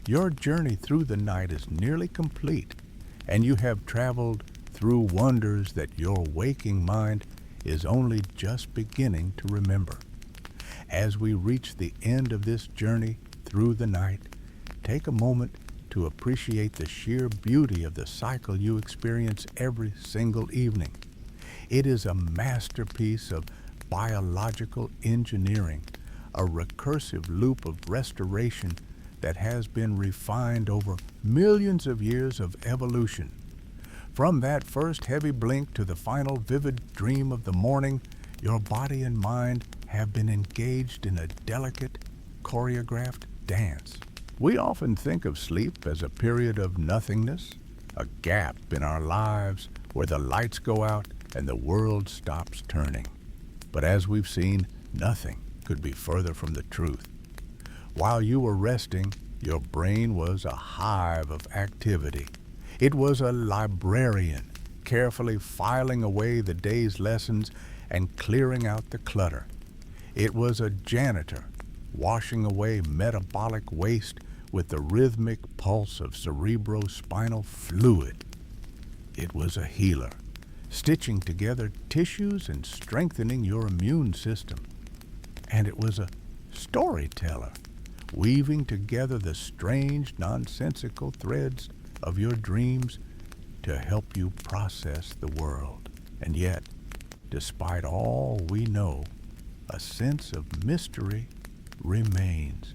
Your journey through the night is nearly complete, and you have traveled through wonders that your waking mind is only just beginning to remember. As we reach the end of this journey through the night, take a moment to appreciate the sheer beauty of the cycle you experience every single evening. It is a masterpiece of biological engineering, a recursive loop of restoration that has been refined over millions of years of evolution. From that first heavy blink to the final vivid dream of the morning, your body and mind have been engaged in a delicate, choreographed dance. We often think of sleep as a period of nothingness, a gap in our lives where the lights go out and the world stops turning. But as we've seen, nothing could be further from the truth. While you were resting, your brain was a hive of activity. It was a librarian, carefully filing away the day's lessons and clearing out the clutter. It was a janitor, washing away metabolic waste with the rhythmic pulse of cerebrospinal fluid. It was a healer, stitching together tissues and strengthening your immune system. And it was a storyteller, weaving together the strange, nonsensical threads of your dreams to help you process the world. And yet, despite all we know a sense of mystery remains.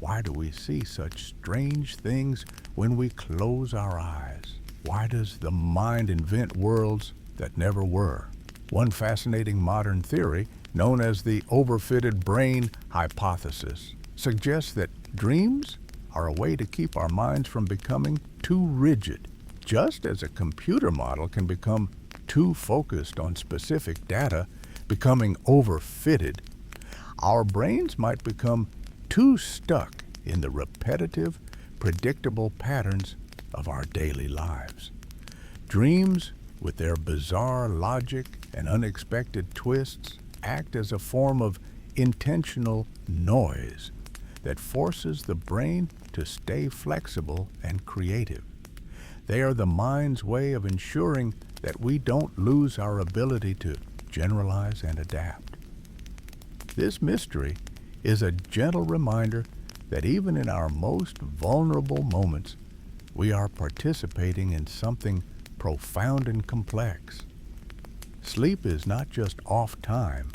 Why do we see such strange things when we close our eyes? Why does the mind invent worlds that never were? One fascinating modern theory, known as the overfitted brain hypothesis, suggests that dreams are a way to keep our minds from becoming too rigid. Just as a computer model can become too focused on specific data, becoming overfitted, our brains might become too stuck in the repetitive, predictable patterns of our daily lives. Dreams, with their bizarre logic and unexpected twists, act as a form of intentional noise that forces the brain to stay flexible and creative. They are the mind's way of ensuring that we don't lose our ability to generalize and adapt. This mystery is a gentle reminder that even in our most vulnerable moments, we are participating in something profound and complex. Sleep is not just off time.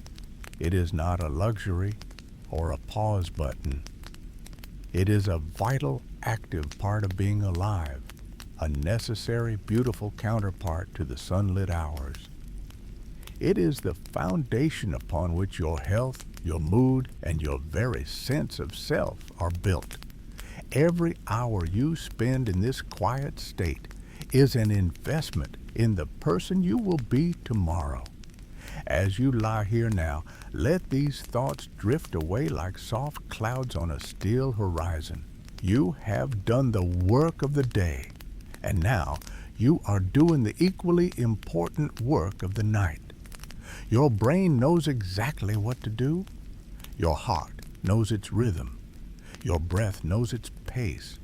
It is not a luxury or a pause button. It is a vital, active part of being alive, a necessary, beautiful counterpart to the sunlit hours. It is the foundation upon which your health, your mood, and your very sense of self are built. Every hour you spend in this quiet state is an investment in the person you will be tomorrow. As you lie here now, let these thoughts drift away like soft clouds on a still horizon. You have done the work of the day, and now you are doing the equally important work of the night. Your brain knows exactly what to do. Your heart knows its rhythm. Your breath knows its pace.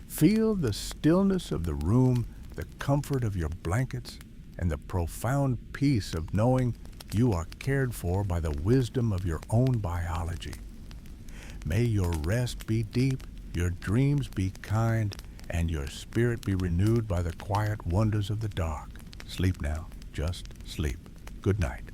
Feel the stillness of the room, the comfort of your blankets, and the profound peace of knowing you are cared for by the wisdom of your own biology. May your rest be deep, your dreams be kind, and your spirit be renewed by the quiet wonders of the dark. Sleep now. Just sleep. Good night.